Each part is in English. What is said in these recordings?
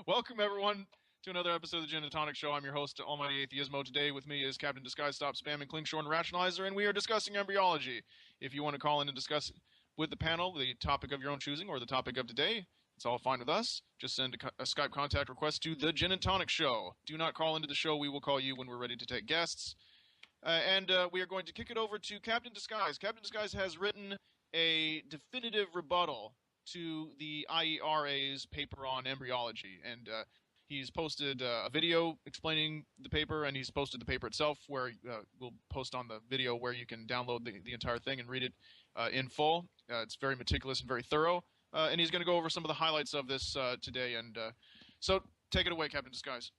Welcome, everyone, to another episode of the Gin and Tonic Show. I'm your host, Almighty Atheismo. Today with me is Captain Disguise, Stopspamming, Klingschor, and Rationalizer, and we are discussing embryology. If you want to call in and discuss with the panel the topic of your own choosing or the topic of today, it's all fine with us. Just send a Skype contact request to the Gin and Tonic Show. Do not call into the show. We will call you when we're ready to take guests. And we are going to kick it over to Captain Disguise. Captain Disguise has written a definitive rebuttal to the IERA's paper on embryology, and he's posted a video explaining the paper, and he's posted the paper itself, where we'll post on the video where you can download the entire thing and read it in full. It's very meticulous and very thorough, and he's going to go over some of the highlights of this today. And so take it away, Captain Disguise.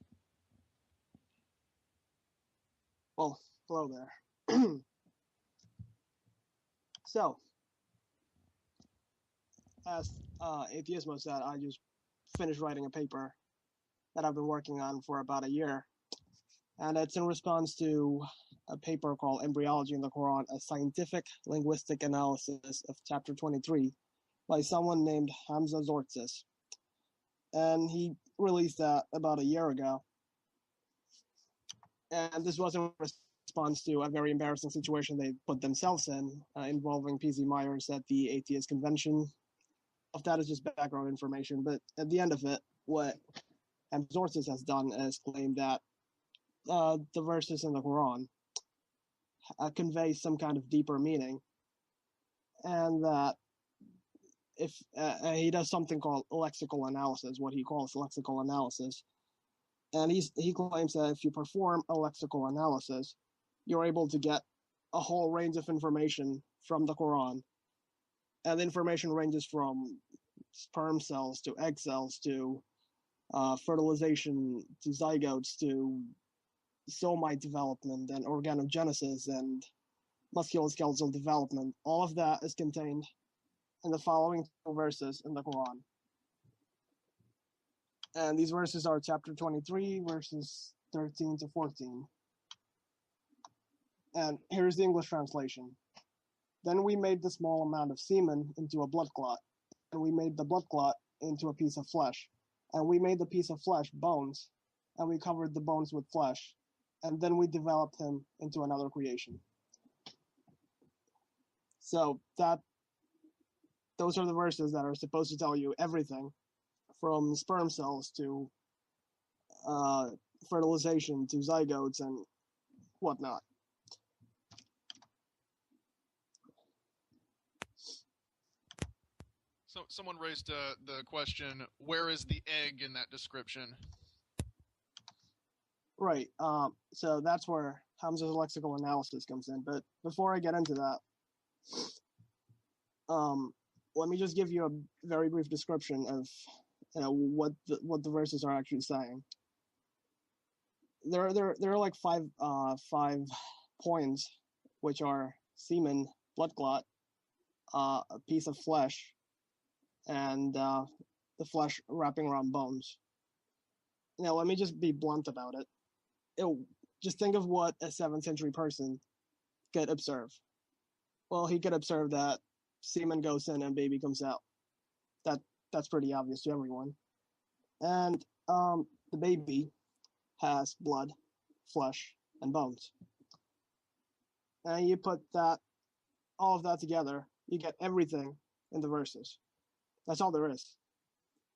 Well, hello there. So, as Atheismo said, I just finished writing a paper that I've been working on for about a year. And it's in response to a paper called Embryology in the Quran, a scientific linguistic analysis of chapter 23 by someone named Hamza Tzortzis. And he released that about a year ago. And this was in response to a very embarrassing situation they put themselves in, involving P.Z. Myers at the Atheist Convention. Of that is just background information, but at the end of it, what Tzortzis has done is claim that the verses in the Quran convey some kind of deeper meaning, and that if he does something called lexical analysis, what he calls lexical analysis, and he claims that if you perform a lexical analysis, you're able to get a whole range of information from the Quran. And the information ranges from sperm cells to egg cells to fertilization to zygotes to somite development and organogenesis and musculoskeletal development. All of that is contained in the following two verses in the Quran. And these verses are chapter 23, verses 13 to 14. And here's the English translation. Then we made the small amount of semen into a blood clot, and we made the blood clot into a piece of flesh, and we made the piece of flesh bones, and we covered the bones with flesh, and then we developed him into another creation. So those are the verses that are supposed to tell you everything, from sperm cells to fertilization to zygotes and whatnot. So someone raised the question, where is the egg in that description? Right. So that's where Hamza's lexical analysis comes in. But before I get into that, let me just give you a very brief description of what the verses are actually saying. There are like five points, which are semen, blood clot, a piece of flesh, and the flesh wrapping around bones. Now, let me just be blunt about it. Just think of what a 7th century person could observe. Well, he could observe that semen goes in and baby comes out. That's pretty obvious to everyone. And the baby has blood, flesh, and bones. And you put all of that together, you get everything in the verses. That's all there is.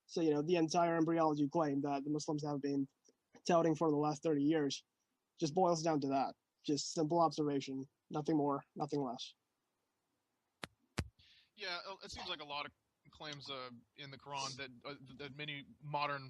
So, the entire embryology claim that the Muslims have been touting for the last 30 years just boils down to that. Just simple observation, nothing more, nothing less. Yeah, it seems like a lot of claims in the Quran that many modern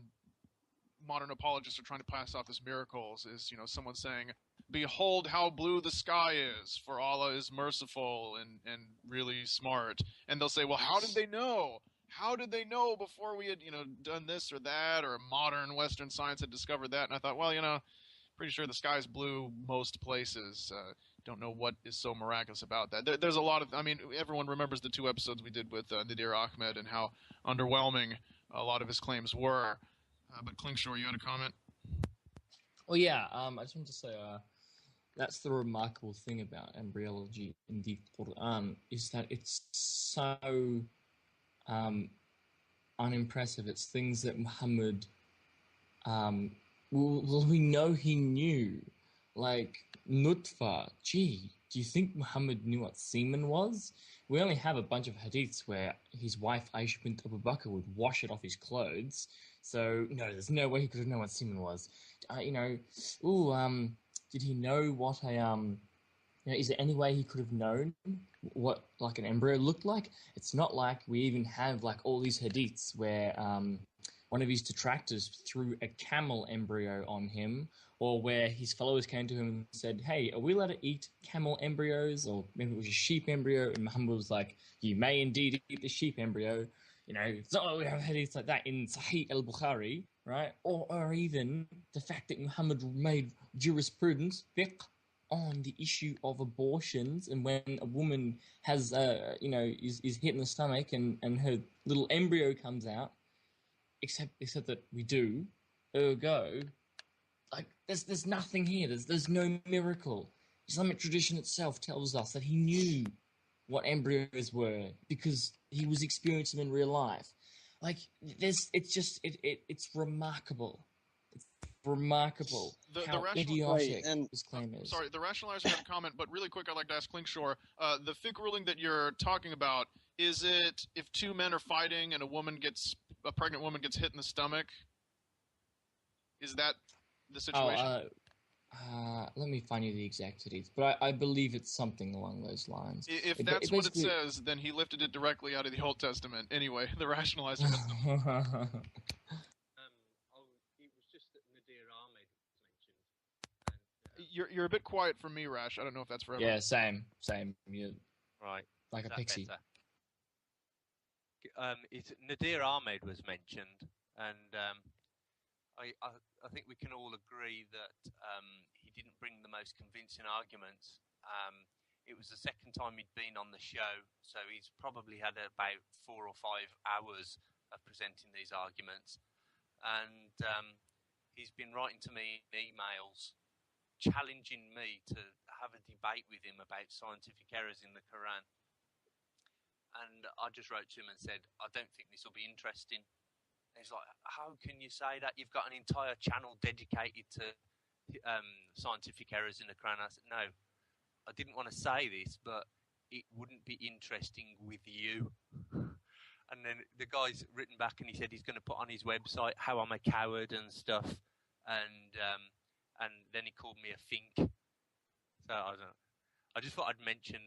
apologists are trying to pass off as miracles is, someone saying, "Behold how blue the sky is, for Allah is merciful and really smart." And they'll say, well, how did they know? How did they know before we had, done this or that, or modern Western science had discovered that? And I thought, well, pretty sure the sky's blue most places. Don't know what is so miraculous about that. There's a lot of, everyone remembers the 2 episodes we did with Nadir Ahmed and how underwhelming a lot of his claims were. But Klingschor, you had a comment? Well, yeah, I just want to say that's the remarkable thing about embryology in the Quran, is that it's so unimpressive. It's things that Muhammad well, we know he knew. Like, nutfa, gee, do you think Muhammad knew what semen was? We only have a bunch of hadiths where his wife Aisha bint Abu Bakr would wash it off his clothes. So, no, there's no way he could have known what semen was. Did he know what is there any way he could have known what, like, an embryo looked like? It's not like we even have, like, all these hadiths where one of his detractors threw a camel embryo on him, or where his followers came to him and said, hey, are we allowed to eat camel embryos? Or maybe it was a sheep embryo, and Muhammad was like, you may indeed eat the sheep embryo. It's not like we have hadiths like that in Sahih al-Bukhari, right? Or even the fact that Muhammad made jurisprudence, fiqh, on the issue of abortions, and when a woman has, is hit in the stomach and her little embryo comes out, except that we do, ergo, like, there's nothing here. There's no miracle. Islamic tradition itself tells us that he knew what embryos were because he was experiencing them in real life. Like, it's remarkable. Remarkable how idiotic this claim is. Sorry, the Rationalizer had a comment, but really quick, I'd like to ask Klingschor, the fiqh ruling that you're talking about, is it if two men are fighting and a pregnant woman gets hit in the stomach? Is that the situation? Let me find you the exact hadith, but I believe it's something along those lines. If that's what it says, then he lifted it directly out of the Old Testament. Anyway, the Rationalizer. You're a bit quiet for me, Rash. I don't know if that's for everyone. Yeah, same. You're right, like a pixie. Nadir Ahmed was mentioned, and I think we can all agree that he didn't bring the most convincing arguments. It was the second time he'd been on the show, so he's probably had about 4 or 5 hours of presenting these arguments, and he's been writing to me in emails challenging me to have a debate with him about scientific errors in the Quran. And I just wrote to him and said, I don't think this will be interesting. And he's like, how can you say that? You've got an entire channel dedicated to scientific errors in the Quran. I said, no, I didn't want to say this, but it wouldn't be interesting with you. And then the guy's written back and he said he's going to put on his website how I'm a coward and stuff. And then he called me a fink. So I just thought I'd mention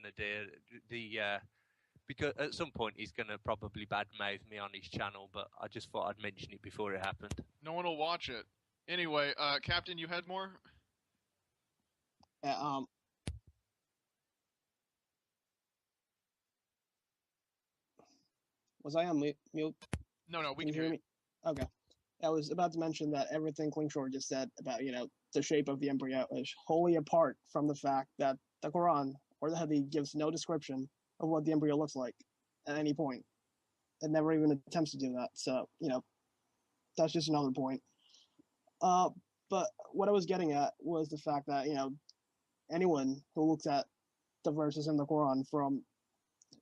because at some point he's going to probably badmouth me on his channel, but I just thought I'd mention it before it happened. No one will watch it. Anyway, Captain, you had more? Yeah, was I on mute? No, we can hear me. Okay. I was about to mention that everything Klingschor just said about, the shape of the embryo is wholly apart from the fact that the Quran or the Hadith gives no description of what the embryo looks like at any point. It never even attempts to do that. So, that's just another point. But what I was getting at was the fact that, anyone who looks at the verses in the Quran from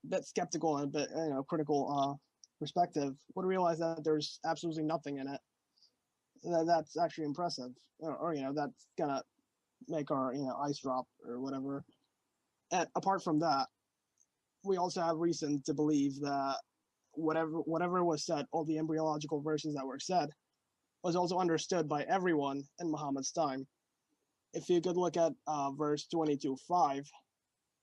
a bit skeptical and a bit, critical perspective would realize that there's absolutely nothing in it that's actually impressive, or that's gonna make our eyes drop or whatever. And apart from that, we also have reason to believe that whatever was said, all the embryological verses that were said, was also understood by everyone in Muhammad's time. If you could look at verse 22:5,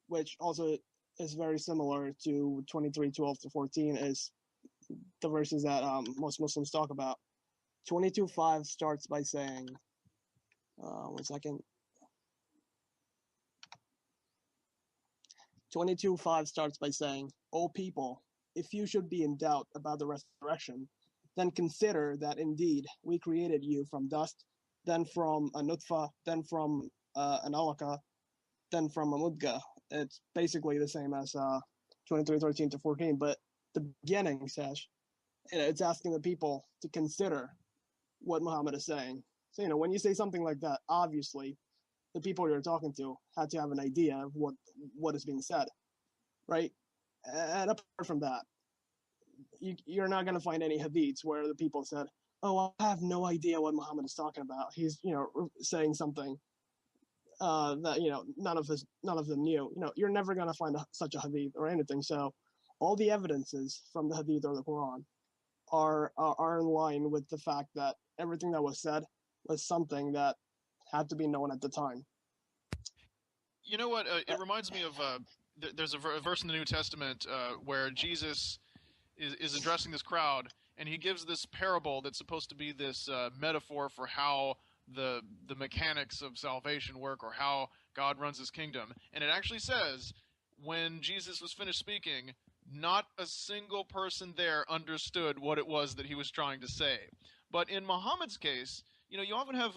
which also is very similar to 23:12-14, is the verses that most Muslims talk about. 22:5 starts by saying, one second. 22:5 starts by saying, O people, if you should be in doubt about the resurrection, then consider that indeed we created you from dust, then from a nutfa, then from an alaka, then from a mudga. It's basically the same as 23:13-14, but the beginning says, it's asking the people to consider what Muhammad is saying. So, when you say something like that, obviously the people you're talking to had to have an idea of what is being said, right? And apart from that, you're not going to find any hadiths where the people said, oh, I have no idea what Muhammad is talking about. He's, saying something that none of them knew. You're never going to find such a hadith or anything. So all the evidences from the hadith or the Quran are in line with the fact that everything that was said was something that had to be known at the time. You know what? It reminds me of there's a verse in the New Testament where Jesus is addressing this crowd, and he gives this parable that's supposed to be this metaphor for how the mechanics of salvation work, or how God runs his kingdom. And it actually says, when Jesus was finished speaking, not a single person there understood what it was that he was trying to say. But in Muhammad's case, you often have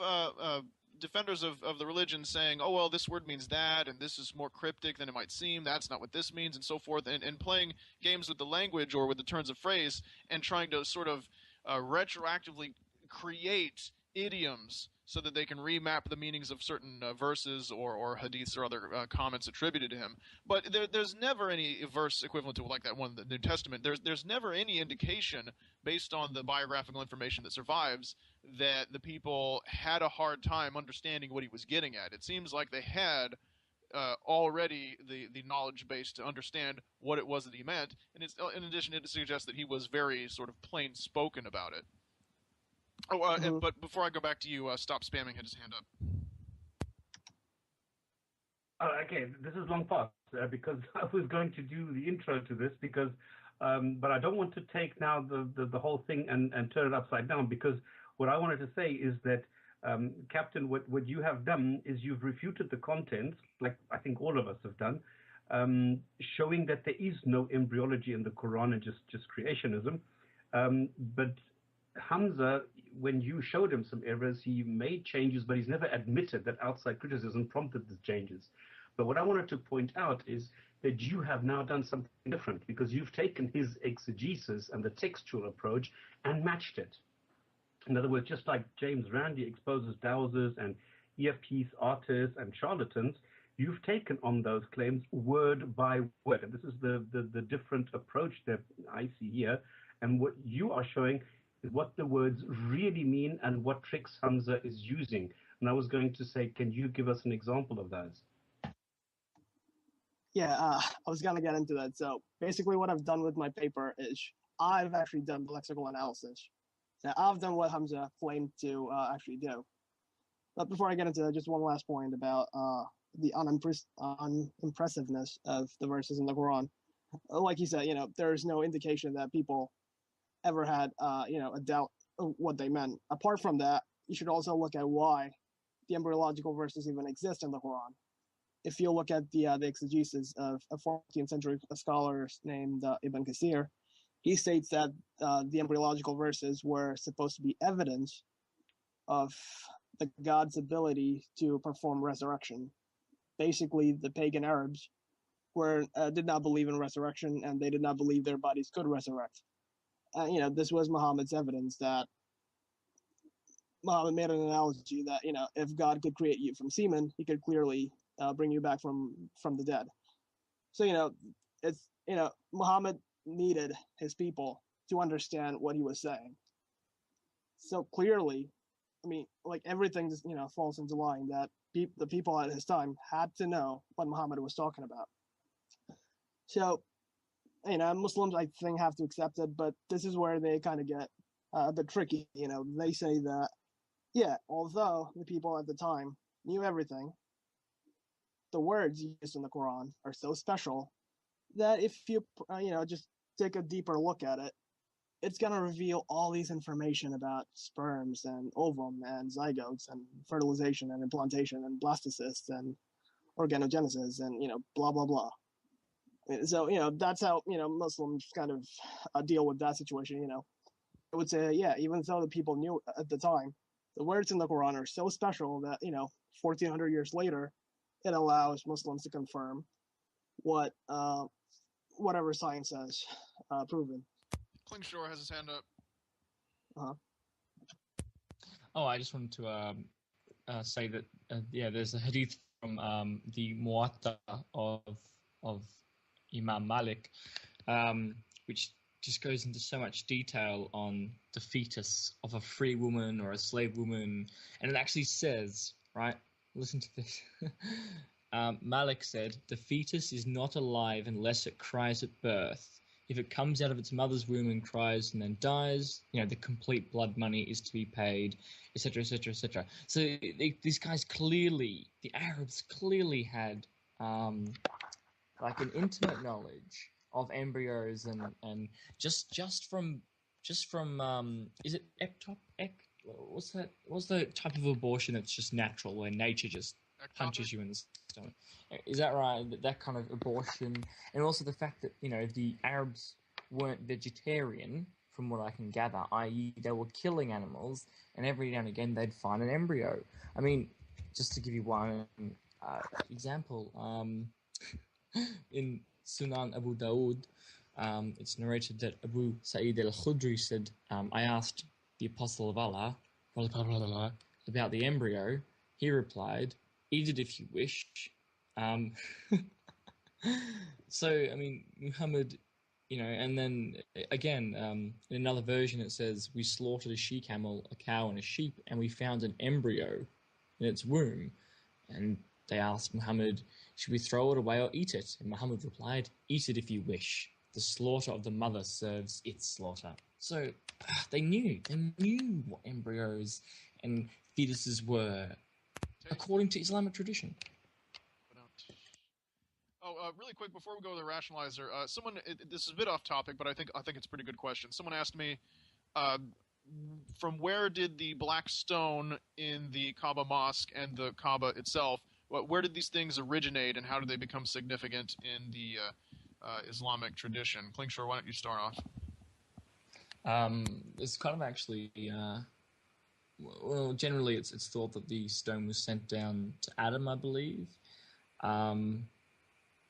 defenders of the religion saying, oh, well, this word means that, and this is more cryptic than it might seem, that's not what this means, and so forth, and playing games with the language or with the turns of phrase, and trying to sort of retroactively create idioms so that they can remap the meanings of certain verses or hadiths or other comments attributed to him. But there's never any verse equivalent to like that one in the New Testament. There's never any indication, based on the biographical information that survives, that the people had a hard time understanding what he was getting at. It seems like they had already the knowledge base to understand what it was that he meant, and it's, in addition, it suggests that he was very sort of plain spoken about it. Oh, but before I go back to you, Stopspamming had his hand up. Okay, this is long past because I was going to do the intro to this because, but I don't want to take now the whole thing and turn it upside down, because what I wanted to say is that, Captain, what you have done is you've refuted the content, like I think all of us have done, showing that there is no embryology in the Quran and just creationism. But Hamza, when you showed him some errors, he made changes, but he's never admitted that outside criticism prompted the changes. But what I wanted to point out is that you have now done something different, because you've taken his exegesis and the textual approach and matched it. In other words, just like James Randi exposes dowsers and earpiece artists and charlatans, you've taken on those claims word by word. And this is the different approach that I see here. And what you are showing is what the words really mean and what tricks Hamza is using. And I was going to say, can you give us an example of those? Yeah, I was going to get into that. So basically what I've done with my paper is I've actually done the lexical analysis. So I've done what Hamza claimed to actually do. But before I get into that, just one last point about the unimpressiveness of the verses in the Quran. Like you said, there's no indication that people ever had, a doubt of what they meant. Apart from that, you should also look at why the embryological verses even exist in the Quran. If you look at the exegesis of a 14th century scholar named Ibn Kathir, he states that the embryological verses were supposed to be evidence of the God's ability to perform resurrection. Basically, the pagan Arabs did not believe in resurrection, and they did not believe their bodies could resurrect. This was Muhammad's evidence that Muhammad made an analogy that, if God could create you from semen, he could clearly bring you back from the dead. So, Muhammad needed his people to understand what he was saying. So clearly, everything just, falls into line that the people at his time had to know what Muhammad was talking about. So, Muslims, I think, have to accept it, but this is where they kind of get a bit tricky. They say that, although the people at the time knew everything, the words used in the Quran are so special that if you, just take a deeper look at it, it's going to reveal all these information about sperms and ovum and zygotes and fertilization and implantation and blastocysts and organogenesis and, blah, blah, blah. So, that's how, Muslims kind of deal with that situation, I would say, even though the people knew at the time, the words in the Quran are so special that, 1,400 years later, it allows Muslims to confirm what whatever science has proven. Klingschor has his hand up. Oh, I just wanted to say that, there's a hadith from the Muwatta of Imam Malik, which just goes into so much detail on the fetus of a free woman or a slave woman, and it actually says, right, listen to this. Malik said, the fetus is not alive unless it cries at birth. If it comes out of its mother's womb and cries and then dies, the complete blood money is to be paid, etc., etc., etc. So these guys clearly, the Arabs clearly had like an intimate knowledge of embryos and just from is it what's that? What's the type of abortion that's just natural where nature just punches you in the stomach? Is that right? That kind of abortion, and also the fact that the Arabs weren't vegetarian, from what I can gather, i.e., they were killing animals, and every now and again they'd find an embryo. I mean, just to give you one example, in Sunan Abu Dawood, it's narrated that Abu Sa'id al-Khudri said, I asked the Apostle of Allah about the embryo. He replied, eat it if you wish. So, I mean, Muhammad, and then again, in another version it says, we slaughtered a she-camel, a cow, and a sheep, and we found an embryo in its womb. And they asked Muhammad, should we throw it away or eat it? And Muhammad replied, eat it if you wish. The slaughter of the mother serves its slaughter. So they knew what embryos and fetuses were, according to Islamic tradition. Really quick before we go to the Rationalizer, this is a bit off topic, but I think it's a pretty good question. Someone asked me, from where did the black stone in the Kaaba mosque and the Kaaba itself, where did these things originate, and how did they become significant in the Islamic tradition? Klingschor, why don't you start off? It's kind of actually, well, generally it's thought that the stone was sent down to Adam, I believe.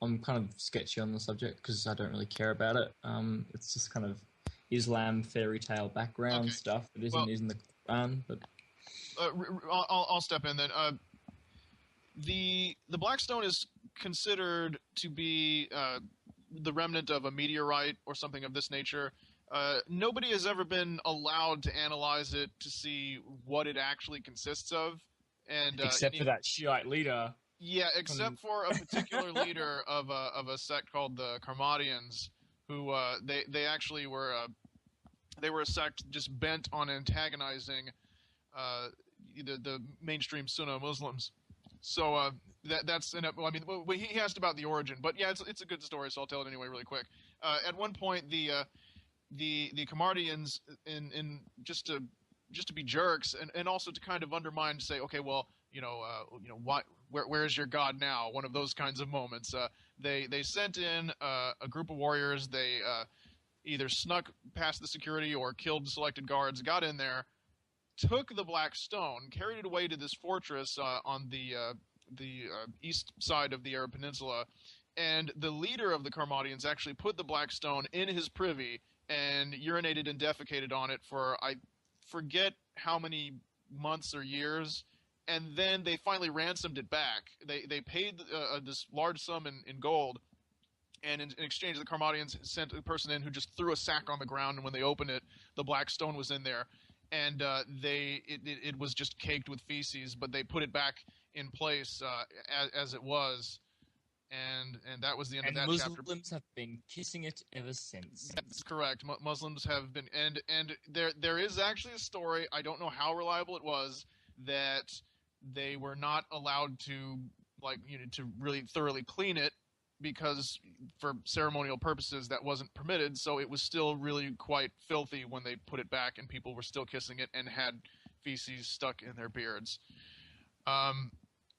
I'm kind of sketchy on the subject because I don't really care about it. It's just kind of Islam fairy tale background stuff. It isn't in the Quran, but I'll step in then. The black stone is considered to be the remnant of a meteorite or something of this nature. Nobody has ever been allowed to analyze it to see what it actually consists of, and except for that Shiite leader. Yeah, except for a particular leader of a sect called the Karmatians, who they actually were they were a sect just bent on antagonizing the mainstream Sunni Muslims. So that's I mean, he asked about the origin, but yeah, it's a good story, so I'll tell it anyway, really quick. At one point, the Karmatians, in just to be jerks and also to kind of undermine, say, okay, well, what. Where's your God now? One of those kinds of moments. They sent in a group of warriors. They either snuck past the security or killed selected guards, got in there, took the black stone, carried it away to this fortress on the east side of the Arab Peninsula, and the leader of the Karmatians actually put the black stone in his privy and urinated and defecated on it for, I forget how many months or years. And then they finally ransomed it back. They paid this large sum in gold, and in exchange, the Karmatians sent a person in who just threw a sack on the ground, and when they opened it, the black stone was in there, and it was just caked with feces. But they put it back in place as it was, and that was the end of that chapter. And Muslims have been kissing it ever since. That's correct. Muslims have been, and there is actually a story. I don't know how reliable it was, that they were not allowed to to really thoroughly clean it, because for ceremonial purposes that wasn't permitted, so it was still really quite filthy when they put it back, and people were still kissing it and had feces stuck in their beards.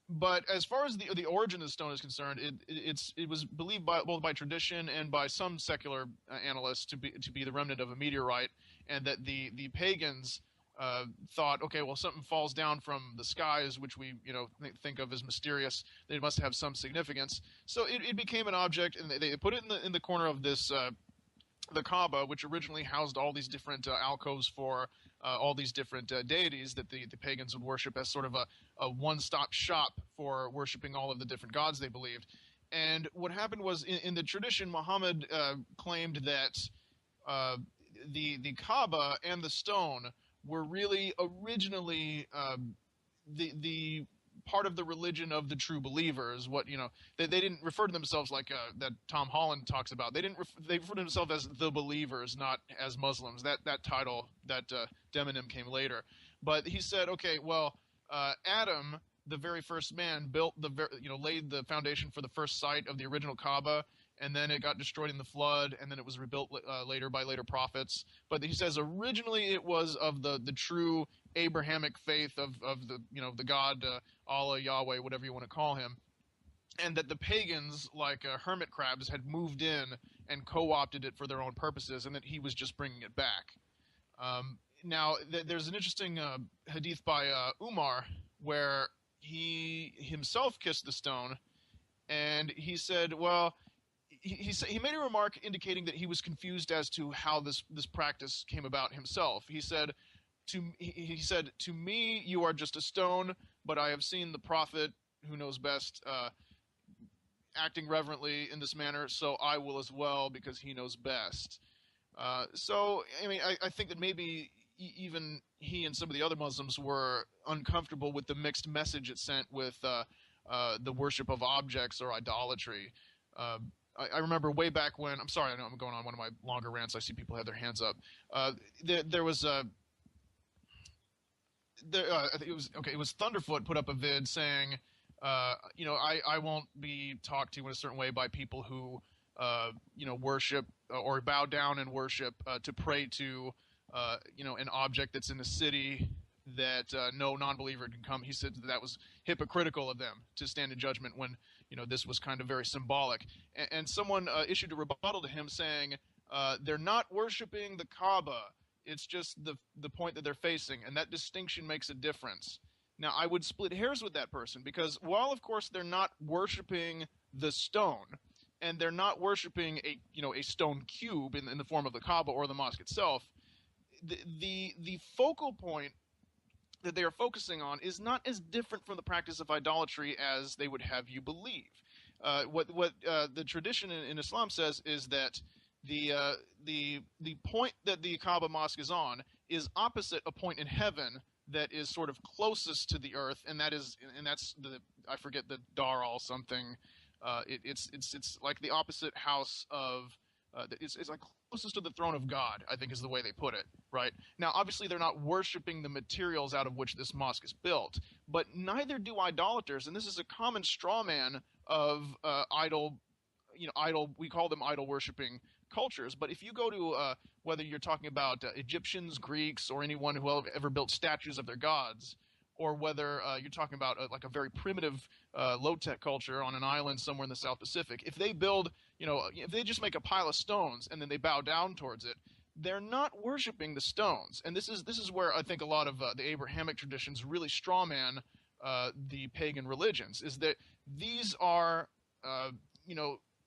But as far as the origin of the stone is concerned, it was believed both by tradition and by some secular analysts to be the remnant of a meteorite, and that the pagans thought, okay, well, something falls down from the skies, which we think of as mysterious. They must have some significance. So it became an object, and they put it in the corner of this the Kaaba, which originally housed all these different alcoves for all these different deities that the pagans would worship, as sort of a one-stop shop for worshiping all of the different gods they believed. And what happened was, in the tradition, Muhammad claimed that the Kaaba and the stone were really originally the part of the religion of the true believers. What they didn't refer to themselves like that Tom Holland talks about. They referred to themselves as the believers, not as Muslims. That title, that demonym came later. But he said, okay, well, Adam, the very first man, built laid the foundation for the first site of the original Kaaba, and then it got destroyed in the flood, and then it was rebuilt later by later prophets. But he says originally it was of the true Abrahamic faith of the the God, Allah, Yahweh, whatever you want to call him, and that the pagans like hermit crabs had moved in and co-opted it for their own purposes, and that he was just bringing it back. Now there's an interesting hadith by Umar where he himself kissed the stone, and he said, well, he made a remark indicating that he was confused as to how this practice came about himself. He said, to me, you are just a stone, but I have seen the Prophet, who knows best, acting reverently in this manner, so I will as well, because he knows best. So, I mean, I think that maybe even he and some of the other Muslims were uncomfortable with the mixed message it sent with the worship of objects or idolatry. I remember way back when, I'm sorry, I know I'm going on one of my longer rants, I see people have their hands up. There was I think it was Thunderfoot put up a vid saying, I won't be talked to in a certain way by people who, worship or bow down and worship to pray to, an object that's in the city that no non-believer can come. He said that was hypocritical of them to stand in judgment when, this was kind of very symbolic. And someone issued a rebuttal to him saying, they're not worshiping the Kaaba. It's just the point that they're facing, and that distinction makes a difference. Now, I would split hairs with that person, because while, of course, they're not worshiping the stone, and they're not worshiping a stone cube in the form of the Kaaba or the mosque itself, the focal point that they are focusing on is not as different from the practice of idolatry as they would have you believe. What the tradition in Islam says is that the point that the Kaaba mosque is on is opposite a point in heaven that is sort of closest to the earth, and that's I forget the Daral something. It's like the opposite house of. It's like closest to the throne of God, I think is the way they put it, right? Now, obviously, they're not worshiping the materials out of which this mosque is built, but neither do idolaters, and this is a common straw man of we call them idol-worshipping cultures. But if you go to, whether you're talking about Egyptians, Greeks, or anyone who ever built statues of their gods, or whether you're talking about like a very primitive low-tech culture on an island somewhere in the South Pacific, if they build, if they just make a pile of stones and then they bow down towards it, they're not worshiping the stones. And this is where I think a lot of the Abrahamic traditions really strawman the pagan religions, is that these are,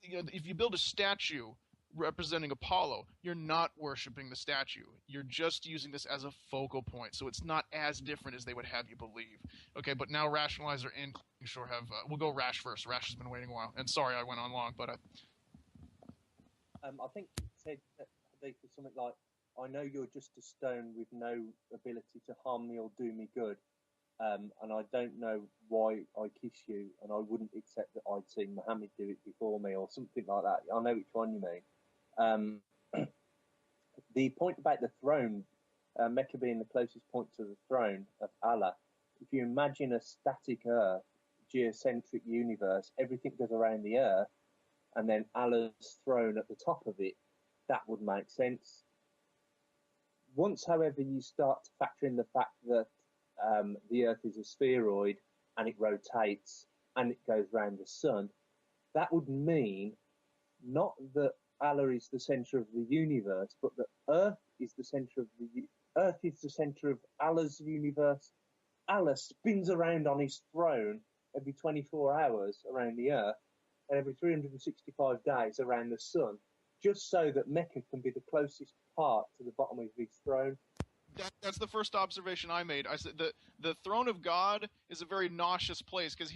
if you build a statue representing Apollo, you're not worshiping the statue. You're just using this as a focal point. So it's not as different as they would have you believe. Okay, but now Rationalizer and Klingschor have... we'll go Rash first. Rash has been waiting a while. And sorry I went on long, but... I think he said something like, I know you're just a stone with no ability to harm me or do me good. And I don't know why I kiss you, and I wouldn't accept that I'd seen Muhammad do it before me, or something like that. I know which one you mean. The point about the throne, Mecca being the closest point to the throne of Allah, if you imagine a static earth, geocentric universe, everything goes around the earth, and then Allah's throne at the top of it, that would make sense. Once, however, you start to factor in the fact that the earth is a spheroid and it rotates and it goes around the sun, that would mean not that Allah is the center of the universe, but that Earth is the center of Allah's universe. Allah spins around on his throne every 24 hours around the Earth, and every 365 days around the sun, just so that Mecca can be the closest part to the bottom of his throne. That's the first observation I made. I said the throne of God is a very nauseous place because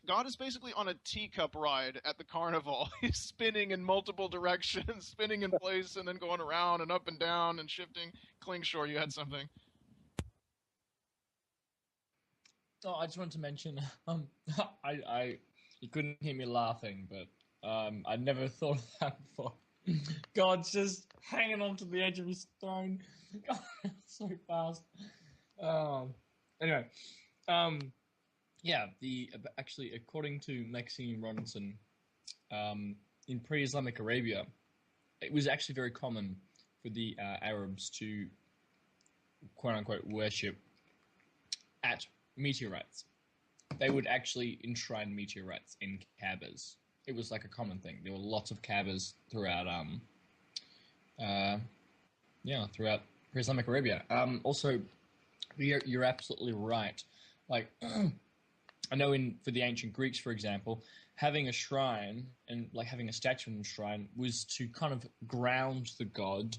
God is basically on a teacup ride at the carnival. He's spinning in multiple directions, spinning in place, and then going around and up and down and shifting. Klingschor, you had something. Oh, I just wanted to mention, you couldn't hear me laughing, but I never thought of that before. God's just hanging on to the edge of his throne. So fast. Anyway, yeah. Actually, according to Maxine Robinson, in pre-Islamic Arabia, it was actually very common for the Arabs to quote unquote worship at meteorites. They would actually enshrine meteorites in Kaabas. It was like a common thing. There were lots of Kaabas throughout throughout pre-Islamic Arabia. Also, you're absolutely right. Like, I know for the ancient Greeks, for example, having a shrine and like having a statue in a shrine was to kind of ground the god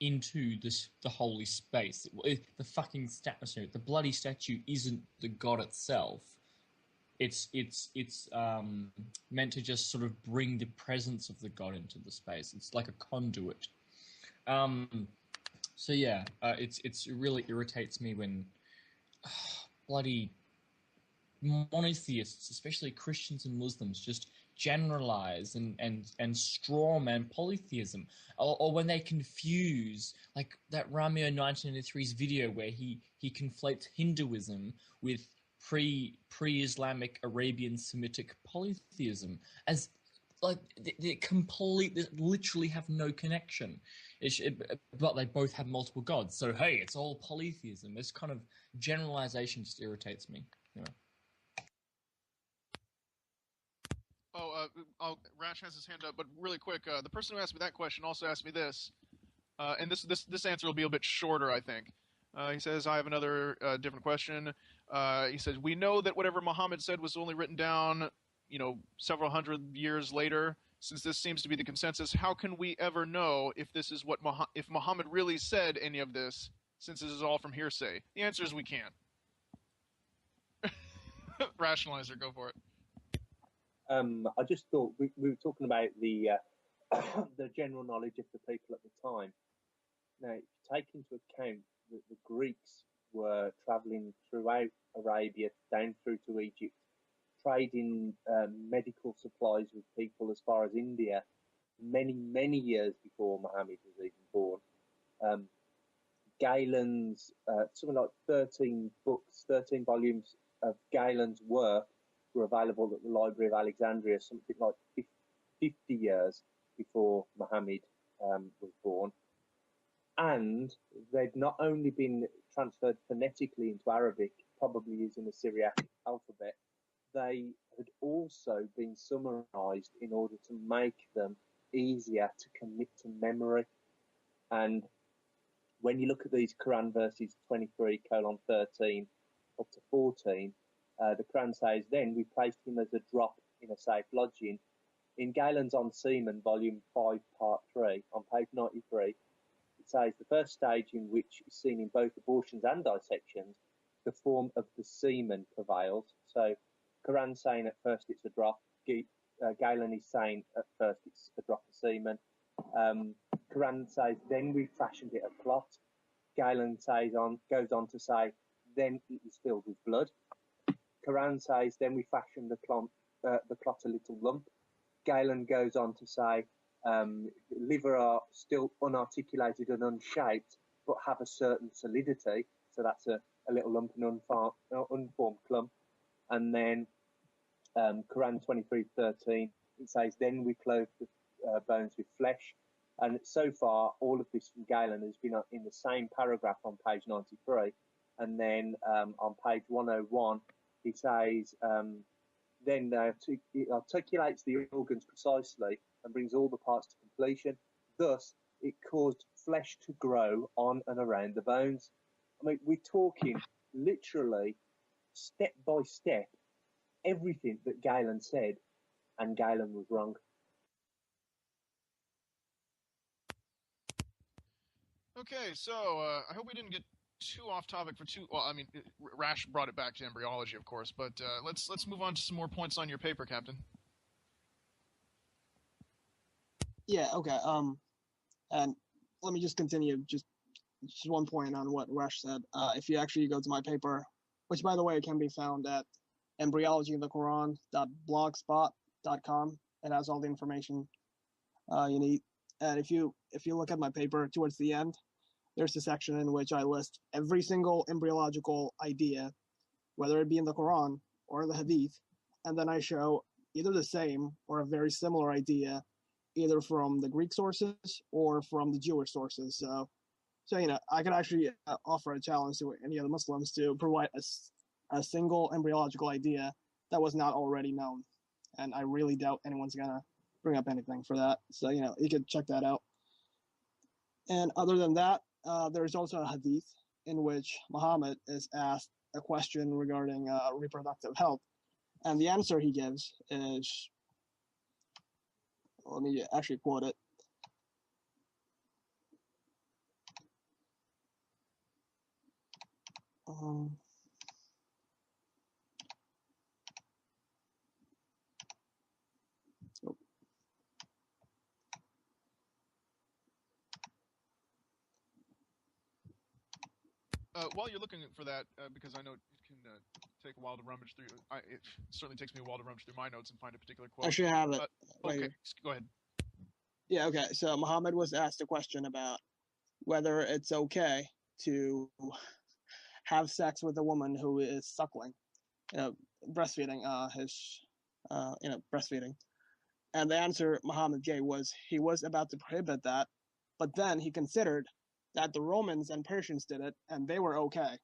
into the holy space. The fucking statue, the bloody statue, isn't the god itself. It's meant to just sort of bring the presence of the god into the space. It's like a conduit. So yeah, it really irritates me when bloody monotheists, especially Christians and Muslims, just generalize and strawman polytheism, or when they confuse, like that Ramio 1993's video where he conflates Hinduism with pre-Islamic Arabian Semitic polytheism as like they literally have no connection. But they both have multiple gods. So hey, it's all polytheism. This kind of generalization just irritates me. Yeah. Rash has his hand up, but really quick, the person who asked me that question also asked me this, and this answer will be a bit shorter, I think. He says, I have another different question. He says, we know that whatever Muhammad said was only written down, several hundred years later. Since this seems to be the consensus, how can we ever know if this is if Muhammad really said any of this, since this is all from hearsay? The answer is we can't. Rationalizer, go for it. I just thought we were talking about the the general knowledge of the people at the time. Now, if you take into account that the Greeks were travelling throughout Arabia down through to Egypt, trading medical supplies with people as far as India, many years before Muhammad was even born. Galen's something like 13 books, 13 volumes of Galen's work were available at the Library of Alexandria, something like 50 years before Muhammad was born. And they'd not only been transferred phonetically into Arabic, probably using the Syriac alphabet, they had also been summarized in order to make them easier to commit to memory. And when you look at these Quran verses 23:13 up to 14, the Quran says, then we placed him as a drop in a safe lodging. In Galen's On Semen, volume 5, part 3, on page 93, it says the first stage in which is seen in both abortions and dissections, the form of the semen prevails. So Quran saying at first it's a drop, Galen is saying at first it's a drop of semen. Quran says then we fashioned it a clot. Galen goes on to say then it was filled with blood. Quran says then we fashioned the clot a little lump. Galen goes on to say liver are still unarticulated and unshaped but have a certain solidity, so that's a little lump, an unformed clump. And then Quran 23:13, it says then we clothe the bones with flesh. And so far all of this from Galen has been in the same paragraph on page 93, and then on page 101 he says then it articulates the organs precisely and brings all the parts to completion. Thus, it caused flesh to grow on and around the bones. I mean, we're talking literally step by step everything that Galen said, and Galen was wrong. Okay, so I hope we didn't get too off topic for too. Well, I mean, Rash brought it back to embryology, of course, but let's move on to some more points on your paper, Captain. Yeah. Okay. And let me just continue. Just one point on what Rash said. If you actually go to my paper, which by the way can be found at embryologyinthequran.blogspot.com, it has all the information you need. And if you look at my paper towards the end, there's a section in which I list every single embryological idea, whether it be in the Quran or the Hadith, and then I show either the same or a very similar idea, either from the Greek sources or from the Jewish sources. So I could actually offer a challenge to any of the Muslims to provide a single embryological idea that was not already known, and I really doubt anyone's gonna bring up anything for that. So you could check that out. And other than that, there's also a hadith in which Muhammad is asked a question regarding reproductive health, and the answer he gives is, let me actually quote it. While you're looking for that, because I know it can take a while to rummage through. It certainly takes me a while to rummage through my notes and find a particular quote. I should have it. Okay, go ahead. Yeah, okay. So Muhammad was asked a question about whether it's okay to have sex with a woman who is suckling, breastfeeding, breastfeeding. And the answer Muhammad gave was he was about to prohibit that, but then he considered that the Romans and Persians did it, and they were okay.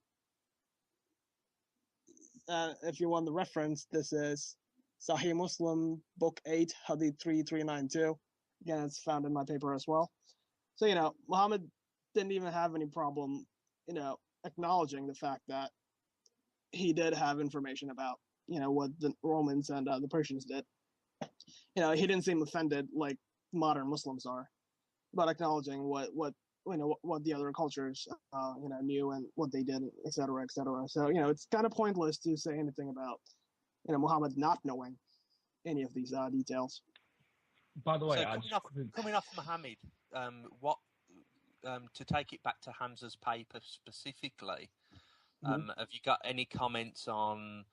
If you want the reference, this is Sahih Muslim, Book 8, Hadith 3392. Again, it's found in my paper as well. So, Muhammad didn't even have any problem, acknowledging the fact that he did have information about, what the Romans and the Persians did. He didn't seem offended like modern Muslims are, but acknowledging what the other cultures, knew and what they did, et cetera, et cetera. So, it's kind of pointless to say anything about, Muhammad not knowing any of these details. By the way, so coming off Muhammad, to take it back to Hamza's paper specifically, have you got any comments on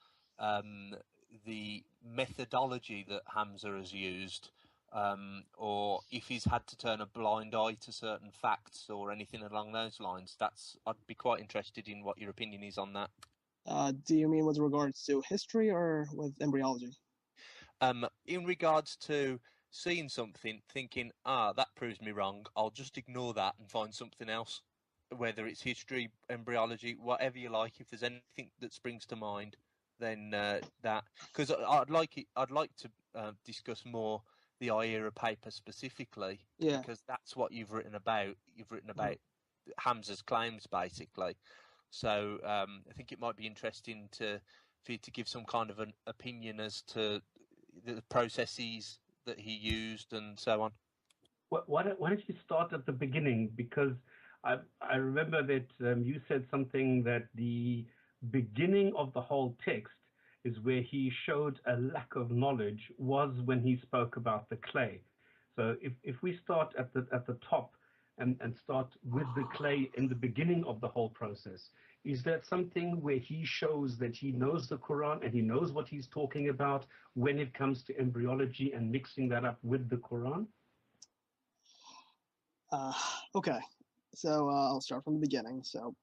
the methodology that Hamza has used? Or if he's had to turn a blind eye to certain facts or anything along those lines? I'd be quite interested in what your opinion is on that. Do you mean with regards to history or with embryology? In regards to seeing something, thinking, that proves me wrong, I'll just ignore that and find something else, whether it's history, embryology, whatever you like. If there's anything that springs to mind, then that, because I'd like to discuss more the IERA paper specifically, because that's what you've written about. You've written about Hamza's claims, basically. So I think it might be interesting for you to give some kind of an opinion as to the processes that he used and so on. Why don't you start at the beginning? Because I remember that you said something that the beginning of the whole text is where he showed a lack of knowledge was when he spoke about the clay. So if we start at the top and start with the clay in the beginning of the whole process, is that something where he shows that he knows the Quran and he knows what he's talking about when it comes to embryology and mixing that up with the Quran? Okay, so I'll start from the beginning. So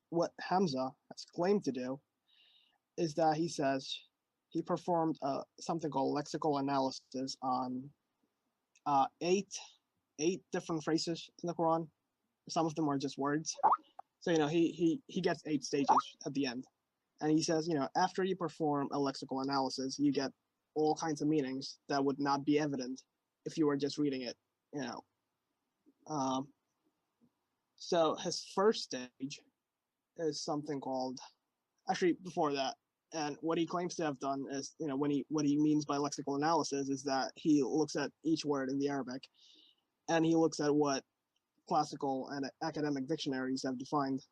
what Hamza has claimed to do is that he says he performed something called lexical analysis on 8 different phrases in the Quran. Some of them are just words. So, he gets 8 stages at the end. And he says, after you perform a lexical analysis, you get all kinds of meanings that would not be evident if you were just reading it, So his first stage is something called, actually before that, and what he claims to have done is, what he means by lexical analysis is that he looks at each word in the Arabic, and he looks at what classical and academic dictionaries have defined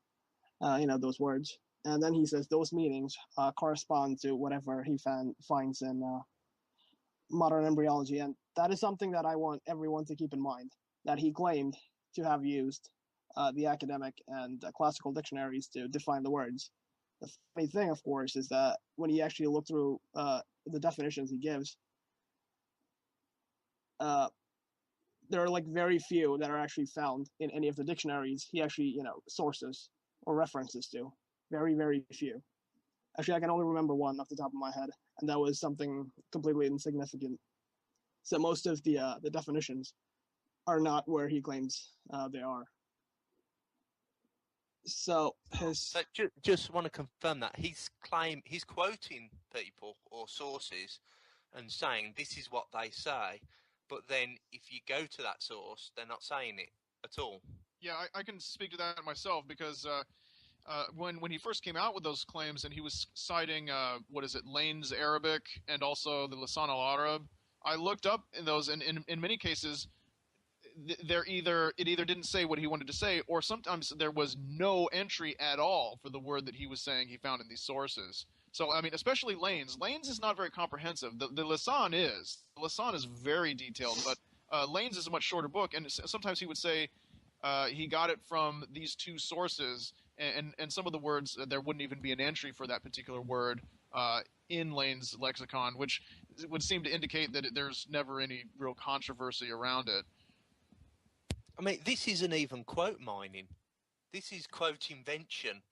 those words. And then he says those meanings correspond to whatever he finds in modern embryology. And that is something that I want everyone to keep in mind, that he claimed to have used the academic and classical dictionaries to define the words. The funny thing, of course, is that when you actually look through the definitions he gives, there are like very few that are actually found in any of the dictionaries he actually, sources or references to. Very, very few. Actually, I can only remember one off the top of my head, and that was something completely insignificant. So most of the definitions are not where he claims they are. So just want to confirm that he's quoting people or sources and saying this is what they say, but then if you go to that source, they're not saying it at all. Yeah, I can speak to that myself because when he first came out with those claims and he was citing Lane's Arabic and also the Lisan al-Arab, I looked up in those, and in many cases it either didn't say what he wanted to say, or sometimes there was no entry at all for the word that he was saying he found in these sources. So, I mean, especially Lane's. Lane's is not very comprehensive. The Lisan is. The Lisan is very detailed, but Lane's is a much shorter book, and sometimes he would say he got it from these two sources, and some of the words, there wouldn't even be an entry for that particular word in Lane's lexicon, which would seem to indicate that there's never any real controversy around it. I mean, this isn't even quote mining. This is quote invention.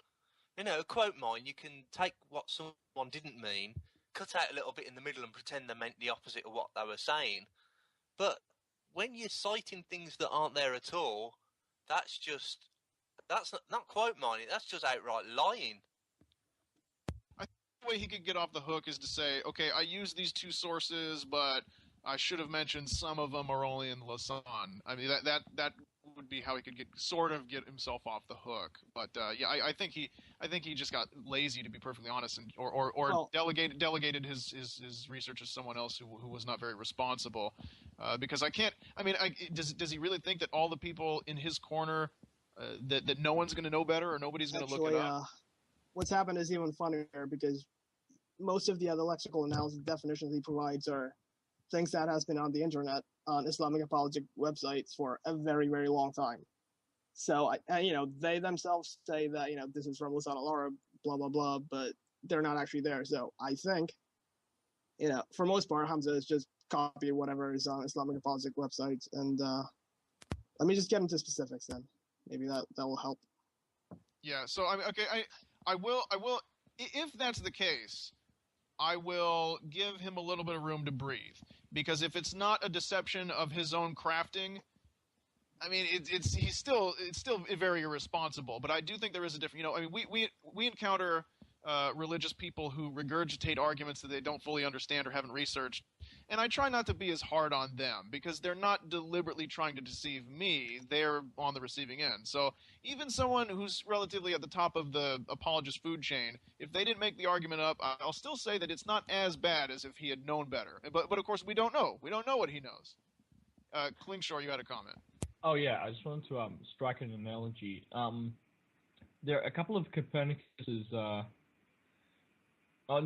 A quote mine, you can take what someone didn't mean, cut out a little bit in the middle and pretend they meant the opposite of what they were saying. But when you're citing things that aren't there at all, that's not quote mining, that's just outright lying. I think the way he could get off the hook is to say, okay, I used these two sources, but I should have mentioned some of them are only in the Lisan. I mean, that would be how he could get himself off the hook. But yeah, I think he just got lazy, to be perfectly honest, and or delegated his research to someone else who was not very responsible. Because does he really think that all the people in his corner that no one's going to know better or nobody's going to look it up? What's happened is even funnier because most of the other lexical analysis definitions he provides are things that has been on the internet on Islamic apologetic websites for a very, very long time. So, they themselves say that, this is from Lisan al-Arab, blah, blah, blah, but they're not actually there. So I think, for most part, Hamza is just copy whatever is on Islamic apologetic websites. And let me just get into specifics then. Maybe that will help. Yeah, so, I will, if that's the case, I will give him a little bit of room to breathe. Because if it's not a deception of his own crafting, I mean, it's still very irresponsible. But I do think there is a different, we encounter religious people who regurgitate arguments that they don't fully understand or haven't researched, and I try not to be as hard on them because they're not deliberately trying to deceive me. They're on the receiving end. So even someone who's relatively at the top of the apologist food chain, if they didn't make the argument up, I'll still say that it's not as bad as if he had known better. But of course, we don't know. We don't know what he knows. Klingschor, you had a comment. Oh yeah, I just wanted to strike an analogy. There are a couple of Copernicus's. I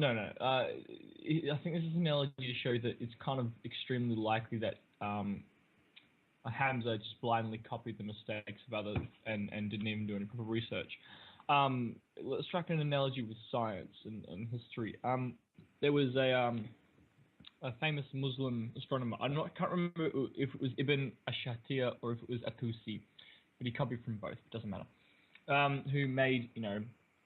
think this is an analogy to show that it's kind of extremely likely that Hamza just blindly copied the mistakes of others and didn't even do any proper research. Let's strike an analogy with science and history. There was a famous Muslim astronomer. I can't remember if it was Ibn Ashatir or if it was Atusi, but he copied from both. It doesn't matter. Who made,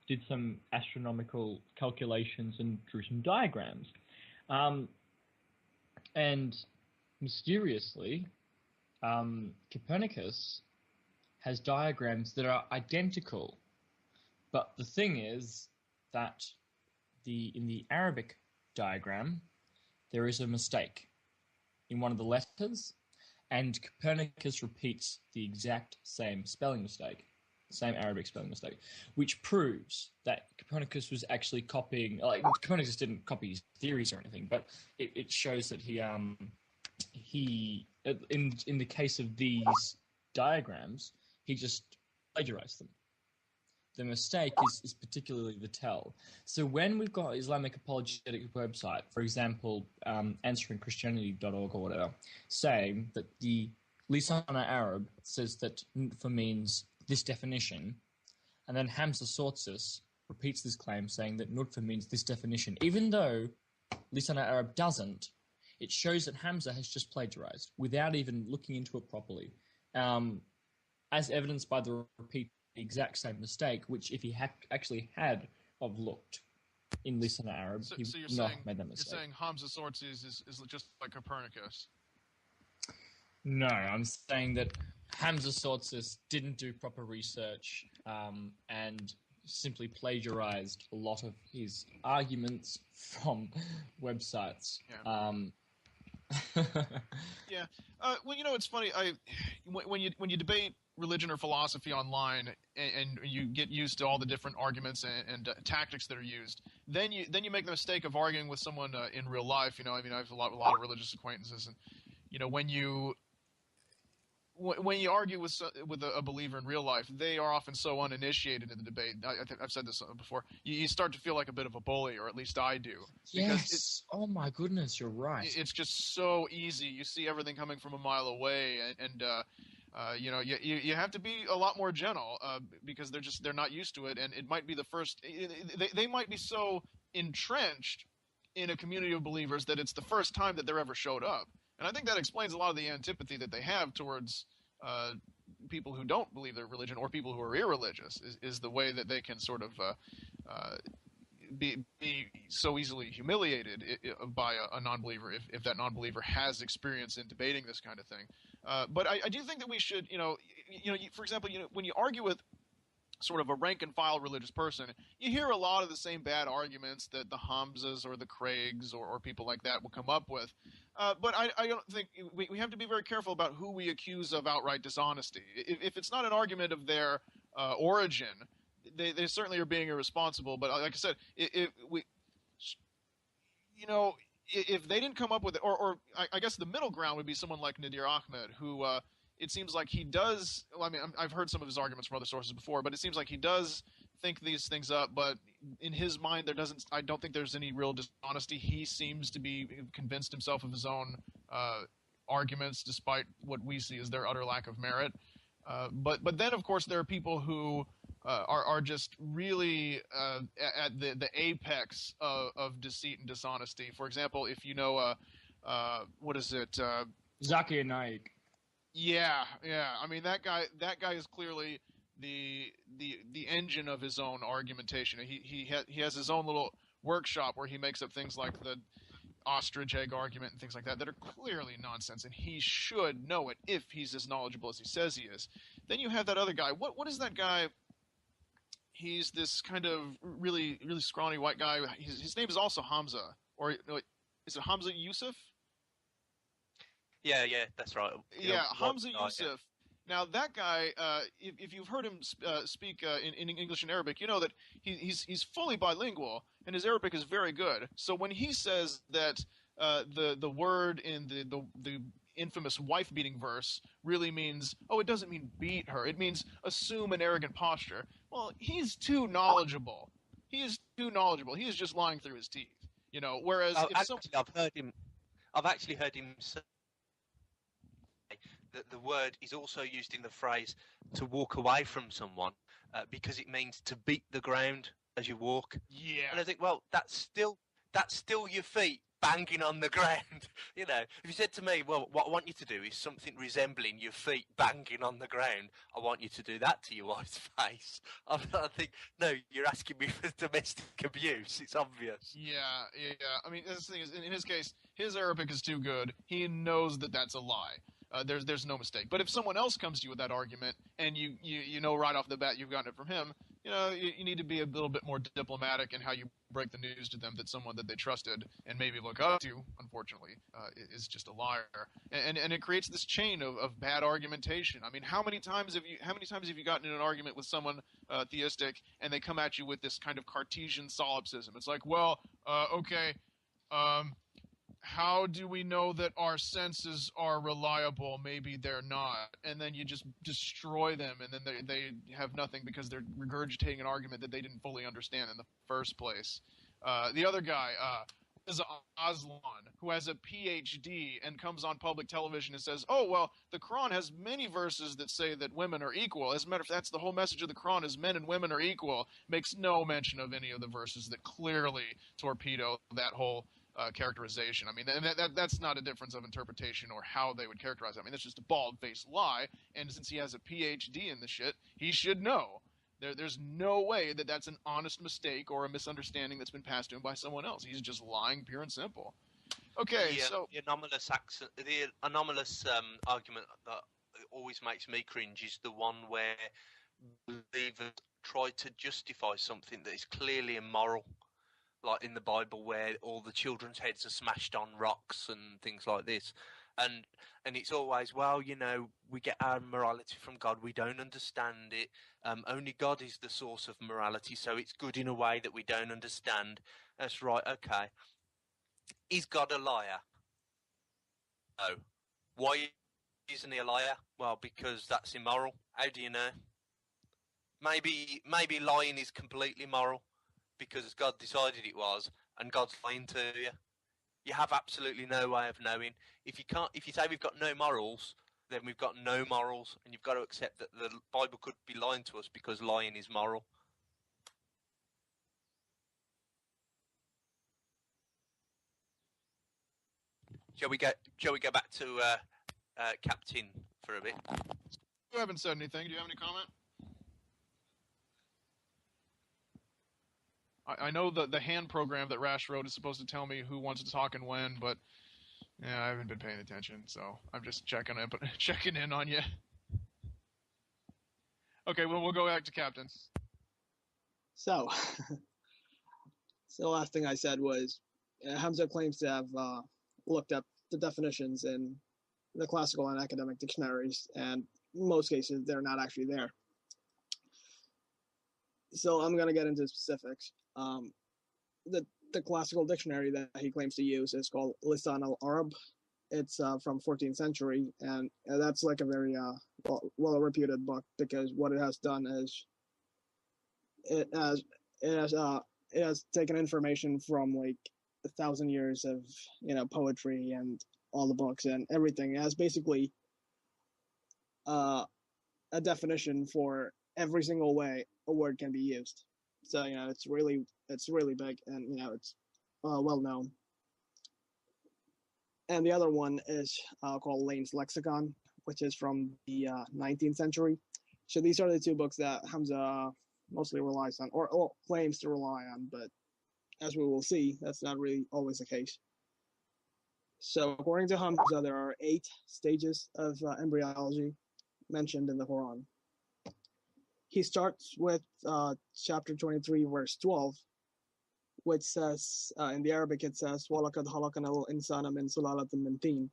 did some astronomical calculations and drew some diagrams. And mysteriously, Copernicus has diagrams that are identical. But the thing is that in the Arabic diagram, there is a mistake in one of the letters, and Copernicus repeats the exact same spelling mistake. Same Arabic spelling mistake, which proves that Copernicus was actually copying. Copernicus didn't copy his theories or anything, but it shows that he in the case of these diagrams, he just plagiarized them. the mistake is particularly the tell. So when we've got Islamic apologetic website, for example, answeringchristianity.org or whatever, saying that the Lisan Arab says that nutfa means this definition, and then Hamza Tzortzis repeats this claim saying that nutfa means this definition, even though Lisan Arab doesn't, it shows that Hamza has just plagiarized without even looking into it properly, as evidenced by the repeat the exact same mistake, which if he actually had of looked in Lisan Arab, he would not have made that mistake. You're saying Hamza Tzortzis is just like Copernicus? No, I'm saying that Hamza Tzortzis didn't do proper research and simply plagiarized a lot of his arguments from websites. Yeah. Yeah. Well, it's funny. When you debate religion or philosophy online, and you get used to all the different arguments and tactics that are used, then you make the mistake of arguing with someone in real life. I have a lot of religious acquaintances, and when you argue with a believer in real life, they are often so uninitiated in the debate. I've said this before. You start to feel like a bit of a bully, or at least I do. Yes. Oh my goodness, you're right. It's just so easy. You see everything coming from a mile away, and you have to be a lot more gentle because they're not used to it, and it might be the first. They might be so entrenched in a community of believers that it's the first time that they're ever showed up. And I think that explains a lot of the antipathy that they have towards people who don't believe their religion or people who are irreligious, is the way that they can sort of be so easily humiliated by a non-believer if that non-believer has experience in debating this kind of thing. But I do think that we should, for example, when you argue with sort of a rank-and-file religious person, you hear a lot of the same bad arguments that the Hamzas or the Craigs or people like that will come up with. But I don't think we have to be very careful about who we accuse of outright dishonesty. If it's not an argument of their origin, they certainly are being irresponsible. But like I said, if they didn't come up with it, or I guess the middle ground would be someone like Nadir Ahmed, who it seems like he does. Well, I mean, I've heard some of his arguments from other sources before, but it seems like he does think these things up. But in his mind, I don't think there's any real dishonesty. He seems to be convinced himself of his own arguments, despite what we see as their utter lack of merit. But then, of course, there are people who are just really at the apex of deceit and dishonesty. For example, if you know, what is it? Zakir Naik. Yeah. I mean, that guy is clearly the engine of his own argumentation. He has his own little workshop where he makes up things like the ostrich egg argument and things like that are clearly nonsense, and he should know it if he's as knowledgeable as he says he is. Then you have that other guy. What is that guy? He's this kind of really, really scrawny white guy. His name is also Hamza, or is it Hamza Yusuf? Yeah, that's right. Yeah, Hamza Yusuf. Now that guy, if you've heard him speak in English and Arabic, you know that he's fully bilingual and his Arabic is very good. So when he says that the word in the infamous wife-beating verse really means, it doesn't mean beat her, it means assume an arrogant posture. Well, he's too knowledgeable. He is too knowledgeable. He is just lying through his teeth. Whereas I've actually heard him say that the word is also used in the phrase to walk away from someone because it means to beat the ground as you walk. Yeah. And I think, well, that's still your feet banging on the ground. If you said to me, well, what I want you to do is something resembling your feet banging on the ground, I want you to do that to your wife's face. I think, no, you're asking me for domestic abuse. It's obvious. Yeah. I mean, the thing is, in his case, his Arabic is too good. He knows that that's a lie. There's no mistake. But if someone else comes to you with that argument and you know right off the bat you've gotten it from him, you need to be a little bit more diplomatic in how you break the news to them that someone that they trusted and maybe look up to, unfortunately, is just a liar. And it creates this chain of bad argumentation. I mean, how many times have you gotten in an argument with someone theistic and they come at you with this kind of Cartesian solipsism? It's like, well, okay, how do we know that our senses are reliable? Maybe they're not. And then you just destroy them, and then they have nothing because they're regurgitating an argument that they didn't fully understand in the first place. The other guy is Aslan, who has a PhD and comes on public television and says, oh, well, the Quran has many verses that say that women are equal. As a matter of fact, that's the whole message of the Quran is men and women are equal. Makes no mention of any of the verses that clearly torpedo that whole characterization. I mean, that's not a difference of interpretation or how they would characterize it. I mean, that's just a bald-faced lie, and since he has a PhD in the shit, he should know. There's no way that that's an honest mistake or a misunderstanding that's been passed to him by someone else. He's just lying, pure and simple. Okay, so the anomalous argument that always makes me cringe is the one where believers try to justify something that is clearly immoral, like in the Bible where all the children's heads are smashed on rocks and things like this. And it's always, well, you know, we get our morality from God. We don't understand it. Only God is the source of morality, so it's good in a way that we don't understand. That's right, okay. Is God a liar? No. Why isn't he a liar? Well, because that's immoral. How do you know? Maybe lying is completely moral because God decided it was, and God's lying to you. You have absolutely no way of knowing. If you say we've got no morals, then we've got no morals, and you've got to accept that the Bible could be lying to us because lying is moral. Shall we go back to Captain for a bit? you haven't said anything. Do you have any comment? I know the hand program that Rash wrote is supposed to tell me who wants to talk and when, but yeah, I haven't been paying attention, so I'm just checking in on you. Okay, well, we'll go back to Captain. So, the last thing I said was Hamza claims to have looked up the definitions in the classical and academic dictionaries, and in most cases, they're not actually there. So I'm going to get into specifics. The classical dictionary that he claims to use is called Lisan al-Arab. It's from 14th century, and that's like a very well-reputed book because what it has done is it has taken information from like 1,000 years of poetry and all the books and everything. It has basically a definition for every single way a word can be used. So it's really big, and it's well known. And the other one is called Lane's Lexicon, which is from the 19th century. So these are the two books that Hamza mostly relies on, or claims to rely on, but as we will see, that's not really always the case. So according to Hamza, there are 8 stages of embryology mentioned in the Quran. He starts with chapter 23, verse 12, which says, in the Arabic, it says, وَلَقَدْ خَلَقْنَا الْإِنسَانَ مِنْ سُلَالَةٍ مِنْ طِينٍ.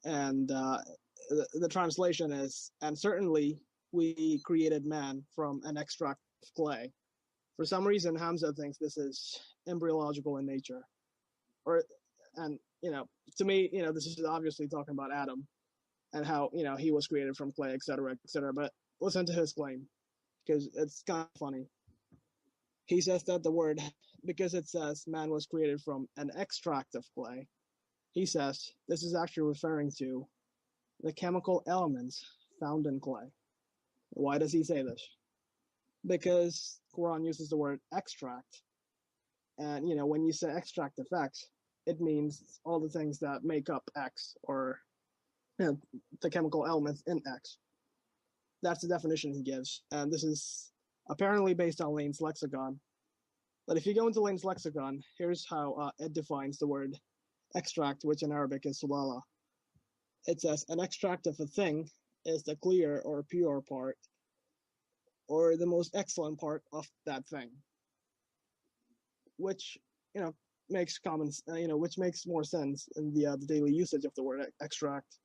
And the translation is, and certainly we created man from an extract of clay. For some reason, Hamza thinks this is embryological in nature. To me, this is obviously talking about Adam and how, he was created from clay, etc., etc. But listen to his claim, because it's kind of funny. He says that the word, because it says man was created from an extract of clay, he says this is actually referring to the chemical elements found in clay. Why does he say this? Because Quran uses the word extract, and when you say extract of X, it means all the things that make up X, or the chemical elements in X. That's the definition he gives, and this is apparently based on Lane's lexicon. But if you go into Lane's lexicon, here's how it defines the word extract, which in Arabic is sulala. It says an extract of a thing is the clear or pure part, or the most excellent part of that thing, which makes which makes more sense in the daily usage of the word extract.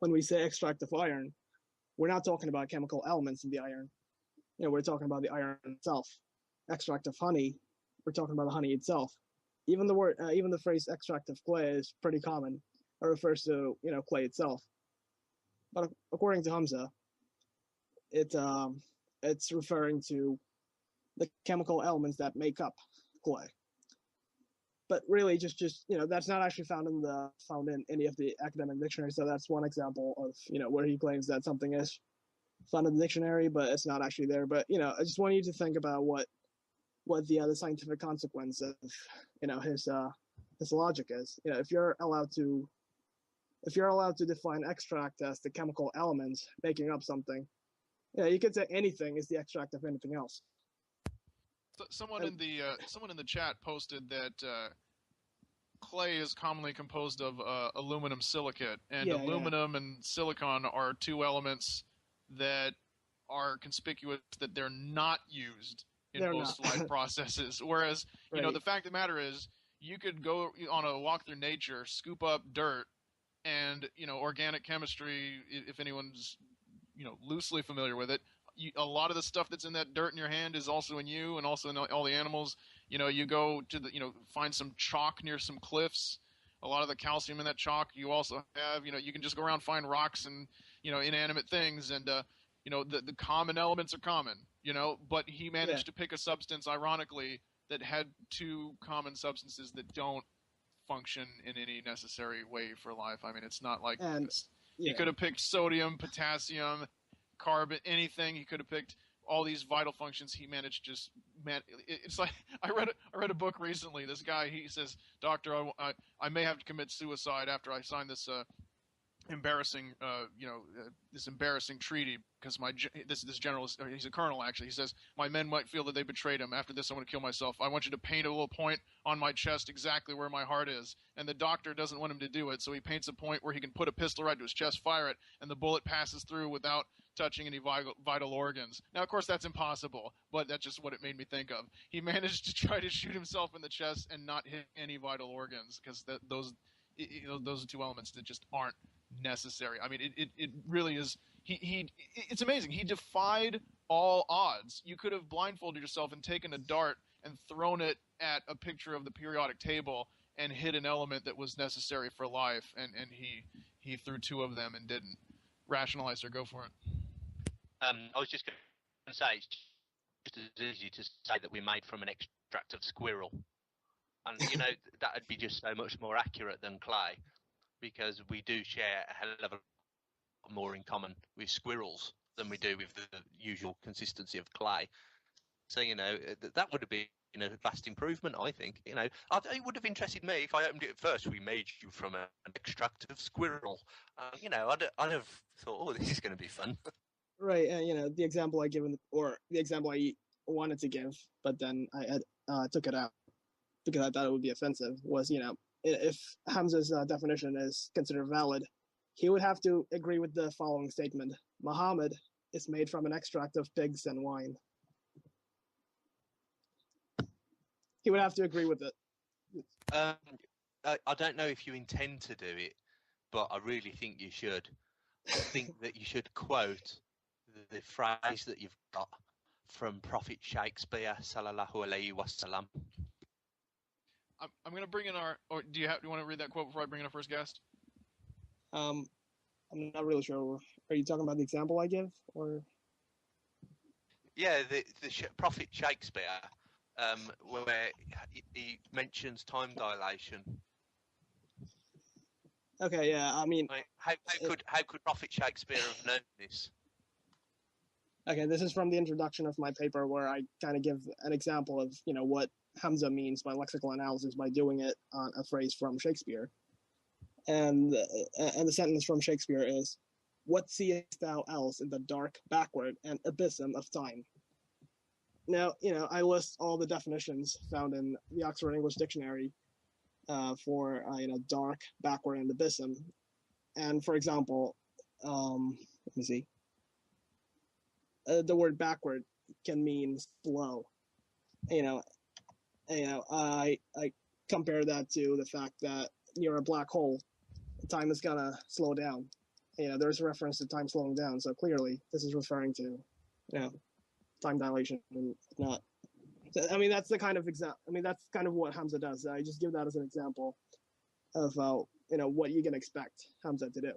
When we say extract of iron, we're not talking about chemical elements in the iron. We're talking about the iron itself. Extract of honey, we're talking about the honey itself. even the phrase extract of clay is pretty common. It refers to clay itself. But according to Hamza, it's referring to the chemical elements that make up clay. But really, just that's not actually found in any of the academic dictionaries. So that's one example of where he claims that something is found in the dictionary, but it's not actually there. But I just want you to think about what the scientific consequence of his logic is. If you're allowed to define extract as the chemical elements making up something, you could say anything is the extract of anything else. Someone in the chat posted that clay is commonly composed of aluminum silicate, and aluminum and silicon are two elements that are conspicuous that they're not used in most life processes. Whereas, the fact of the matter is, you could go on a walk through nature, scoop up dirt, and organic chemistry, if anyone's loosely familiar with it, a lot of the stuff that's in that dirt in your hand is also in you, and also in all the animals. You go to find some chalk near some cliffs. A lot of the calcium in that chalk you also have. You can just go around, find rocks and inanimate things, and the common elements are common. But he managed to pick a substance, ironically, that had two common substances that don't function in any necessary way for life. I mean, it's not like he could have picked sodium, potassium, carbon, anything. He could have picked all these vital functions. He managed it's like I read a book recently. This guy, he says, "Doctor, I may have to commit suicide after I sign this embarrassing treaty because this general, he's a colonel actually. He says my men might feel that they betrayed him. After this, I want to kill myself. I want you to paint a little point on my chest exactly where my heart is." And the doctor doesn't want him to do it, so he paints a point where he can put a pistol right to his chest, fire it, and the bullet passes through without touching any vital organs. Now, of course, that's impossible, but that's just what it made me think of. He managed to try to shoot himself in the chest and not hit any vital organs because those are two elements that just aren't necessary. I mean, it really is. It's amazing. He defied all odds. You could have blindfolded yourself and taken a dart and thrown it at a picture of the periodic table and hit an element that was necessary for life, and he threw two of them and didn't. Rationalizer, go for it. I was just going to say, it's just as easy to say that we're made from an extract of squirrel. And, that would be just so much more accurate than clay, because we do share a hell of a lot more in common with squirrels than we do with the usual consistency of clay. So, that would have been a vast improvement, I think. It would have interested me if I opened it at first. We made you from an extract of squirrel. I'd have thought, oh, this is going to be fun. Right, and the example I given, or the example I wanted to give, but then I took it out because I thought it would be offensive, was, if Hamza's definition is considered valid, he would have to agree with the following statement: Muhammad is made from an extract of pigs and wine. He would have to agree with it. I don't know if you intend to do it, but I really think you should. I think that you should quote the phrase that you've got from Prophet Shakespeare, sallallahu alaihi wasallam. I'm going to bring in or do you want to read that quote before I bring in our first guest? I'm not really sure. Are you talking about the example I give, or? Yeah, the Prophet Shakespeare, where he mentions time dilation. Okay, yeah, I mean, how could Prophet Shakespeare have known this? Okay, this is from the introduction of my paper where I kind of give an example of, what Hamza means by lexical analysis by doing it on a phrase from Shakespeare. And the sentence from Shakespeare is, "What seest thou else in the dark, backward, and abysm of time?" Now, I list all the definitions found in the Oxford English Dictionary for, dark, backward, and abysm. And for example, let me see. The word backward can mean slow. I compare that to the fact that near a black hole, time is gonna slow down. There's a reference to time slowing down, so clearly this is referring to, time dilation and not. So, I mean, that's the kind of that's kind of what Hamza does. I just give that as an example of what you can expect Hamza to do.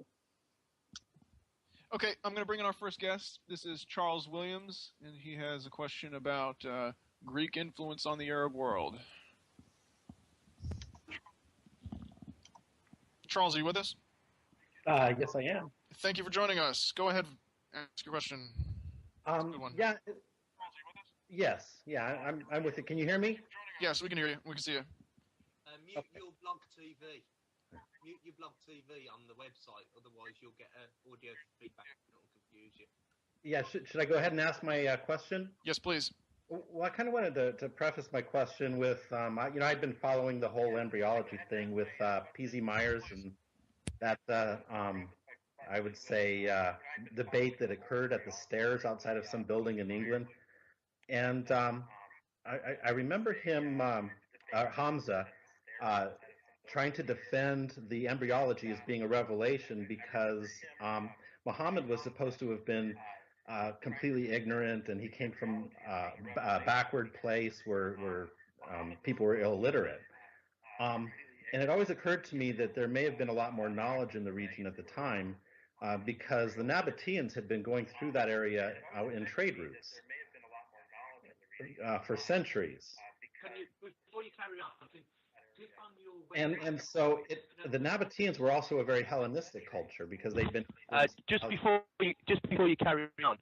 Okay, I'm going to bring in our first guest. This is Charles Williams, and he has a question about Greek influence on the Arab world. Charles, are you with us? Yes, I am. Thank you for joining us. Go ahead, ask your question. Yeah. Charles, are you with us? Yes. Yeah. I'm with you. Can you hear me? Yes, we can hear you. We can see you. Mute your blog TV. Mute your blog TV on the website, otherwise you'll get audio feedback that will confuse you. Yeah. Should I go ahead and ask my question? Yes, please. Well, I kind of wanted to preface my question with, I'd been following the whole embryology thing with P.Z. Myers and that, I would say, debate that occurred at the stairs outside of some building in England. And I remember him, Hamza, trying to defend the embryology as being a revelation because Muhammad was supposed to have been completely ignorant, and he came from a backward place where people were illiterate. And it always occurred to me that there may have been a lot more knowledge in the region at the time because the Nabateans had been going through that area in trade routes for centuries. Before you carry on, click on your And so the Nabateans were also a very Hellenistic culture because they'd been just before you carry on,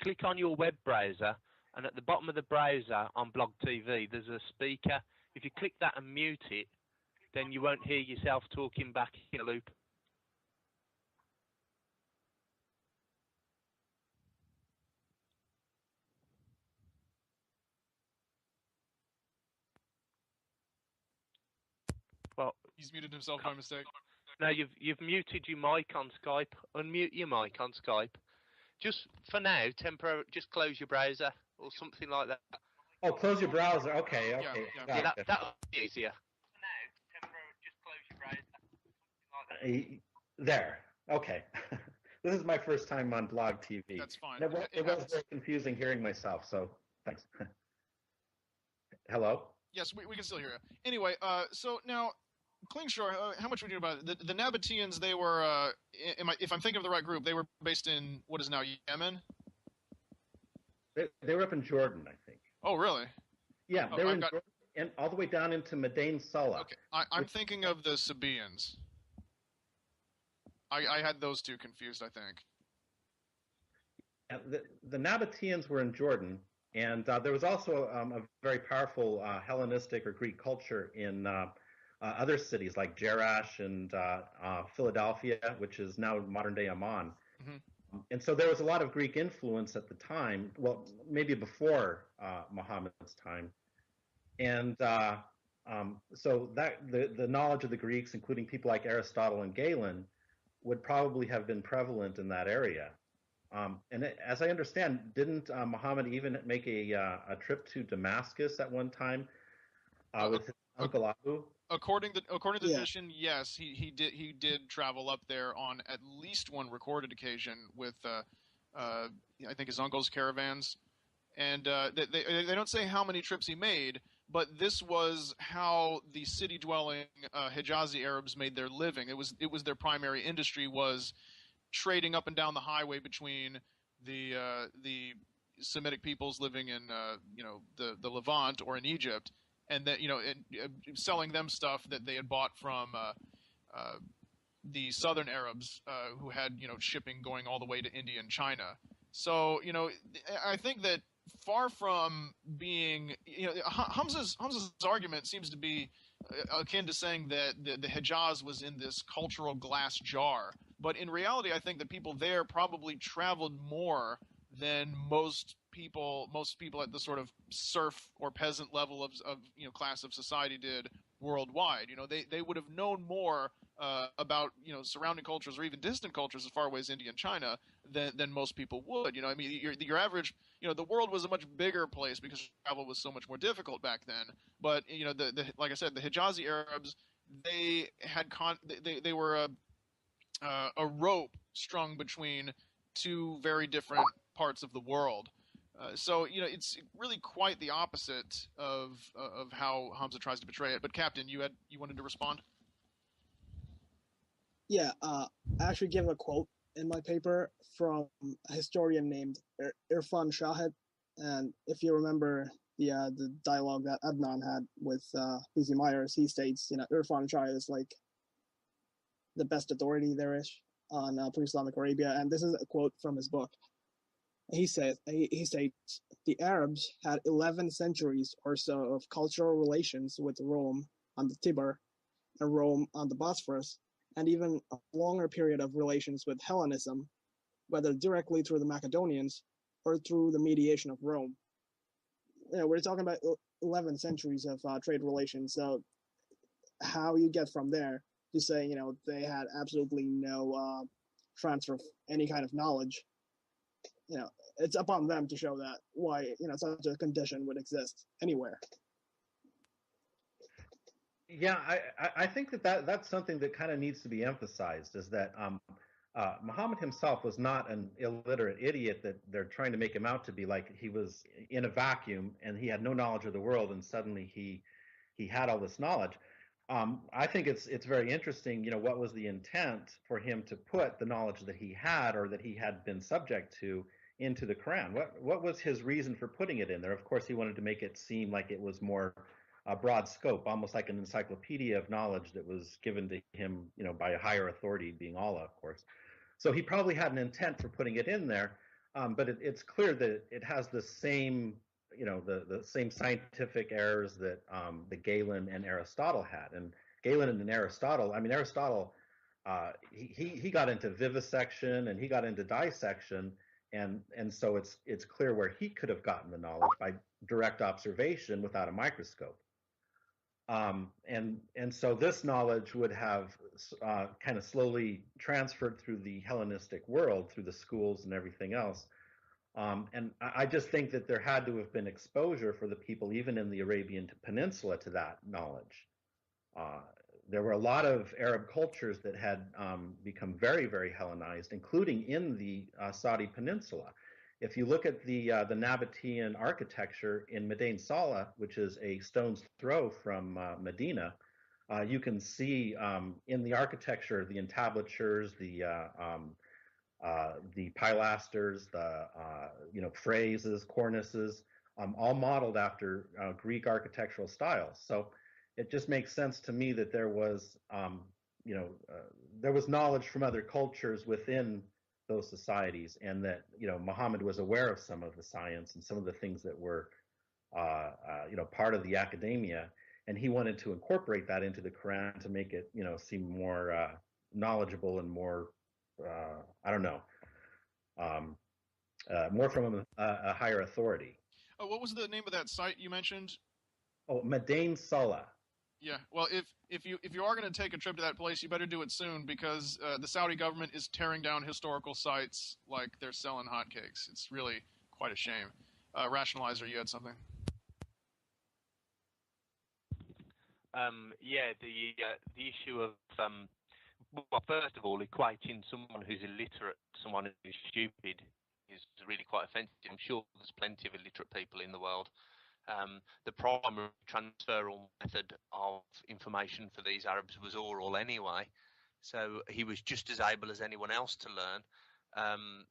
click on your web browser, and at the bottom of the browser on Blog TV, there's a speaker. If you click that and mute it, then you won't hear yourself talking back in a loop. Well, He's muted himself by mistake. no, you've muted your mic on Skype. Unmute your mic on Skype. Just for now, just close your browser or something like that. Oh, close your browser. Okay. Yeah. Gotcha. That'll be easier. For now, just close your browser. Something like that. There. Okay. This is my first time on Blog TV. That's fine. It was happens. very confusing hearing myself, so thanks. Hello? Yes, we can still hear you. Anyway, so now, Klingschor, how much we know about it? The Nabateans, they were, if I'm thinking of the right group, they were based in what is now Yemen? They were up in Jordan, I think. Oh, really? Yeah, they were in Jordan and all the way down into Madain Sulla. Okay, I'm thinking of the Sabaeans. I had those two confused, I think. The Nabateans were in Jordan, and there was also a very powerful Hellenistic or Greek culture in other cities like Jerash and Philadelphia, which is now modern-day Amman. Mm-hmm. And so there was a lot of Greek influence at the time, well, maybe before Muhammad's time. And so that the knowledge of the Greeks, including people like Aristotle and Galen, would probably have been prevalent in that area. As I understand, didn't Muhammad even make a trip to Damascus at one time with his uncle Abu? According to the tradition, yes, he did travel up there on at least one recorded occasion with I think his uncle's caravans, and they don't say how many trips he made, but this was how the city-dwelling Hijazi Arabs made their living. It was their primary industry was trading up and down the highway between the Semitic peoples living in the Levant or in Egypt, and that selling them stuff that they had bought from the southern Arabs who had shipping going all the way to India and China. So I think that far from being Hamza's argument seems to be akin to saying that the Hijaz was in this cultural glass jar. But in reality, I think that people there probably traveled more than most people at the sort of serf or peasant level of class of society did worldwide. They would have known more about surrounding cultures or even distant cultures as far away as India and China than most people would. Your average, the world was a much bigger place because travel was so much more difficult back then. But like I said, the Hijazi Arabs, they had they were a rope strung between two very different parts of the world. So it's really quite the opposite of how Hamza tries to portray it. But Captain, you wanted to respond? Yeah, I actually give a quote in my paper from a historian named Irfan Shahid, and if you remember the dialogue that Adnan had with P.C. Myers, he states, Irfan Shahid is like the best authority there is on pre-Islamic Arabia, and this is a quote from his book. He states the Arabs had 11 centuries or so of cultural relations with Rome on the Tiber and Rome on the Bosphorus, and even a longer period of relations with Hellenism, whether directly through the Macedonians or through the mediation of Rome. We're talking about 11 centuries of trade relations. So how you get from there to say, they had absolutely no transfer of any kind of knowledge, it's upon them to show that why, such a condition would exist anywhere. Yeah, I think that's something that kind of needs to be emphasized, is that Muhammad himself was not an illiterate idiot that they're trying to make him out to be, like he was in a vacuum and he had no knowledge of the world and suddenly he had all this knowledge. I think it's very interesting, what was the intent for him to put the knowledge that he had or that he had been subject to into the Quran? What was his reason for putting it in there? Of course, he wanted to make it seem like it was more a broad scope, almost like an encyclopedia of knowledge that was given to him, by a higher authority, being Allah, of course. So he probably had an intent for putting it in there, but it's clear that it has the same, the same scientific errors that Galen and Aristotle had. And Galen and Aristotle, Aristotle, he got into vivisection and he got into dissection, and so it's clear where he could have gotten the knowledge by direct observation without a microscope. And so this knowledge would have kind of slowly transferred through the Hellenistic world, through the schools and everything else. And I just think that there had to have been exposure for the people, even in the Arabian Peninsula, to that knowledge. There were a lot of Arab cultures that had become very, very Hellenized, including in the Saudi Peninsula. If you look at the Nabatean architecture in Madain Salah, which is a stone's throw from Medina, you can see in the architecture the entablatures, the pilasters, the phrases, cornices, all modeled after Greek architectural styles. So it just makes sense to me that there was there was knowledge from other cultures within those societies, and that Muhammad was aware of some of the science and some of the things that were part of the academia, and he wanted to incorporate that into the Quran to make it seem more knowledgeable and more more from a higher authority. Oh, what was the name of that site you mentioned? Oh, Madain Salah. Yeah, well, if you are going to take a trip to that place, you better do it soon, because the Saudi government is tearing down historical sites like they're selling hotcakes. It's really quite a shame. Rationalizer, you had something? Yeah, the issue of well, first of all, equating someone who's illiterate to someone who's stupid is really quite offensive. I'm sure there's plenty of illiterate people in the world. The primary transferal method of information for these Arabs was oral anyway, so he was just as able as anyone else to learn.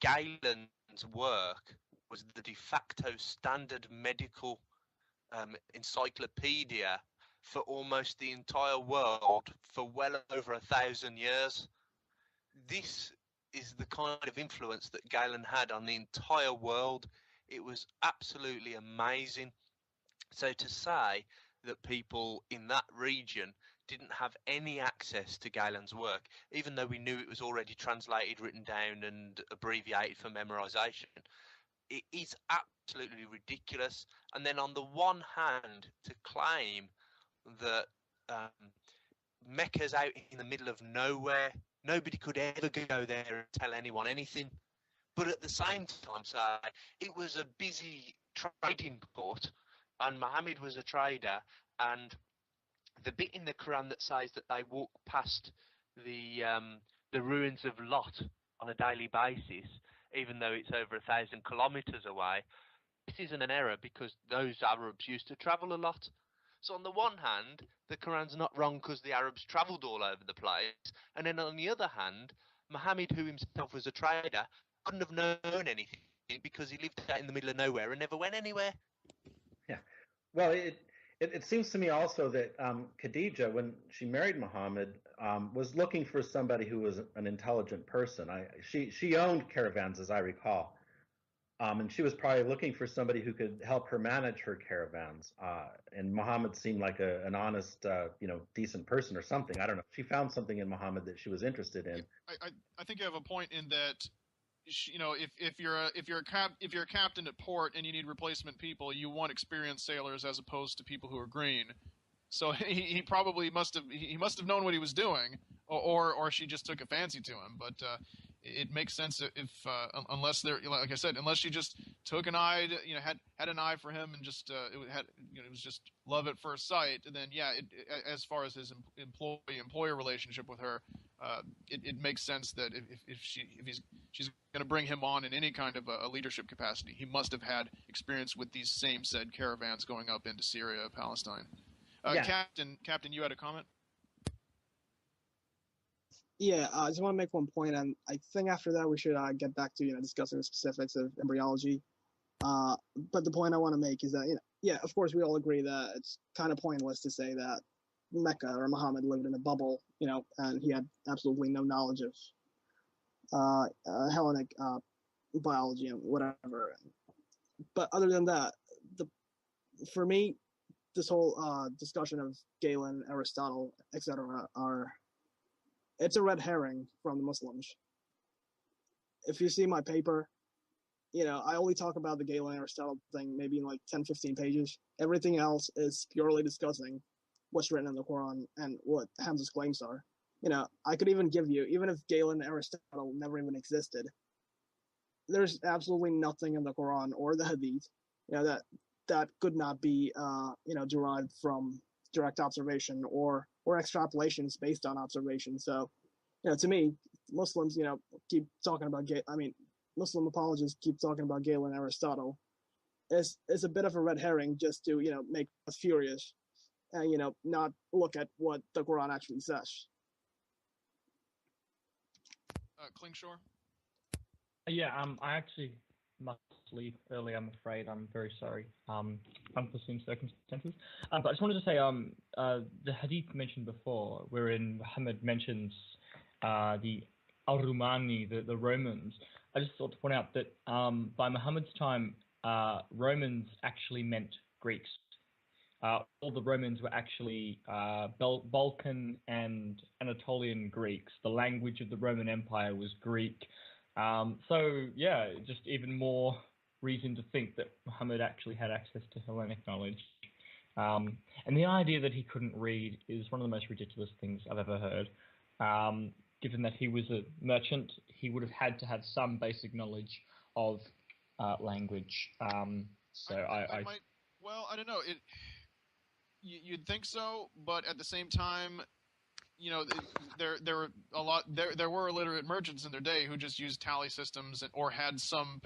Galen's work was the de facto standard medical encyclopedia for almost the entire world for well over 1,000 years. This is the kind of influence that Galen had on the entire world. It was absolutely amazing. So to say that people in that region didn't have any access to Galen's work, even though we knew it was already translated, written down and abbreviated for memorization, it is absolutely ridiculous. And then on the one hand, to claim that Mecca's out in the middle of nowhere, nobody could ever go there and tell anyone anything. But at the same time, say it was a busy trading port, and Muhammad was a trader, and the bit in the Quran that says that they walk past the ruins of Lot on a daily basis, even though it's over 1,000 kilometers away. This isn't an error because those Arabs used to travel a lot. So on the one hand, the Quran's not wrong because the Arabs travelled all over the place, and then on the other hand, Muhammad, who himself was a trader, couldn't have known anything because he lived out in the middle of nowhere and never went anywhere. Yeah. Well, it seems to me also that Khadija, when she married Muhammad, was looking for somebody who was an intelligent person. She owned caravans, as I recall. And she was probably looking for somebody who could help her manage her caravans. And Muhammad seemed like an honest, decent person or something. I don't know. She found something in Muhammad that she was interested in. I think you have a point in that. If you're a captain at port and you need replacement people, you want experienced sailors as opposed to people who are green. So he probably must have known what he was doing, or she just took a fancy to him. But it makes sense if unless they're, like I said, unless she just took an eye, had an eye for him and just it was just love at first sight. And then as far as his employer relationship with her, it makes sense that if she's going to bring him on in any kind of a leadership capacity, he must have had experience with these same said caravans going up into Syria, Palestine. Yeah. Captain, you had a comment? Yeah, I just want to make one point, and I think after that we should get back to discussing the specifics of embryology. But the point I want to make is that of course we all agree that it's kind of pointless to say that Mecca or Muhammad lived in a bubble, and he had absolutely no knowledge of Hellenic biology and whatever. But other than that, for me, this whole discussion of Galen, Aristotle, etc., it's a red herring from the Muslims. If you see my paper, I only talk about the Galen Aristotle thing maybe in like 10, 15 pages. Everything else is purely discussing what's written in the Quran and what Hamza's claims are. I could even give you, even if Galen and Aristotle never even existed, there's absolutely nothing in the Quran or the Hadith, that could not be, derived from direct observation or extrapolations based on observation. So, to me, Muslims, keep talking about Muslim apologists keep talking about Galen and Aristotle. It's a bit of a red herring just to, make us furious and, not look at what the Quran actually says. Klingschor? Yeah, I actually must leave early, I'm afraid. I'm very sorry. Unforeseen circumstances. But I just wanted to say, the hadith mentioned before, wherein Muhammad mentions the Al-Rumani, the Romans. I just thought to point out that by Muhammad's time, Romans actually meant Greeks. All the Romans were actually Balkan and Anatolian Greeks. The language of the Roman Empire was Greek. So, yeah, just even more reason to think that Muhammad actually had access to Hellenic knowledge. And the idea that he couldn't read is one of the most ridiculous things I've ever heard. Given that he was a merchant, he would have had to have some basic knowledge of language. I don't know. You'd think so, but at the same time, there were illiterate merchants in their day who just used tally systems or had some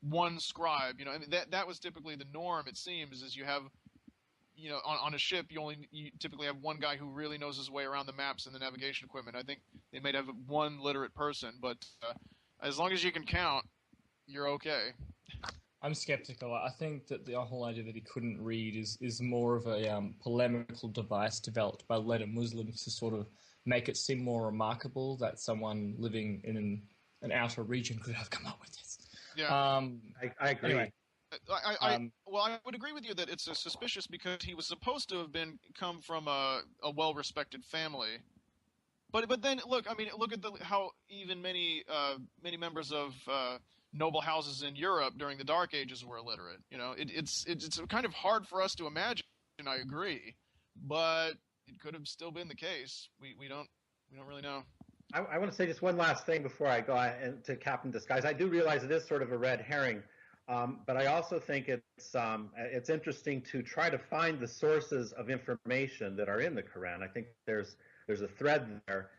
one scribe. That was typically the norm. It seems is you have, on a ship you typically have one guy who really knows his way around the maps and the navigation equipment. I think they might have one literate person, but as long as you can count, you're okay. I'm skeptical. I think that the whole idea that he couldn't read is more of a polemical device developed by later Muslims to sort of make it seem more remarkable that someone living in an outer region could have come up with this. Yeah, I agree. Anyway, I would agree with you that it's suspicious because he was supposed to have come from a well-respected family. But then look at how even many members of noble houses in Europe during the Dark Ages were illiterate. It's kind of hard for us to imagine. I agree, but it could have still been the case. We don't really know. I want to say just one last thing before I go to Captain Disguise. I do realize it is sort of a red herring, but I also think it's interesting to try to find the sources of information that are in the Quran. I think there's a thread there.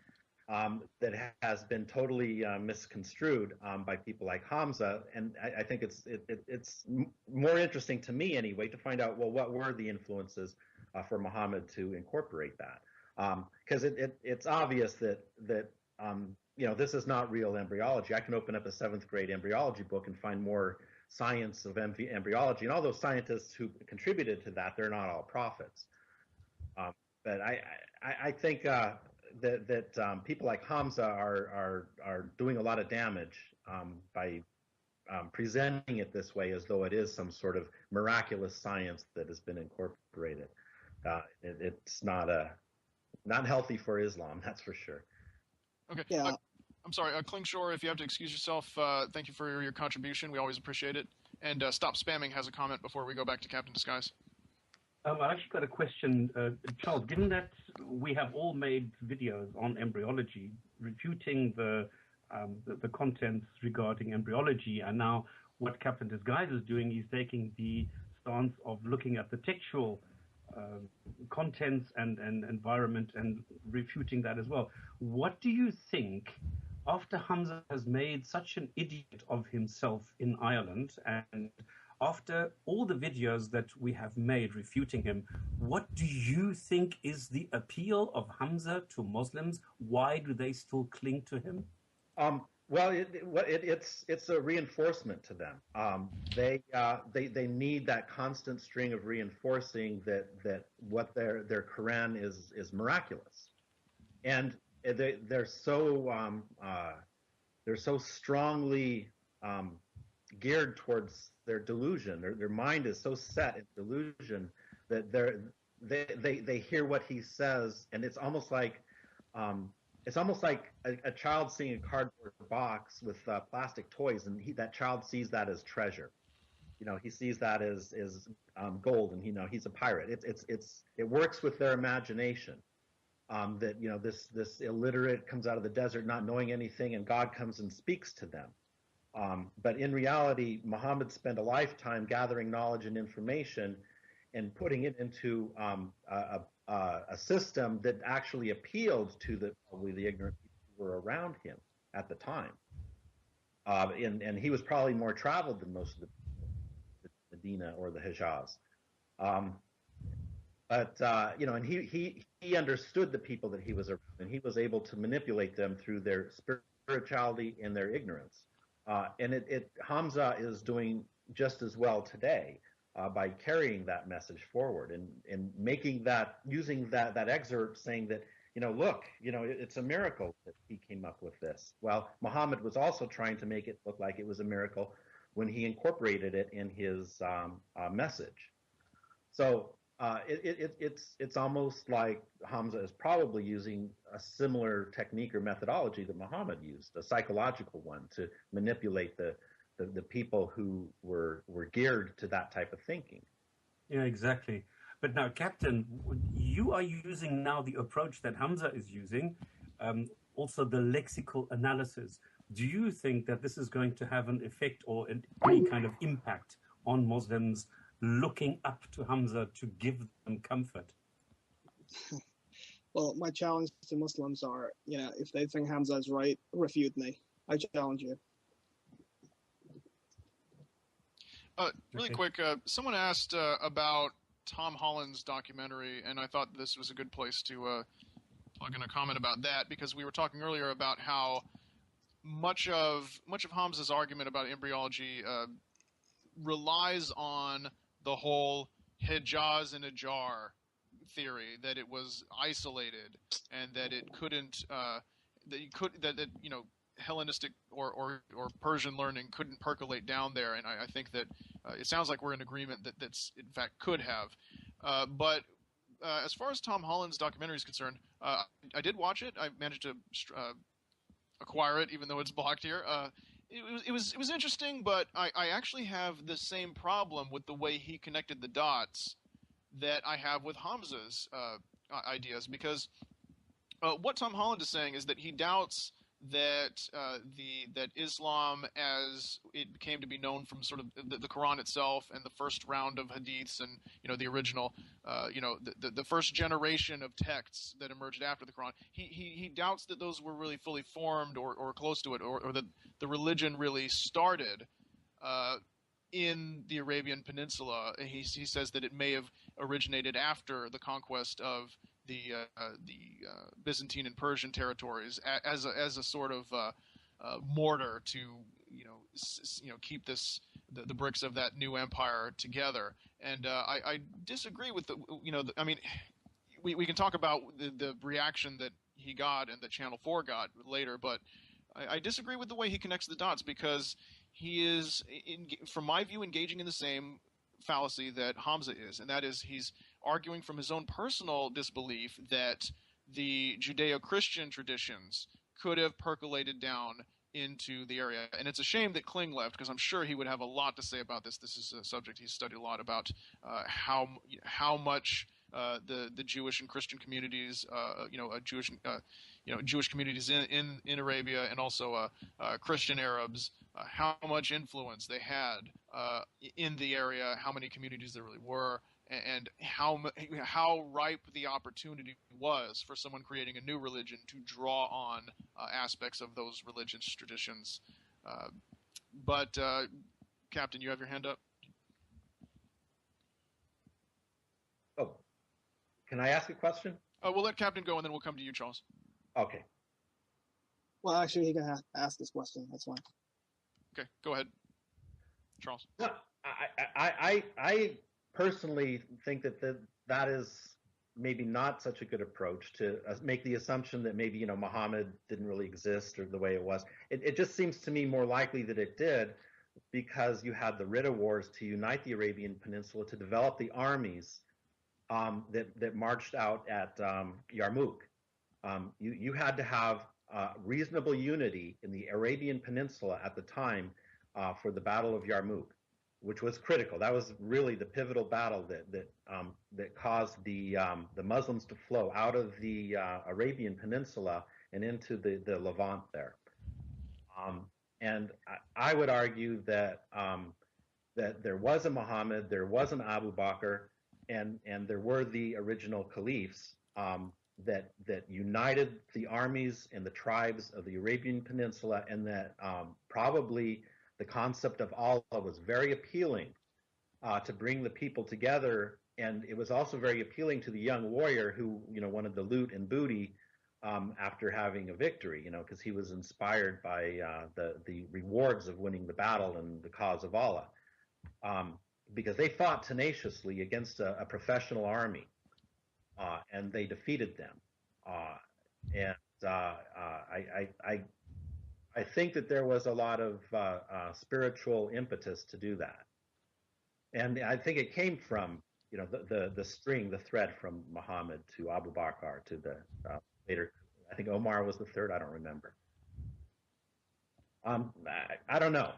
that has been totally misconstrued by people like Hamza, and I think it's more interesting to me anyway to find out, well, what were the influences for Muhammad to incorporate that? Because it's obvious that this is not real embryology. I can open up a 7th grade embryology book and find more science of embryology, and all those scientists who contributed to that, they're not all prophets. But I think that people like Hamza are doing a lot of damage by presenting it this way, as though it is some sort of miraculous science that has been incorporated. It's not healthy for Islam, that's for sure. Okay. Yeah. I'm sorry, Klingschor, if you have to excuse yourself, thank you for your contribution. We always appreciate it. And Stopspamming has a comment before we go back to Captain Disguise. I've actually got a question, Charles. Given that we have all made videos on embryology, refuting the contents regarding embryology, and now what Captain Disguise is doing, he's taking the stance of looking at the textual contents and environment and refuting that as well. What do you think, after Hamza has made such an idiot of himself in Ireland, and after all the videos that we have made refuting him, what do you think is the appeal of Hamza to Muslims? Why do they still cling to him? Well, it's a reinforcement to them. They need that constant string of reinforcing that what their Quran is miraculous, and they're so strongly geared towards their delusion. Their mind is so set in delusion that they hear what he says, and it's almost like a child seeing a cardboard box with plastic toys, and that child sees that as treasure. He sees that as gold, and he's a pirate. It works with their imagination. That this illiterate comes out of the desert not knowing anything, and God comes and speaks to them. But in reality, Muhammad spent a lifetime gathering knowledge and information and putting it into a system that actually appealed to probably the ignorant people who were around him at the time. And he was probably more traveled than most of the Medina or the Hijaz. And he understood the people that he was around, and he was able to manipulate them through their spirituality and their ignorance. And Hamza is doing just as well today by carrying that message forward and using that excerpt, saying that, look, it's a miracle that he came up with this. Well, Muhammad was also trying to make it look like it was a miracle when he incorporated it in his message. So it's almost like Hamza is probably using a similar technique or methodology that Muhammad used, a psychological one, to manipulate the people who were geared to that type of thinking. Yeah, exactly. But now, Captain, you are using now the approach that Hamza is using, also the lexical analysis. Do you think that this is going to have an effect or any kind of impact on Muslims looking up to Hamza to give them comfort? Well, my challenge to Muslims are, if they think Hamza is right, refute me. I challenge you. Really quick, someone asked about Tom Holland's documentary, and I thought this was a good place to plug in a comment about that, because we were talking earlier about how much of Hamza's argument about embryology relies on the whole Hijaz in a jar theory, that it was isolated and that it couldn't that Hellenistic or Persian learning couldn't percolate down there. And I think that it sounds like we're in agreement that that's in fact could have. But as far as Tom Holland's documentary is concerned, I did watch it. I managed to acquire it, even though it's blocked here. It was interesting, but I actually have the same problem with the way he connected the dots that I have with Hamza's ideas, because what Tom Holland is saying is that he doubts that that Islam, as it came to be known from sort of the Quran itself and the first round of hadiths and the original, the first generation of texts that emerged after the Quran, he doubts that those were really fully formed or close to it, or that the religion really started in the Arabian Peninsula. He says that it may have originated after the conquest of the Byzantine and Persian territories as a sort of mortar to keep the bricks of that new empire together. And I disagree with I mean, we can talk about the reaction that he got and that Channel 4 got later, but I disagree with the way he connects the dots, because he is, from my view, engaging in the same fallacy that Hamza is, and that is he's arguing from his own personal disbelief that the Judeo-Christian traditions could have percolated down into the area. And it's a shame that Kling left, because I'm sure he would have a lot to say about this. This is a subject he's studied a lot about, how much the Jewish and Christian communities, Jewish communities in Arabia, and also Christian Arabs, how much influence they had in the area, how many communities there really were, and how ripe the opportunity was for someone creating a new religion to draw on aspects of those religious traditions. But Captain, you have your hand up? Oh, can I ask a question? We'll let Captain go, and then we'll come to you, Charles. Okay. Well, actually, he can ask this question. That's fine. Okay, go ahead, Charles. No, I personally think that is maybe not such a good approach to make the assumption that maybe Muhammad didn't really exist or the way it was. It just seems to me more likely that it did, because you had the Ridda Wars to unite the Arabian Peninsula, to develop the armies that marched out at Yarmouk. You had to have reasonable unity in the Arabian Peninsula at the time for the Battle of Yarmouk, which was critical. That was really the pivotal battle that caused the Muslims to flow out of the Arabian Peninsula and into the Levant there. And I would argue that that there was a Muhammad, there was an Abu Bakr, and there were the original caliphs that united the armies and the tribes of the Arabian Peninsula, and that probably the concept of Allah was very appealing to bring the people together, and it was also very appealing to the young warrior who wanted the loot and booty after having a victory, because he was inspired by the rewards of winning the battle and the cause of Allah, because they fought tenaciously against a professional army. And they defeated them, I think that there was a lot of spiritual impetus to do that, and I think it came from the thread from Muhammad to Abu Bakr to the later. I think Omar was the third. I don't remember. I don't know.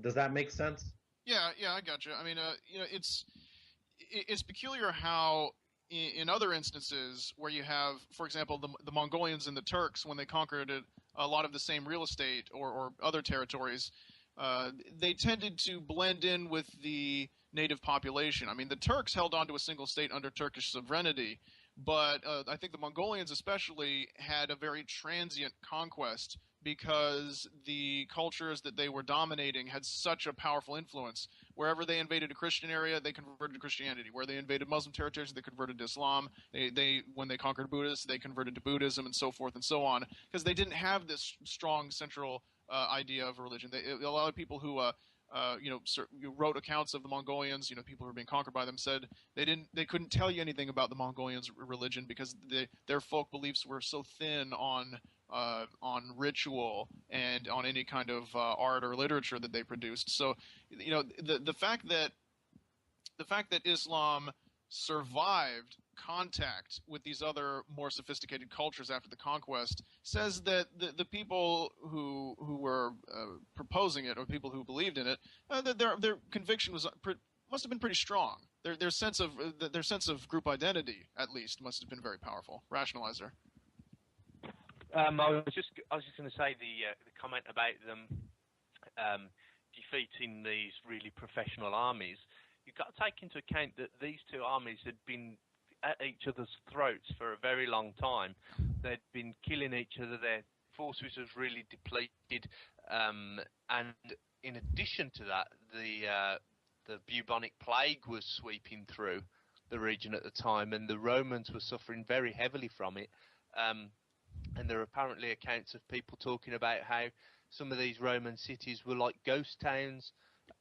Does that make sense? Yeah, I gotcha. I mean, it's peculiar how, in other instances where you have, for example, the Mongolians and the Turks, when they conquered a lot of the same real estate or other territories, they tended to blend in with the native population. I mean, the Turks held on to a single state under Turkish sovereignty, but I think the Mongolians especially had a very transient conquest, because the cultures that they were dominating had such a powerful influence. Wherever they invaded a Christian area, they converted to Christianity. Where they invaded Muslim territories, they converted to Islam. When they conquered Buddhists, they converted to Buddhism, and so forth and so on, because they didn't have this strong central idea of religion. A lot of people who wrote accounts of the Mongolians, people who were being conquered by them, said they couldn't tell you anything about the Mongolians' religion, because their folk beliefs were so thin on ritual and on any kind of art or literature that they produced. So, the fact that Islam survived contact with these other more sophisticated cultures after the conquest says that the people who were proposing it, or people who believed in it, that their conviction must have been pretty strong. Their sense of group identity, at least, must have been very powerful. Rationalizer. I was just going to say the comment about them defeating these really professional armies. You've got to take into account that these two armies had been at each other's throats for a very long time. They'd been killing each other. Their forces was really depleted, and in addition to that, the bubonic plague was sweeping through the region at the time, and the Romans were suffering very heavily from it. And there are apparently accounts of people talking about how some of these Roman cities were like ghost towns,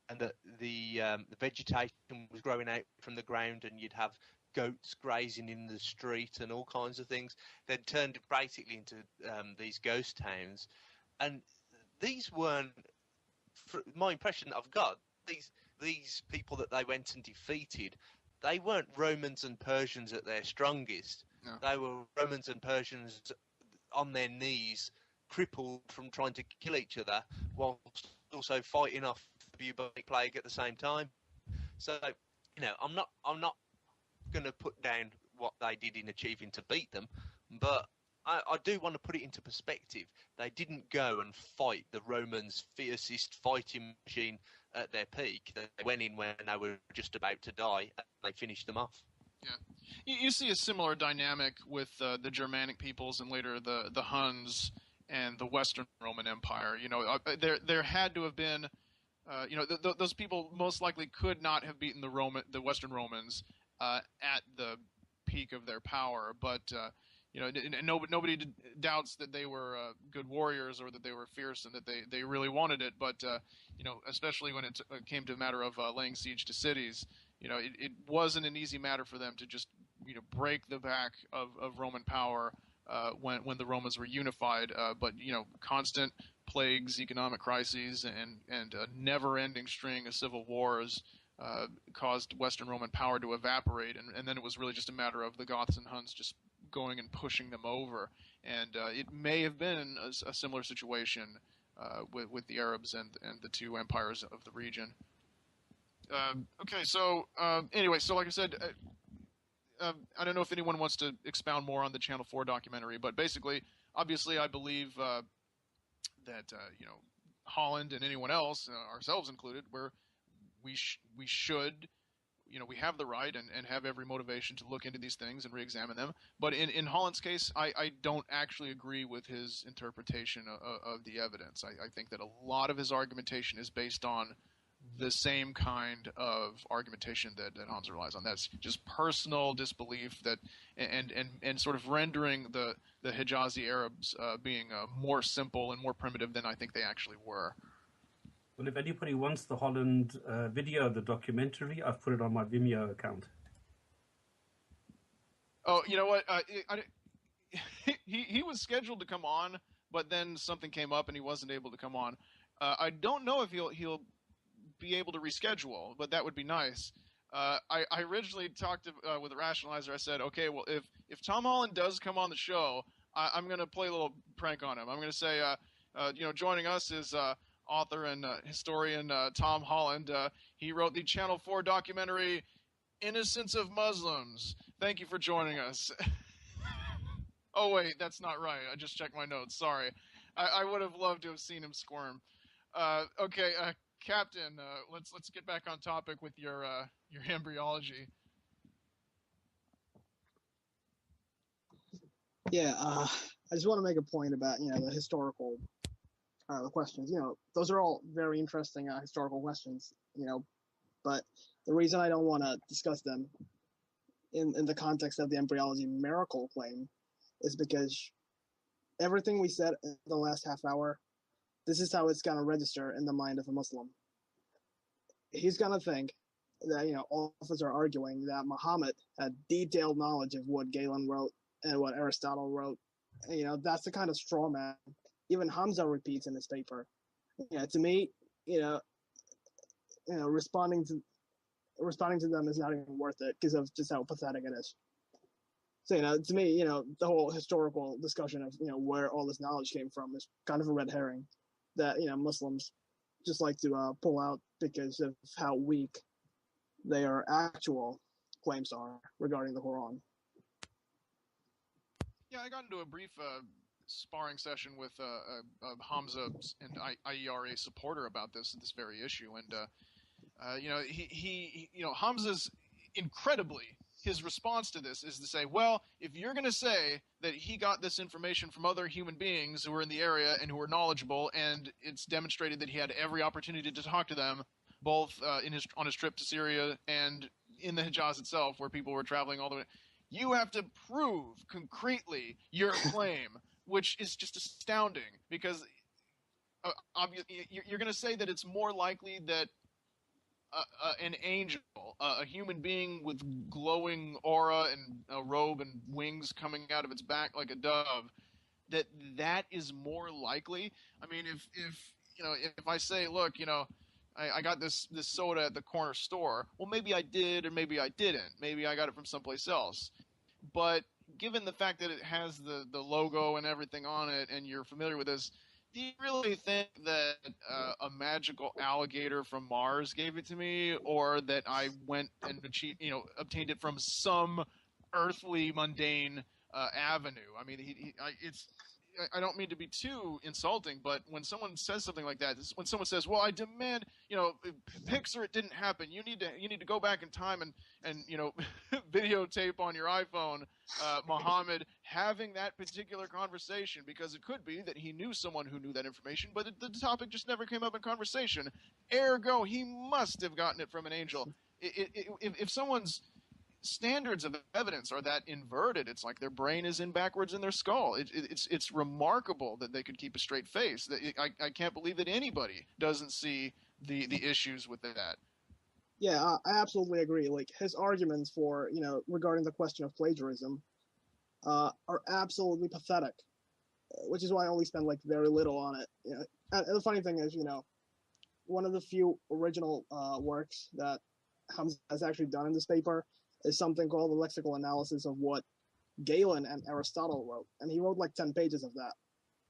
and that the vegetation was growing out from the ground, and you'd have goats grazing in the street and all kinds of things. They'd turned basically into these ghost towns, and these weren't. My impression that I've got, these people that they went and defeated, they weren't Romans and Persians at their strongest. No. They were Romans and Persians on their knees, crippled from trying to kill each other, whilst also fighting off the bubonic plague at the same time. So, I'm not going to put down what they did in achieving to beat them, but I do want to put it into perspective. They didn't go and fight the Romans' fiercest fighting machine at their peak. They went in when they were just about to die, and they finished them off. Yeah, you see a similar dynamic with the Germanic peoples and later the Huns and the Western Roman Empire. There had to have been, those people most likely could not have beaten the Western Romans at the peak of their power, but nobody doubts that they were good warriors or that they were fierce and that they really wanted it. But especially when it came to a matter of laying siege to cities, it wasn't an easy matter for them to just break the back of Roman power when the Romans were unified. But constant plagues, economic crises, and a never-ending string of civil wars caused Western Roman power to evaporate, and then it was really just a matter of the Goths and Huns just going and pushing them over. And it may have been a similar situation with the Arabs and the two empires of the region. Okay, so anyway, so like I said, I don't know if anyone wants to expound more on the Channel 4 documentary, but basically, obviously, I believe that Holland and anyone else, ourselves included, we should, we have the right and have every motivation to look into these things and re-examine them. But in Holland's case, I don't actually agree with his interpretation of the evidence. I think that a lot of his argumentation is based on the same kind of argumentation that Hamza relies on. That's just personal disbelief and sort of rendering the Hijazi Arabs being more simple and more primitive than I think they actually were. Well, if anybody wants the Holland video, the documentary, I've put it on my Vimeo account. Oh, you know what? He was scheduled to come on, but then something came up and he wasn't able to come on. I don't know if he'll be able to reschedule, but that would be nice. I originally talked with the Rationalizer. I said, okay, well, if Tom Holland does come on the show, I'm going to play a little prank on him. I'm going to say, joining us is author and historian Tom Holland. He wrote the Channel 4 documentary Innocence of Muslims. Thank you for joining us. Oh, wait, that's not right. I just checked my notes. Sorry. I would have loved to have seen him squirm. Okay, Captain, let's get back on topic with your embryology. Yeah, I just want to make a point about the historical questions. Those are all very interesting historical questions. But the reason I don't want to discuss them in the context of the embryology miracle claim is because everything we said in the last half hour, this is how it's going to register in the mind of a Muslim. He's going to think that, all of us are arguing that Muhammad had detailed knowledge of what Galen wrote and what Aristotle wrote. That's the kind of straw man even Hamza repeats in his paper. To me, responding to them is not even worth it because of just how pathetic it is. So, to me, the whole historical discussion of, where all this knowledge came from is kind of a red herring that, Muslims just like to pull out because of how weak their actual claims are regarding the Quran. Yeah, I got into a brief sparring session with Hamza and IERA supporter about this very issue, and Hamza's incredibly, his response to this is to say, well, if you're going to say that he got this information from other human beings who were in the area and who were knowledgeable, and it's demonstrated that he had every opportunity to talk to them, both on his trip to Syria and in the Hijaz itself, where people were traveling all the way, you have to prove concretely your claim, which is just astounding, because obviously you're going to say that it's more likely that an angel, a human being with glowing aura and a robe and wings coming out of its back like a dove, that is more likely. I mean, if I say, look, I got this soda at the corner store, well, maybe I did or maybe I didn't. Maybe I got it from someplace else. But given the fact that it has the logo and everything on it, and you're familiar with this, do you really think that a magical alligator from Mars gave it to me, or that I went and obtained it from some earthly, mundane avenue? I mean, I don't mean to be too insulting, but when someone says something like that, when someone says, "Well, I demand, Pixar, it didn't happen. You need to go back in time and videotape on your iPhone Muhammad having that particular conversation, because it could be that he knew someone who knew that information, but the topic just never came up in conversation. Ergo, he must have gotten it from an angel." If someone's standards of evidence are that inverted, it's like their brain is in backwards in their skull. It's remarkable that they could keep a straight face. I can't believe that anybody doesn't see the issues with that. Yeah, I absolutely agree. Like, his arguments for, regarding the question of plagiarism are absolutely pathetic, which is why I only spent like very little on it. And the funny thing is, one of the few original works that Hamza has actually done in this paper is something called the lexical analysis of what Galen and Aristotle wrote, and he wrote like 10 pages of that.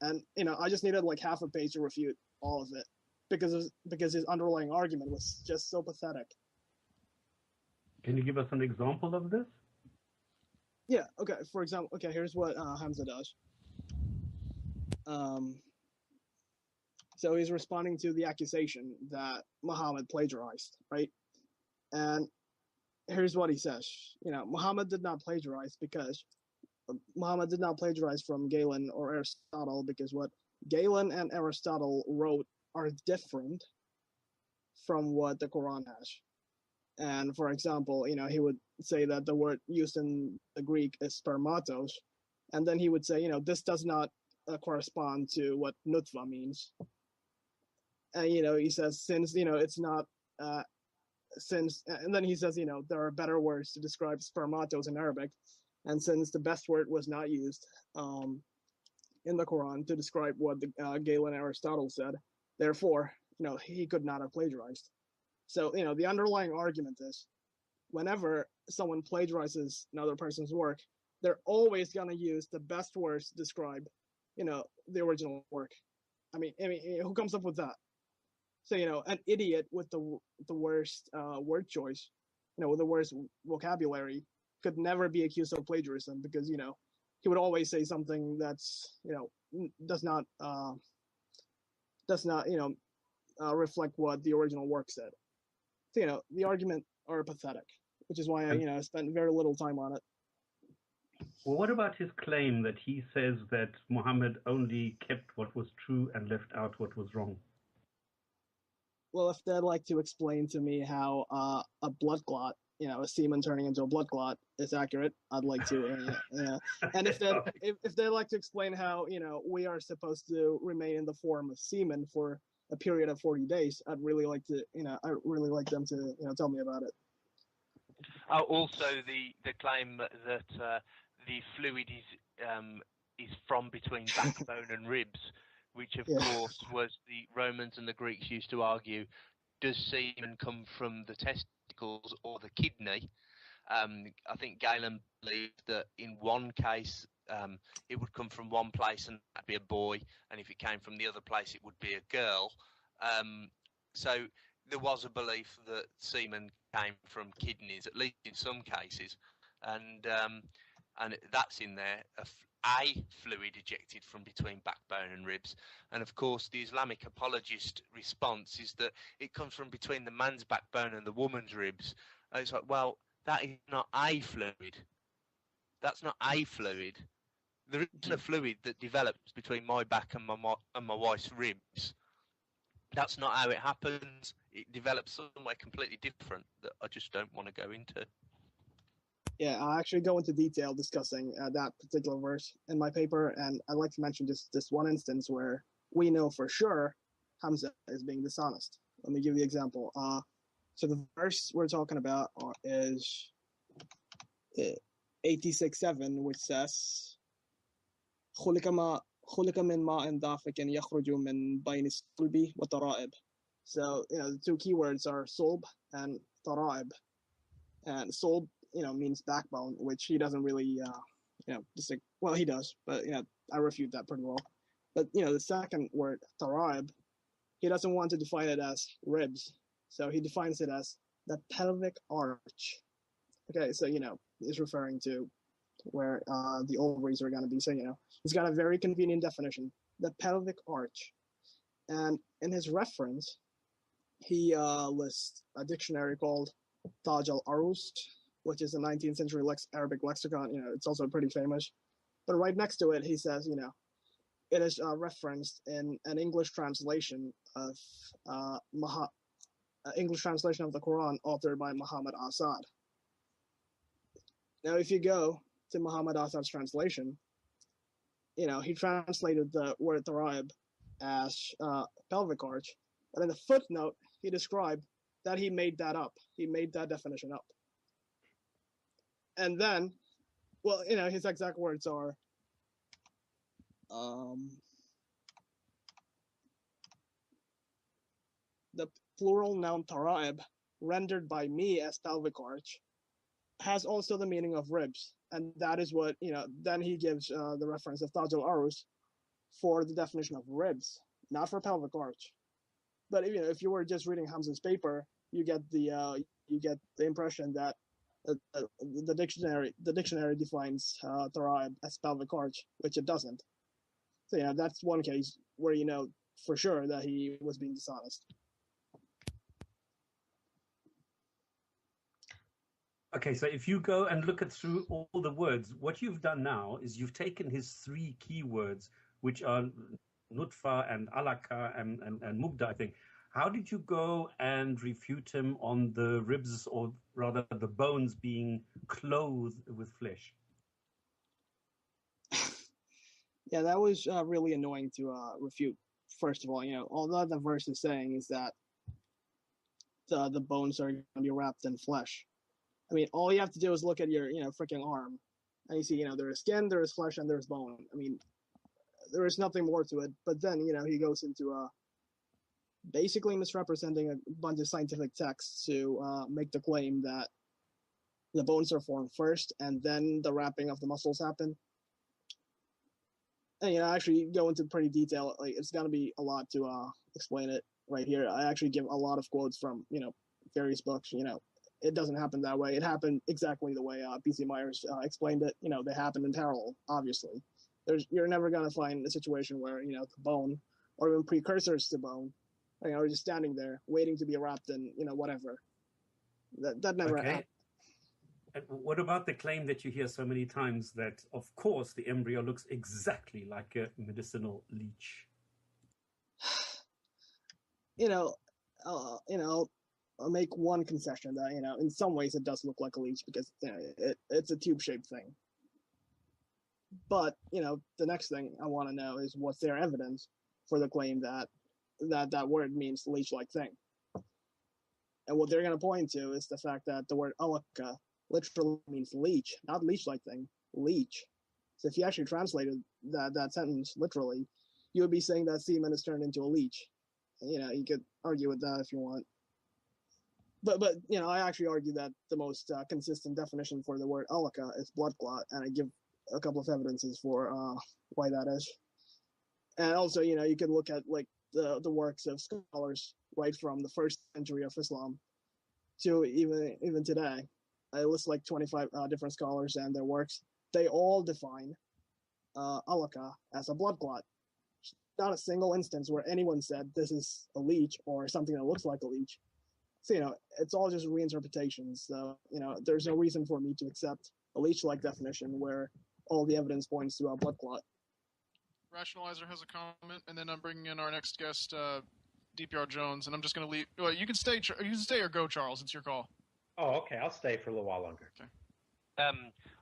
And I just needed like half a page to refute all of it, because his underlying argument was just so pathetic. Can you give us an example of this? Yeah. Okay. For example, here's what Hamza does. So he's responding to the accusation that Muhammad plagiarized, right? And here's what he says. Muhammad did not plagiarize from Galen or Aristotle, because what Galen and Aristotle wrote are different from what the Quran has. And for example, he would say that the word used in the Greek is spermatos, and then he would say, this does not correspond to what nutfa means. And he says, since it's not and then he says, there are better words to describe spermatos in Arabic, and since the best word was not used in the Quran to describe what Galen and Aristotle said, therefore, he could not have plagiarized. So, the underlying argument is, whenever someone plagiarizes another person's work, they're always going to use the best words to describe, the original work. I mean, who comes up with that? So, an idiot with the worst word choice, with the worst vocabulary, could never be accused of plagiarism, because, he would always say something that's, does not reflect what the original work said. So, the argument are pathetic, which is why I, spent very little time on it. Well, what about his claim that he says that Muhammad only kept what was true and left out what was wrong? Well, if they'd like to explain to me how a blood clot, a semen turning into a blood clot is accurate, I'd like to. And if they'd like to explain how, we are supposed to remain in the form of semen for a period of 40 days, I'd really like to, I'd really like them to, tell me about it. Also, the claim that the fluid is from between backbone and ribs, which of course was the Romans and the Greeks used to argue, does semen come from the testicles or the kidney? I think Galen believed that in one case it would come from one place and that'd be a boy, and if it came from the other place it would be a girl. So there was a belief that semen came from kidneys, at least in some cases, and and that's in there. A fluid ejected from between backbone and ribs, and of course the Islamic apologist response is that it comes from between the man's backbone and the woman's ribs. And it's like, well, that is not a fluid. That's not a fluid. There isn't a fluid that develops between my back and my wife's ribs. That's not how it happens. It develops somewhere completely different that I just don't want to go into. Yeah, I'll actually go into detail discussing that particular verse in my paper, and I'd like to mention just this one instance where we know for sure Hamza is being dishonest. Let me give you the example. So the verse we're talking about is 86:7, which says, خُلِقَ مِنْ مَاءٍ دَافِقٍ يَخْرُجُ مِنْ بَيْنِ الصُّلْبِ وَالتَّرَائِبِ. So, the two keywords are sulb and tara'ib. And sulb, means backbone, which he doesn't really, just like, well, he does, but, I refute that pretty well. But, the second word, tara'ib, he doesn't want to define it as ribs. So he defines it as the pelvic arch. Okay, so, he's referring to where the ovaries are going to be. So, he's got a very convenient definition, the pelvic arch. And in his reference, he lists a dictionary called Taj al-Arus, which is a 19th century Arabic lexicon. It's also pretty famous. But right next to it, he says, it is referenced in an English translation of English translation of the Quran authored by Muhammad Asad. Now, if you go to Muhammad Asad's translation, he translated the word tara'ib as pelvic arch, but in the footnote, he described that he made that up. He made that definition up. And then, well, his exact words are, the plural noun tara'ib, rendered by me as pelvic arch, has also the meaning of ribs. And that is what, then he gives the reference of Taj al-Arus for the definition of ribs, not for pelvic arch. But if you were just reading Hamza's paper, you get the impression that the dictionary defines tara'ib as pelvic arch, which it doesn't. So that's one case where for sure that he was being dishonest. Okay, so if you go and look through all the words, what you've done now is you've taken his three keywords, which are nutfa and alaka and mubda, I think. How did you go and refute him on the ribs, or rather the bones being clothed with flesh? Yeah, that was really annoying to refute. First of all, all that the verse is saying is that the bones are going to be wrapped in flesh. I mean, all you have to do is look at your, freaking arm, and you see, there is skin, there is flesh, and there's bone. I mean, there is nothing more to it. But then, he goes into basically misrepresenting a bunch of scientific texts to make the claim that the bones are formed first, and then the wrapping of the muscles happen. And, actually go into pretty detail. Like, it's going to be a lot to explain it right here. I actually give a lot of quotes from, various books, It doesn't happen that way. It happened exactly the way P.C. Myers explained it. They happen in parallel, obviously. You're never going to find a situation where, the bone, or even precursors to bone, are just standing there waiting to be wrapped in, whatever. That never happened. And what about the claim that you hear so many times that, of course, the embryo looks exactly like a medicinal leech? I'll make one concession that, in some ways it does look like a leech because it's a tube-shaped thing. But, the next thing I want to know is what's their evidence for the claim that word means leech-like thing. And what they're going to point to is the fact that the word alaka literally means leech, not leech-like thing, leech. So if you actually translated that sentence literally, you would be saying that semen is turned into a leech. You could argue with that if you want. But I actually argue that the most consistent definition for the word alaka is blood clot, and I give a couple of evidences for why that is. And also, you could look at like the works of scholars right from the first century of Islam to even today. I list like 25 different scholars and their works, they all define alaka as a blood clot. Not a single instance where anyone said this is a leech or something that looks like a leech. So, it's all just reinterpretations. So, there's no reason for me to accept a leech-like definition where all the evidence points to a blood clot. Rationalizer has a comment, and then I'm bringing in our next guest, DPR Jones, and I'm just going to leave. Well, you can stay or go, Charles. It's your call. Oh, okay. I'll stay for a little while longer. Okay.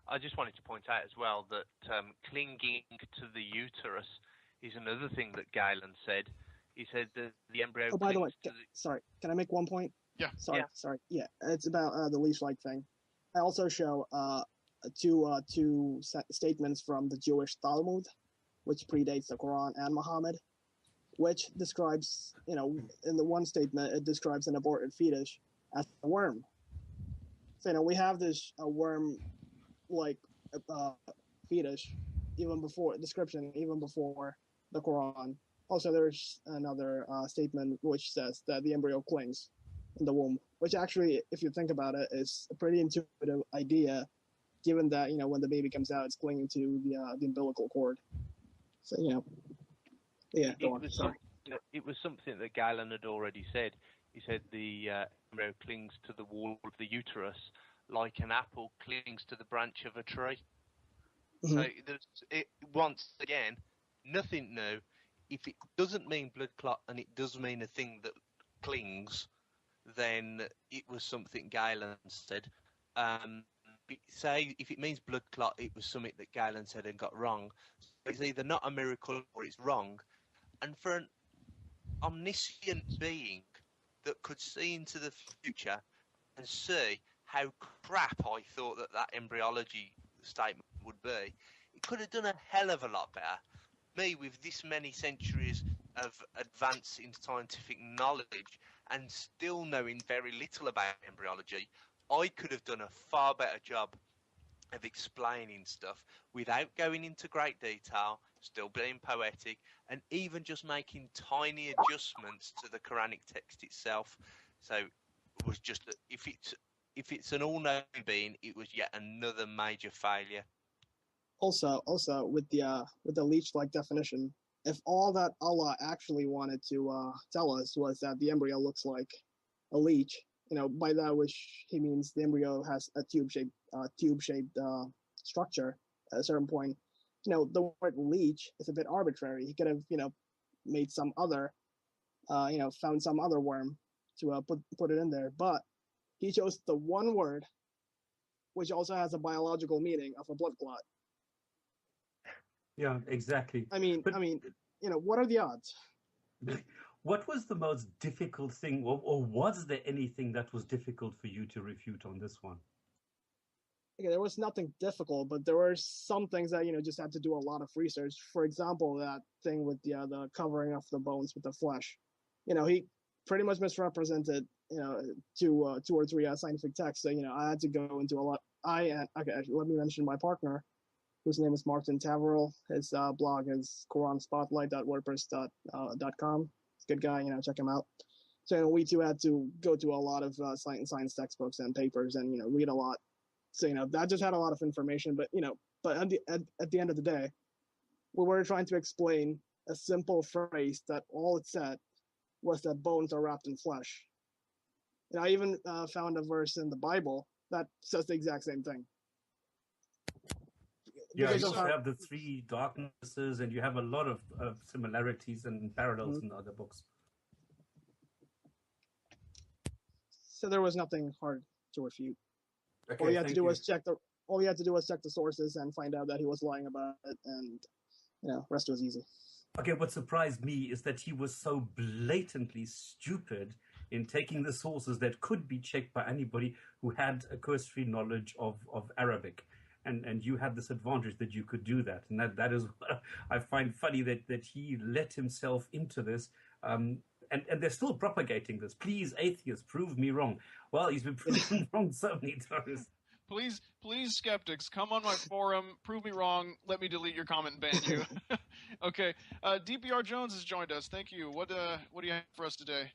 I just wanted to point out as well that clinging to the uterus is another thing that Galen said. He said that the embryo. Oh, by the way, sorry, can I make one point? Yeah. Sorry. Yeah, it's about the leash-like thing. I also show two statements from the Jewish Talmud, which predates the Quran and Muhammad, which describes, in the one statement, it describes an aborted fetus as a worm. So, we have this worm-like fetus even before the Quran. Also, there's another statement which says that the embryo clings in the womb, which actually, if you think about it, is a pretty intuitive idea, given that, when the baby comes out, it's clinging to the umbilical cord. So, yeah, go on. It was something that Galen had already said. He said the embryo clings to the wall of the uterus like an apple clings to the branch of a tree. Mm-hmm. So, once again, nothing new. If it doesn't mean blood clot and it does mean a thing that clings, then it was something Galen said. Say if it means blood clot, it was something that Galen said and got wrong. So it's either not a miracle or it's wrong. And for an omniscient being that could see into the future and see how crap I thought that embryology statement would be, it could have done a hell of a lot better. Me, with this many centuries of advance in scientific knowledge and still knowing very little about embryology, I could have done a far better job of explaining stuff without going into great detail, still being poetic, and even just making tiny adjustments to the Quranic text itself. So it was just that if it's an all-knowing being, it was yet another major failure. Also, with the leech-like definition, if all that Allah actually wanted to tell us was that the embryo looks like a leech, by that which he means the embryo has a tube-shaped structure at a certain point, the word leech is a bit arbitrary. He could have, made some other, found some other worm to put it in there, but he chose the one word, which also has a biological meaning of a blood clot. Yeah, exactly. I mean, what are the odds? What was the most difficult thing, or was there anything that was difficult for you to refute on this one? Okay, there was nothing difficult, but there were some things that, just had to do a lot of research. For example, that thing with the covering of the bones with the flesh. He pretty much misrepresented, two or three scientific texts. So, I had to go into a lot. Let me mention my partner, whose name is Martin Taverell. His blog is QuranSpotlight.wordpress.com. He's a good guy, check him out. So we too had to go to a lot of science textbooks and papers and, read a lot. So, that just had a lot of information. But, but at the end of the day, we were trying to explain a simple phrase that all it said was that bones are wrapped in flesh. And I even found a verse in the Bible that says the exact same thing. Yeah, you also have the three darknesses, and you have a lot of similarities and parallels in other books. So there was nothing hard to refute. Okay, all you had to do was check the sources and find out that he was lying about it, and rest was easy. Okay, what surprised me is that he was so blatantly stupid in taking the sources that could be checked by anybody who had a cursory knowledge of Arabic. And you had this advantage that you could do that. And that is what I find funny, that he let himself into this. And they're still propagating this. Please, atheists, prove me wrong. Well, he's been proven wrong so many times. Please, skeptics, come on my forum, prove me wrong, let me delete your comment and ban you. Okay, DPR Jones has joined us. Thank you. What do you have for us today?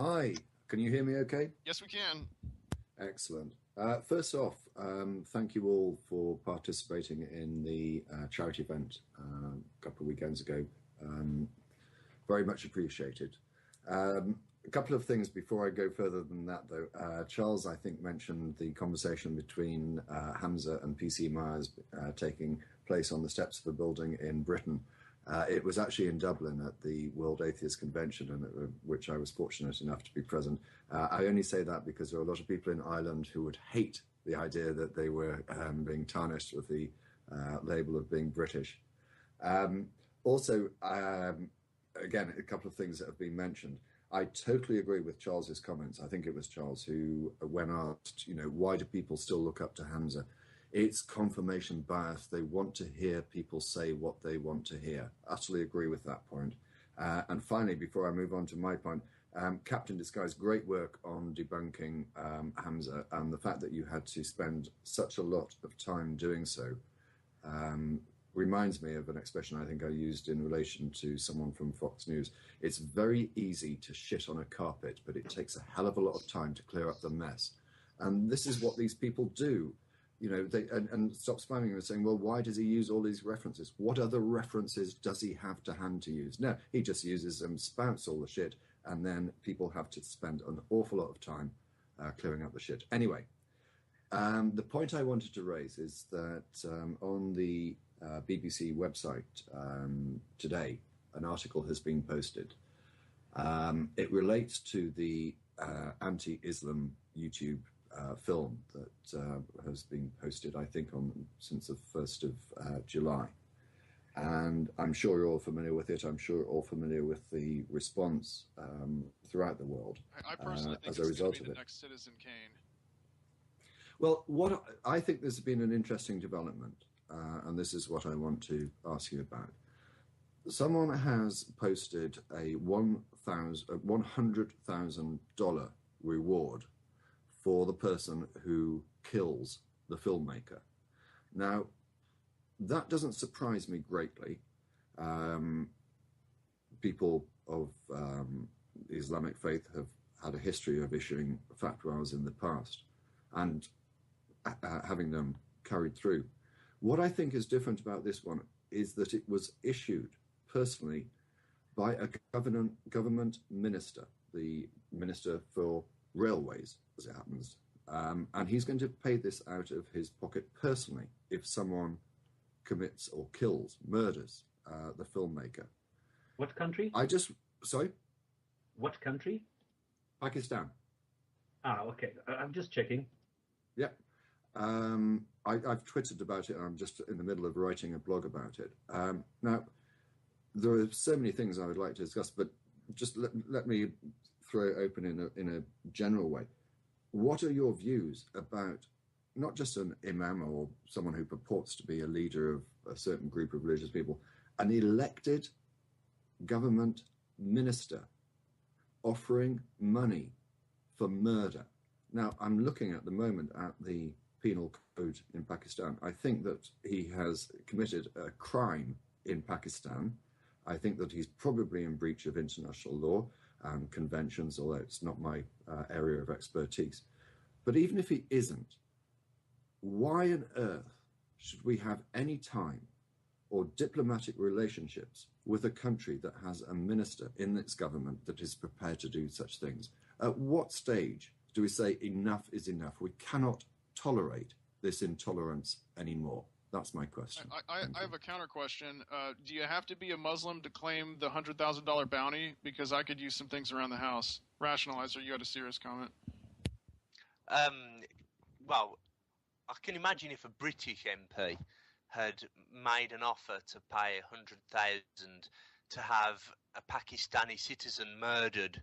Hi, can you hear me okay? Yes, we can. Excellent. First off, thank you all for participating in the charity event a couple of weekends ago. Very much appreciated. A couple of things before I go further than that, though. Charles, I think, mentioned the conversation between Hamza and PC Myers taking place on the steps of a building in Britain. It was actually in Dublin at the World Atheist Convention, which I was fortunate enough to be present. I only say that because there are a lot of people in Ireland who would hate the idea that they were being tarnished with the label of being British. Also, again, a couple of things that have been mentioned. I totally agree with Charles's comments. I think it was Charles who, when asked, why do people still look up to Hamza? It's confirmation bias. They want to hear people say what they want to hear. Utterly agree with that point. And finally, before I move on to my point, Captain Disguise, great work on debunking Hamza, and the fact that you had to spend such a lot of time doing so reminds me of an expression I think I used in relation to someone from Fox News. It's very easy to shit on a carpet, but it takes a hell of a lot of time to clear up the mess. And this is what these people do. And Stopspamming was saying, well, why does he use all these references? What other references does he have to hand to use? No, he just uses them, spouts all the shit, and then people have to spend an awful lot of time clearing up the shit. Anyway, the point I wanted to raise is that on the BBC website today, an article has been posted. It relates to the anti-Islam YouTube film that has been posted, I think, since the 1st of July. And I'm sure you're all familiar with it. I'm sure you're all familiar with the response throughout the world I personally think as a it's result going to be of the it. next Citizen Kane. Well, I think there's been an interesting development, and this is what I want to ask you about. Someone has posted a $100,000 reward for the person who kills the filmmaker. Now, that doesn't surprise me greatly. People of the Islamic faith have had a history of issuing fatwas in the past and having them carried through. What I think is different about this one is that it was issued personally by a government minister, the Minister for Railways, as it happens. And he's going to pay this out of his pocket personally if someone commits or murders the filmmaker. What country? Sorry? What country? Pakistan. Okay. I'm just checking. Yeah. I've twittered about it, and I'm just in the middle of writing a blog about it. Now, there are so many things I would like to discuss, but just let me throw it open in a general way. What are your views about not just an imam or someone who purports to be a leader of a certain group of religious people, an elected government minister offering money for murder? Now, I'm looking at the moment at the penal code in Pakistan. I think that he has committed a crime in Pakistan. I think that he's probably in breach of international law and conventions, although it's not my area of expertise. But even if he isn't, why on earth should we have any time or diplomatic relationships with a country that has a minister in its government that is prepared to do such things? At what stage do we say enough is enough? We cannot tolerate this intolerance anymore. That's my question. I have a counter question. Do you have to be a Muslim to claim the $100,000 bounty? Because I could use some things around the house. Rationalizer, you had a serious comment. Well, I can imagine if a British MP had made an offer to pay $100,000 to have a Pakistani citizen murdered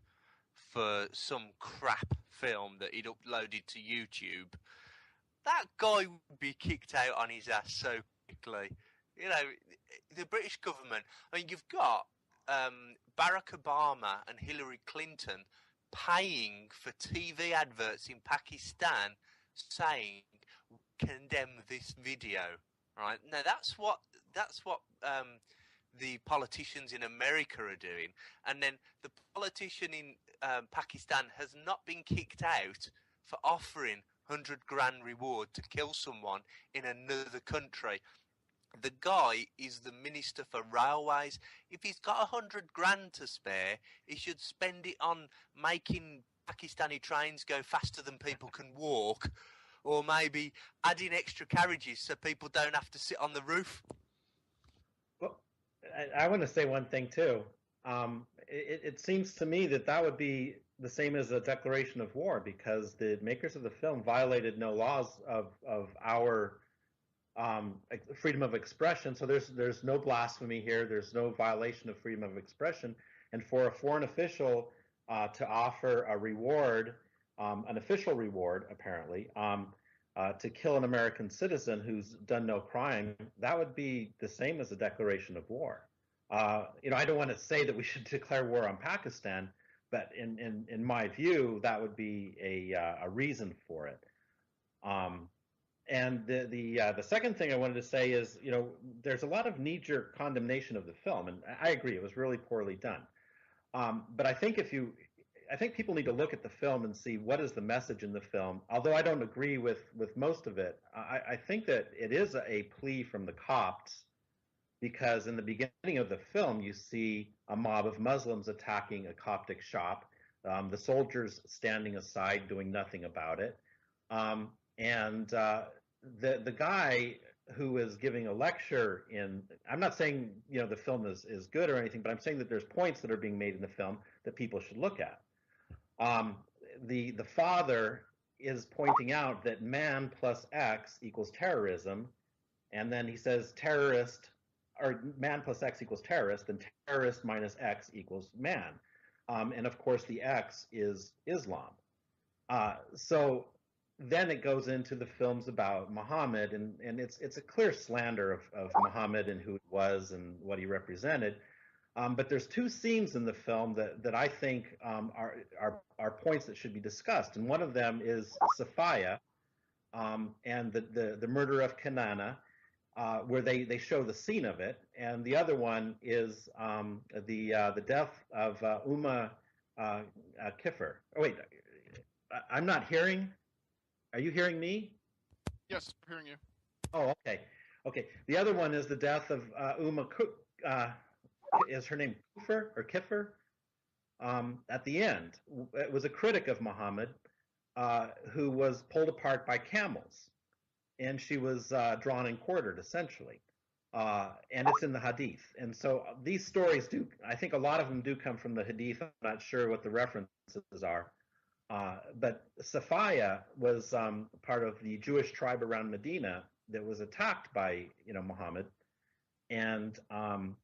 for some crap film that he'd uploaded to YouTube, that guy would be kicked out on his ass so quickly. The British government, I mean, you've got Barack Obama and Hillary Clinton paying for TV adverts in Pakistan saying, condemn this video, right? Now, that's what the politicians in America are doing. And then the politician in Pakistan has not been kicked out for offering 100 grand reward to kill someone in another country. The guy is the Minister for Railways. If he's got 100 grand to spare, he should spend it on making Pakistani trains go faster than people can walk, or maybe adding extra carriages so people don't have to sit on the roof. Well, I want to say one thing too. It seems to me that would be the same as a declaration of war, because the makers of the film violated no laws of our freedom of expression. So there's no blasphemy here. There's no violation of freedom of expression. And for a foreign official to offer a reward, an official reward apparently, to kill an American citizen who's done no crime, that would be the same as a declaration of war. I don't want to say that we should declare war on Pakistan, but in my view, that would be a reason for it. And the second thing I wanted to say is, there's a lot of knee-jerk condemnation of the film, and I agree it was really poorly done. But I think people need to look at the film and see what is the message in the film. Although I don't agree with most of it, I think that it is a plea from the Copts, because in the beginning of the film you see a mob of Muslims attacking a Coptic shop, the soldiers standing aside doing nothing about it, and the guy who is giving a lecture I'm not saying the film is good or anything, but I'm saying that there's points that are being made in the film that people should look at. The father is pointing out that man plus X equals terrorism, and then he says man plus X equals terrorist, and terrorist minus X equals man. And of course the X is Islam. So then it goes into the films about Muhammad, and it's a clear slander of Muhammad and who he was and what he represented. But there's two scenes in the film that I think are points that should be discussed, and one of them is Safiya and the murder of Kanana, where they show the scene of it, and the other one is the death of Kiffer. Oh wait, I'm not hearing. Are you hearing me? Yes, I'm hearing you. Oh, okay. Okay. The other one is the death of is her name Kiffer? At the end, it was a critic of Muhammad who was pulled apart by camels, and she was drawn and quartered, essentially. And it's in the Hadith. And so these stories I think a lot of them do come from the Hadith. I'm not sure what the references are. But Safiya was part of the Jewish tribe around Medina that was attacked by Muhammad, and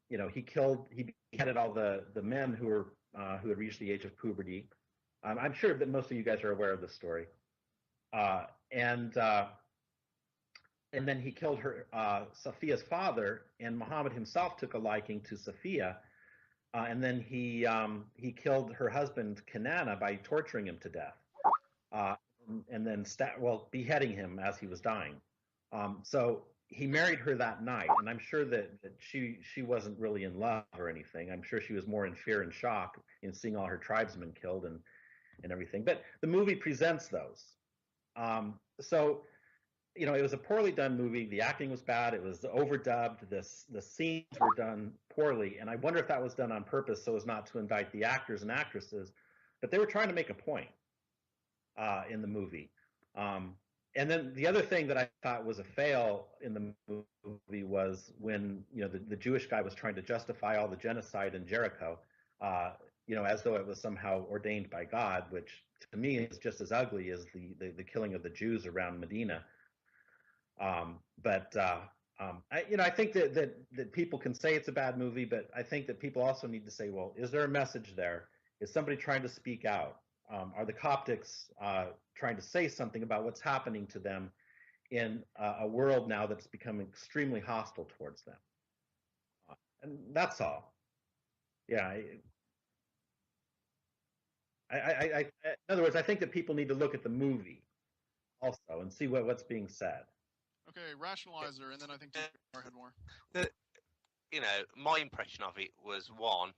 he beheaded all the men who had reached the age of puberty. I'm sure that most of you guys are aware of this story. And then he killed Safiya's father, and Muhammad himself took a liking to Safiya. And then he killed her husband Kanana by torturing him to death, and then beheading him as he was dying. So he married her that night, and I'm sure that she wasn't really in love or anything. I'm sure she was more in fear and shock in seeing all her tribesmen killed and everything. But the movie presents those. So it was a poorly done movie. The acting was bad. It was overdubbed. The scenes were done poorly, and I wonder if that was done on purpose so as not to indict the actors and actresses. But they were trying to make a point in the movie. And then the other thing that I thought was a fail in the movie was when the Jewish guy was trying to justify all the genocide in Jericho, as though it was somehow ordained by God, which to me is just as ugly as the killing of the Jews around Medina. I think that people can say it's a bad movie, but I think that people also need to say, well, is there a message there? Is somebody trying to speak out? Are the Coptics trying to say something about what's happening to them in a world now that's become extremely hostile towards them? And that's all. Yeah. In other words, I think that people need to look at the movie also and see what's being said. Okay, Rationalizer, and then I think DPR had more. My impression of it was, one,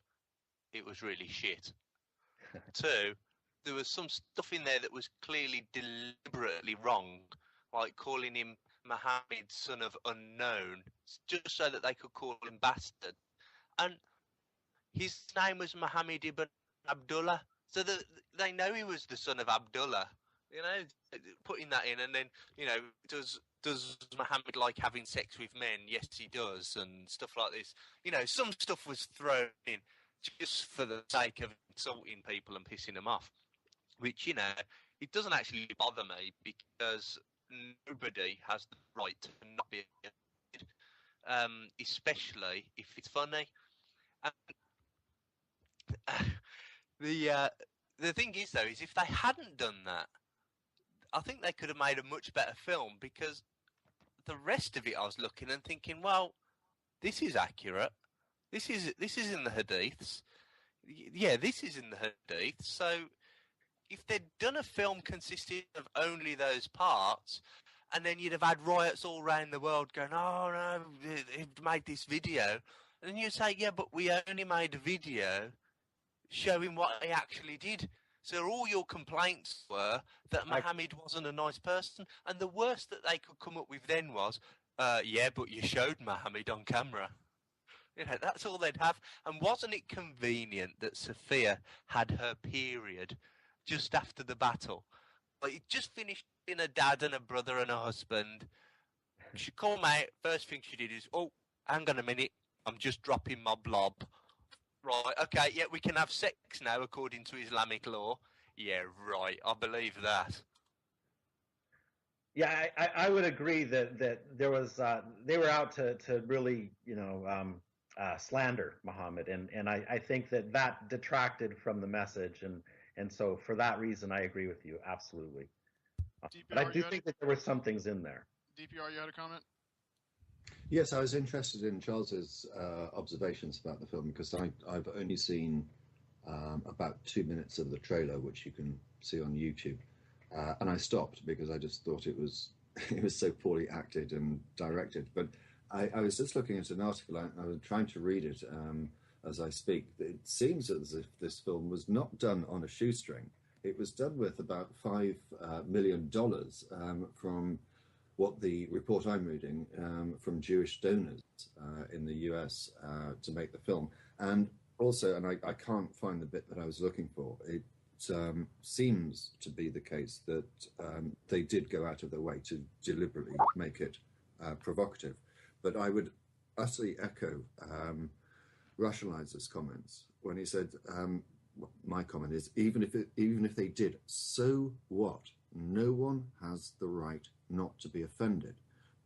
it was really shit. Two, there was some stuff in there that was clearly deliberately wrong, like calling him Muhammad, son of unknown, just so that they could call him bastard. And his name was Muhammad ibn Abdullah, so that they know he was the son of Abdullah. You know, putting that in, and then, you know, does Muhammad like having sex with men? Yes, he does, and stuff like this. You know, some stuff was thrown in just for the sake of insulting people and pissing them off, which, you know, it doesn't actually bother me, because nobody has the right to not be offended, especially if it's funny. And, the thing is, though, is if they hadn't done that, I think they could have made a much better film, because the rest of it I was looking and thinking, well, this is accurate. This is in the hadiths. Yeah, this is in the hadiths. So if they'd done a film consisting of only those parts, and then you'd have had riots all around the world going, oh no, they've made this video, and then you'd say, yeah, but we only made a video showing what he actually did. So all your complaints were that Muhammad wasn't a nice person, and the worst that they could come up with then was, yeah, but you showed Muhammad on camera. You know, that's all they'd have. And wasn't it convenient that Sophia had her period just after the battle? Like, it just finished being a dad and a brother and a husband. She came out, first thing she did is, oh, hang on a minute, I'm just dropping my blob. Right, okay, yeah, we can have sex now according to Islamic law. Yeah, right, I believe that. Yeah, I would agree that there was they were out to really, you know, slander Muhammad, and I think that detracted from the message, and so for that reason I agree with you absolutely. But I do think that there were some things in there. DPR, you had a comment? Yes, I was interested in Charles's observations about the film, because I've only seen about 2 minutes of the trailer, which you can see on YouTube, and I stopped because I just thought it was so poorly acted and directed. But I was just looking at an article. I was trying to read it as I speak. It seems as if this film was not done on a shoestring. It was done with about $5 million from what the report I'm reading from Jewish donors in the US to make the film. And also, and I can't find the bit that I was looking for, it seems to be the case that they did go out of their way to deliberately make it provocative. But I would utterly echo Rationalizer's comments when he said, my comment is, even if they did, so what? No one has the right not to be offended.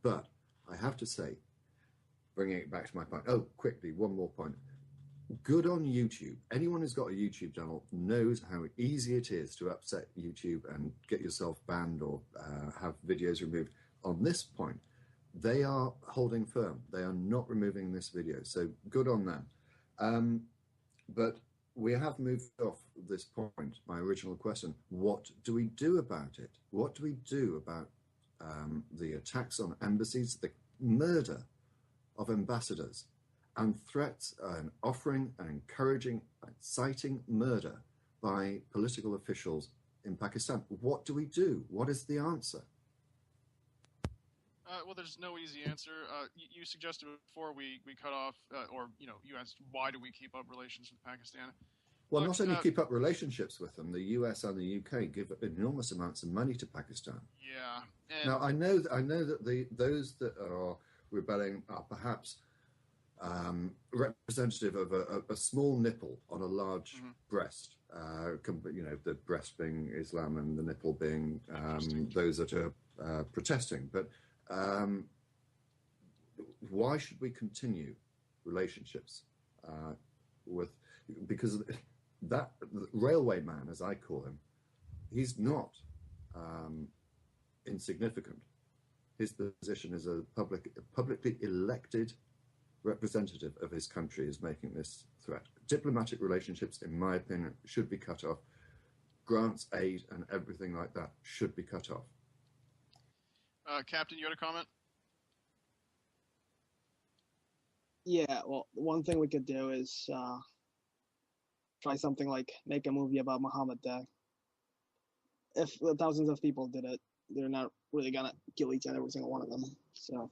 But I have to say, bringing it back to my point, quickly, one more point. Good on YouTube. Anyone who's got a YouTube channel knows how easy it is to upset YouTube and get yourself banned or have videos removed. On this point, they are holding firm. They are not removing this video. So good on them. But we have moved off this point, my original question. What do we do about it? What do we do about the attacks on embassies, the murder of ambassadors, and threats and offering and encouraging, inciting murder by political officials in Pakistan? What do we do? What is the answer? Well, there's no easy answer. You suggested before we cut off, or you asked why do we keep up relations with Pakistan? Well, not only keep up relationships with them, the US and the UK give enormous amounts of money to Pakistan. Yeah. Now I know that those that are rebelling are perhaps representative of a small nipple on a large breast. The breast being Islam and the nipple being those that are protesting. But why should we continue relationships because that railway man, as I call him, he's not insignificant. His position as a publicly elected representative of his country is making this threat. Diplomatic relationships, in my opinion, should be cut off. Grants, aid, and everything like that should be cut off. Captain, you had a comment? Yeah, well, one thing we could do is try something like make a movie about Muhammad Day. if thousands of people did it, they're not really gonna kill each and every single one of them. So.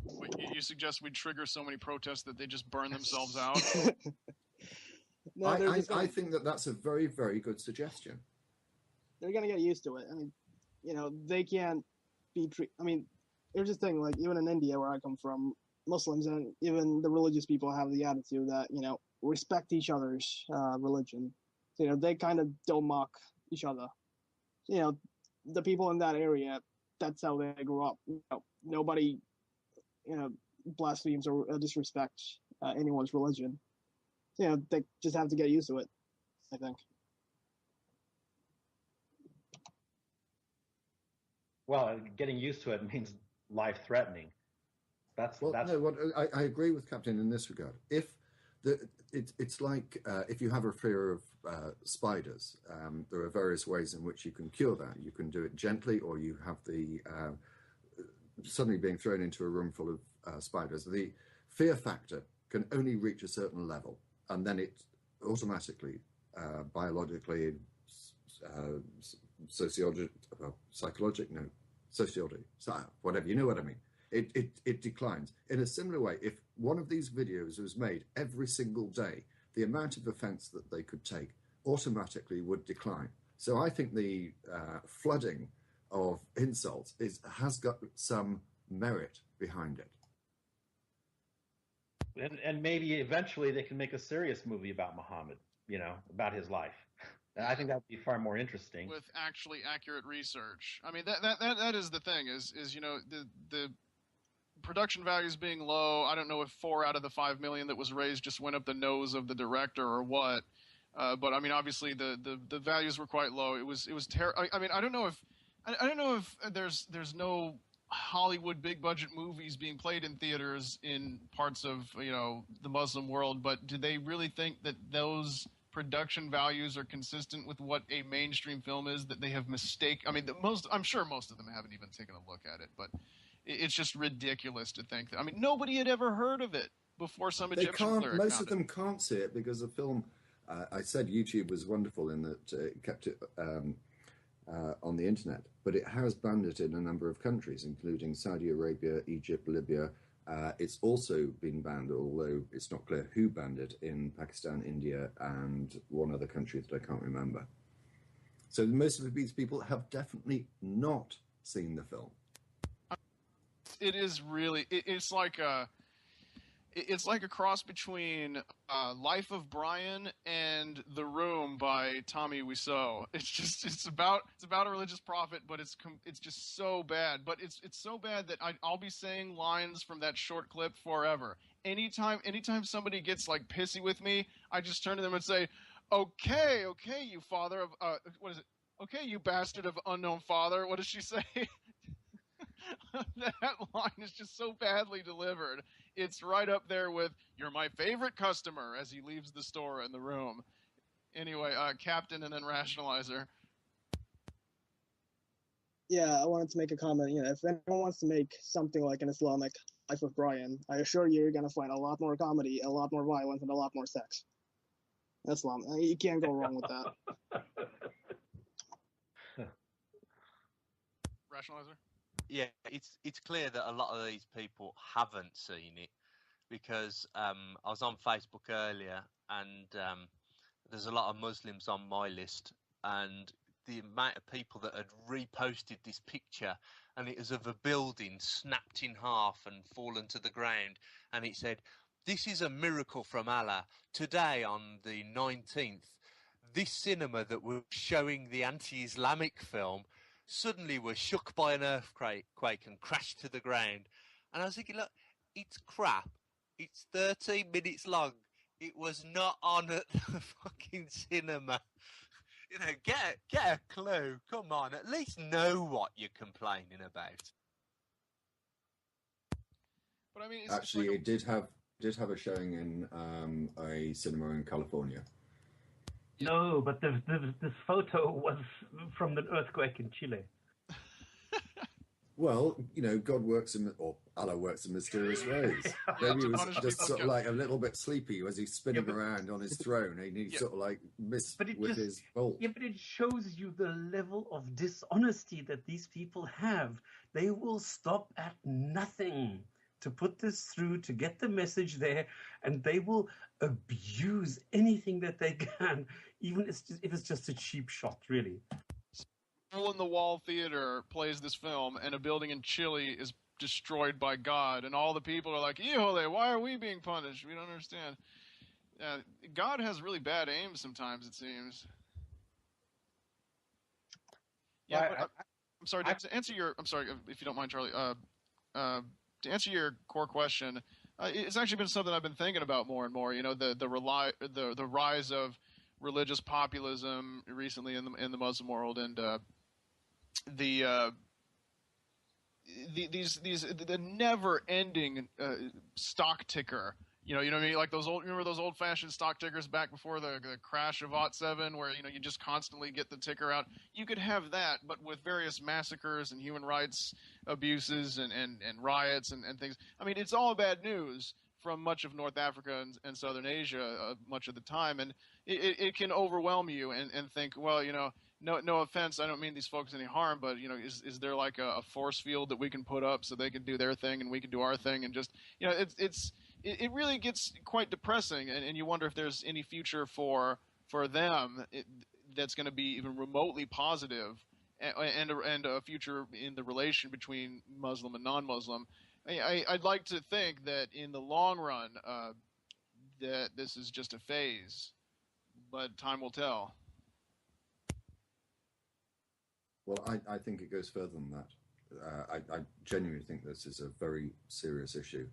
Wait, you suggest we trigger so many protests that they just burn themselves out? No, I think that that's a very, very good suggestion. They're gonna get used to it. I mean, they can't be. I mean, here's the thing. Like even in India, where I come from, Muslims and even the religious people have the attitude that respect each other's religion. They kind of don't mock each other. The people in that area, that's how they grew up. Nobody, blasphemes or disrespects anyone's religion. They just have to get used to it, I think. Well, getting used to it means life-threatening. I agree with Captain in this regard. If it's like if you have a fear of spiders, there are various ways in which you can cure that. You can do it gently, or you have the suddenly being thrown into a room full of spiders. The fear factor can only reach a certain level, and then it automatically, biologically, sociology, whatever, you know what I mean. It declines. In a similar way, if one of these videos was made every single day, the amount of offence that they could take automatically would decline. So I think the flooding of insults has got some merit behind it. And maybe eventually they can make a serious movie about Muhammad, about his life. I think that would be far more interesting. With actually accurate research. I mean, that is the thing, is the production values being low. I don't know if 4 out of the 5 million that was raised just went up the nose of the director or what. But I mean, obviously the values were quite low. It was terrible. I mean, I don't know if there's no Hollywood big budget movies being played in theaters in parts of the Muslim world, but do they really think that those production values are consistent with what a mainstream film is, that they have I mean, I'm sure most of them haven't even taken a look at it, but it's just ridiculous to think that. I mean, nobody had ever heard of it before some Egyptian cleric most of them can't see it because the film, I said YouTube was wonderful in that it kept it on the internet, but it has banned it in a number of countries, including Saudi Arabia, Egypt, Libya. It's also been banned, although it's not clear who banned it, in Pakistan, India, and one other country that I can't remember. So most of these people have definitely not seen the film. It is really. It's like a cross between Life of Brian and The Room by Tommy Wiseau. It's about a religious prophet, but it's just so bad. But it's so bad that I'll be saying lines from that short clip forever. Anytime somebody gets like pissy with me, I just turn to them and say, "Okay, you father of what is it? Okay, you bastard of unknown father." What does she say? That line is just so badly delivered. It's right up there with "You're my favorite customer" as he leaves the store and the room. Anyway, Captain and then Rationalizer. Yeah, I wanted to make a comment. If anyone wants to make something like an Islamic Life of Brian, I assure you're going to find a lot more comedy, a lot more violence, and a lot more sex. Islam. You can't go wrong with that. Rationalizer? Yeah, it's clear that a lot of these people haven't seen it, because I was on Facebook earlier, and there's a lot of Muslims on my list, and the amount of people that had reposted this picture, and it was of a building snapped in half and fallen to the ground, and it said, "This is a miracle from Allah. Today on the 19th, this cinema that was showing the anti-Islamic film suddenly was shook by an earthquake and crashed to the ground." And I was thinking, look, it's crap. It's 13 minutes long. It was not on at the fucking cinema. Get a clue. Come on, at least know what you're complaining about. But I mean, Actually, it did have a showing in a cinema in California. No, but this photo was from the earthquake in Chile. Well, God works or Allah works in mysterious ways. Maybe he was just sort of like a little bit sleepy as he's spinning around on his throne, and he sort of like missed his bolt. Yeah, but it shows you the level of dishonesty that these people have. They will stop at nothing to put this through, to get the message there, and they will abuse anything that they can, even if it's just a cheap shot, really. Hole in the Wall Theater plays this film, and a building in Chile is destroyed by God, and all the people are like, "Híjole, why are we being punished? We don't understand." God has really bad aim sometimes, it seems. Yeah, Well, I'm sorry. To answer your, I'm sorry if you don't mind, Charlie. To answer your core question, it's actually been something I've been thinking about more and more. The rise of religious populism recently in the Muslim world, and the never-ending stock ticker. You know what I mean? Like remember those old-fashioned stock tickers back before the crash of '07, where you just constantly get the ticker out. You could have that, but with various massacres and human rights abuses and riots and things. I mean, it's all bad news from much of North Africa and Southern Asia much of the time, and it can overwhelm you and think, well, no offense, I don't mean these folks any harm, but is there like a force field that we can put up so they can do their thing and we can do our thing, and just it really gets quite depressing, and you wonder if there's any future for them that's going to be even remotely positive, and a future in the relation between Muslim and non-Muslim. I'd like to think that in the long run that this is just a phase, but time will tell. Well, I think it goes further than that. I genuinely think this is a very serious issue.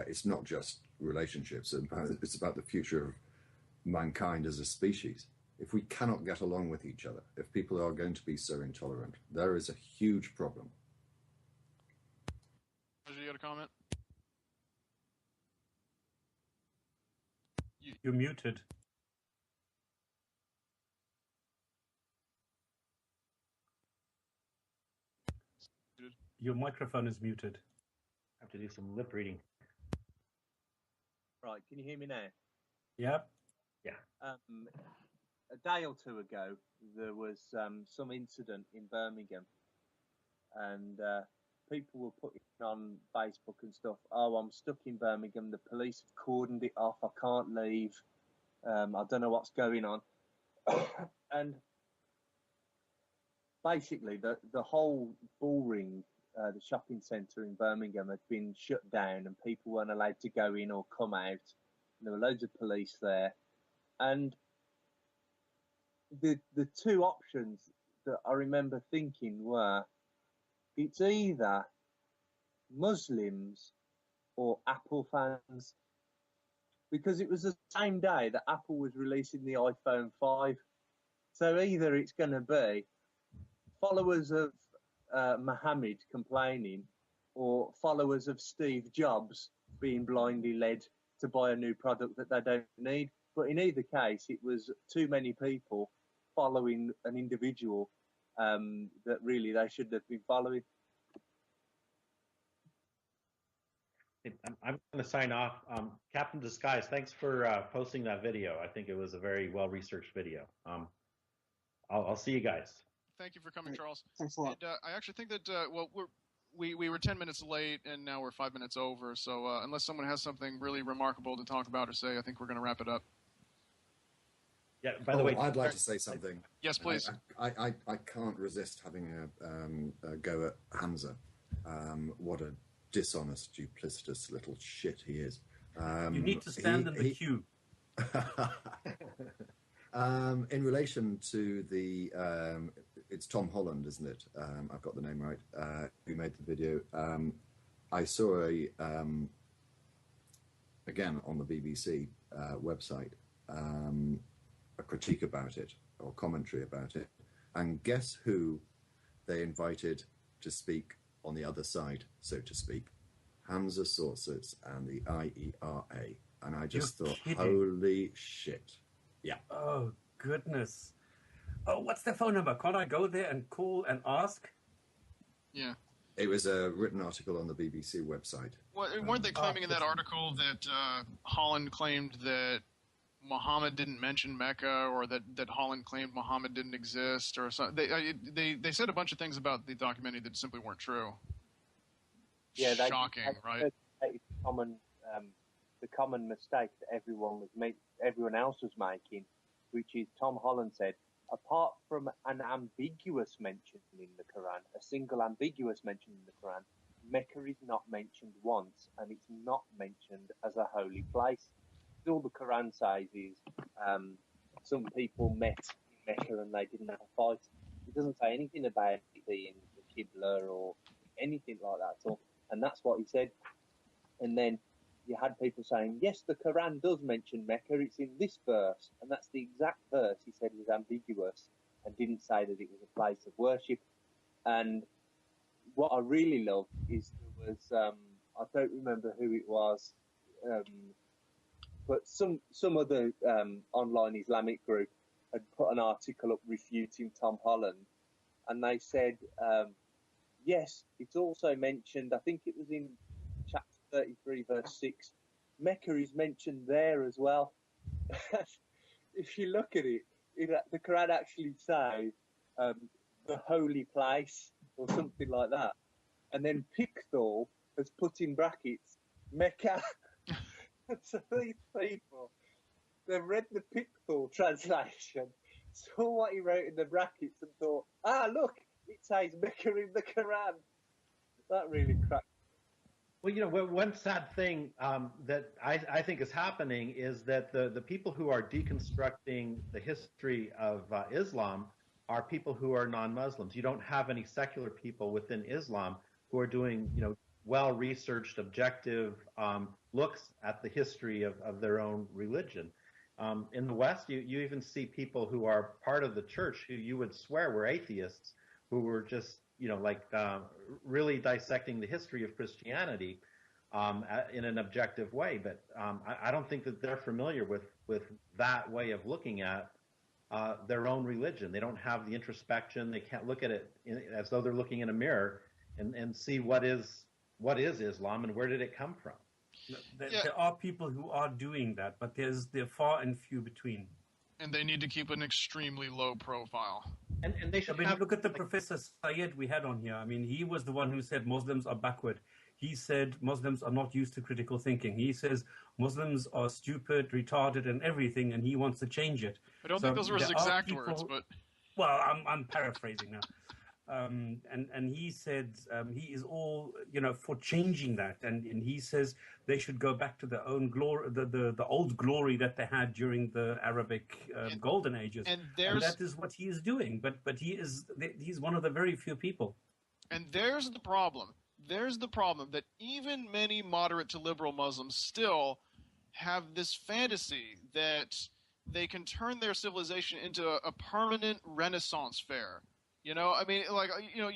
It's not just relationships. It's about the future of mankind as a species. If we cannot get along with each other, if people are going to be so intolerant, there is a huge problem. You got a comment? You're muted. Your microphone is muted. I have to do some lip reading. Right, can you hear me now? Yep. Yeah. A day or two ago, there was some incident in Birmingham, and people were putting on Facebook and stuff, "Oh, I'm stuck in Birmingham. The police have cordoned it off. I can't leave. I don't know what's going on." And basically, the whole Bullring, the shopping centre in Birmingham, had been shut down, and people weren't allowed to go in or come out. And there were loads of police there, and the two options that I remember thinking were, it's either Muslims or Apple fans, because it was the same day that Apple was releasing the iPhone 5. So either it's going to be followers of Mohammed complaining, or followers of Steve Jobs being blindly led to buy a new product that they don't need. But in either case, it was too many people following an individual that really they shouldn't have been following. I'm going to sign off. Captain Disguise, thanks for posting that video. I think it was a very well-researched video. I'll see you guys. Thank you for coming, Charles. Thanks a lot. And, I actually think that we were 10 minutes late, and now we're 5 minutes over. So unless someone has something really remarkable to talk about or say, I think we're going to wrap it up. Yeah. By the way, I'd like to say something. Yes, please. I can't resist having a go at Hamza. What a dishonest, duplicitous little shit he is. You need to stand in the queue. In relation to the, it's Tom Holland, isn't it? I've got the name right. Who made the video? I saw again on the BBC website, a critique about it or commentary about it, and guess who they invited to speak on the other side, so to speak? Hamza Tzortzis and the IERA. And I just thought, holy shit. Yeah. Oh, goodness. Oh, what's their phone number? Can't I go there and call and ask? Yeah. It was a written article on the BBC website. Well, weren't they claiming in that article that Holland claimed that Muhammad didn't mention Mecca, or that Holland claimed Muhammad didn't exist, or something? They said a bunch of things about the documentary that simply weren't true. Yeah, shocking, right? The common mistake that everyone else was making, which is Tom Holland said, apart from an ambiguous mention in the Quran, a single ambiguous mention in the Quran, Mecca is not mentioned once, and it's not mentioned as a holy place. All the Quran says is some people met in Mecca and they didn't have a fight. It doesn't say anything about it being the Qibla or anything like that at all. And that's what he said. And then you had people saying, yes, the Quran does mention Mecca, it's in this verse. And that's the exact verse he said was ambiguous and didn't say that it was a place of worship. And what I really love is there was, I don't remember who it was, but some other online Islamic group had put an article up refuting Tom Holland, and they said, yes, it's also mentioned, I think it was in chapter 33, verse 6, Mecca is mentioned there as well. If you look at it, the Quran actually says the holy place or something like that. And then Pickthall has put in brackets Mecca. So these people, they've read the Pickthall translation, saw what he wrote in the brackets and thought, look, it says Mecca in the Quran. That really cracked. Well, one sad thing that I think is happening is that the people who are deconstructing the history of Islam are people who are non-Muslims. You don't have any secular people within Islam who are doing, well-researched, objective looks at the history of their own religion. In the West, you even see people who are part of the church who you would swear were atheists, who were just, really dissecting the history of Christianity in an objective way. But I don't think that they're familiar with that way of looking at their own religion. They don't have the introspection. They can't look at it as though they're looking in a mirror and see what is Islam and where did it come from. There are people who are doing that, but they're far and few between. And they need to keep an extremely low profile. And they should look at the Professor Syed we had on here. I mean, he was the one who said Muslims are backward. He said Muslims are not used to critical thinking. He says Muslims are stupid, retarded, and everything, and he wants to change it. I don't think those were his exact words, but... Well, I'm paraphrasing now. And he said he is all, for changing that. And he says they should go back to their own glory, the old glory that they had during the Arabic golden ages. And that is what he is doing. But he's one of the very few people. And there's the problem. There's the problem that even many moderate to liberal Muslims still have this fantasy that they can turn their civilization into a permanent Renaissance fair. You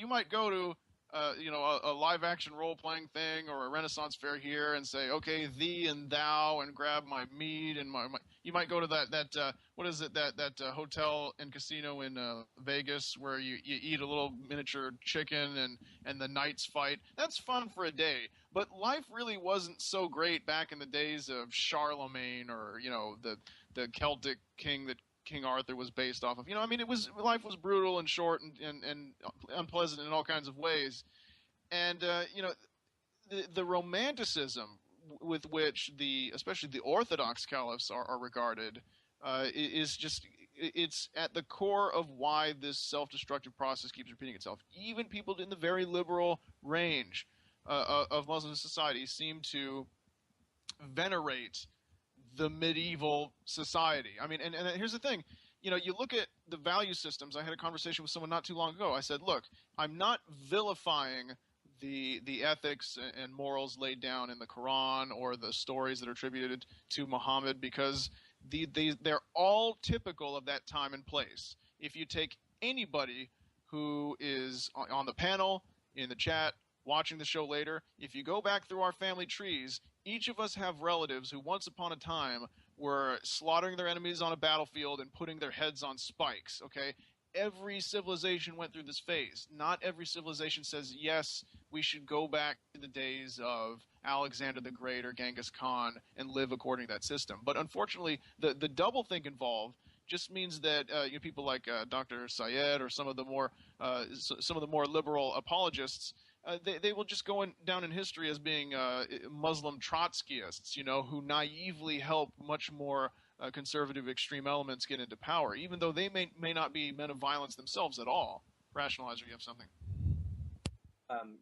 might go to, a live-action role-playing thing or a Renaissance fair here and say, okay, thee and thou, and grab my meat and my you might go to that hotel and casino in Vegas where you eat a little miniature chicken and the knights fight. That's fun for a day. But life really wasn't so great back in the days of Charlemagne or, the Celtic king that King Arthur was based off of. Life was brutal and short and unpleasant in all kinds of ways. And, the romanticism with which especially the Orthodox caliphs are regarded is just, it's at the core of why this self-destructive process keeps repeating itself. Even people in the very liberal range of Muslim society seem to venerate the medieval society. I mean, and here's the thing, you look at the value systems. I had a conversation with someone not too long ago. I said, look, I'm not vilifying the ethics and morals laid down in the Quran or the stories that are attributed to Muhammad because they're all typical of that time and place. If you take anybody who is on the panel, in the chat, watching the show later, if you go back through our family trees, each of us have relatives who once upon a time were slaughtering their enemies on a battlefield and putting their heads on spikes, okay? Every civilization went through this phase. Not every civilization says, yes, we should go back to the days of Alexander the Great or Genghis Khan and live according to that system. But unfortunately, the doublethink involved just means that people like Dr. Syed or some of the more liberal apologists, they will just go down in history as being Muslim Trotskyists, who naively help much more conservative extreme elements get into power, even though they may not be men of violence themselves at all. Rationalizer, you have something?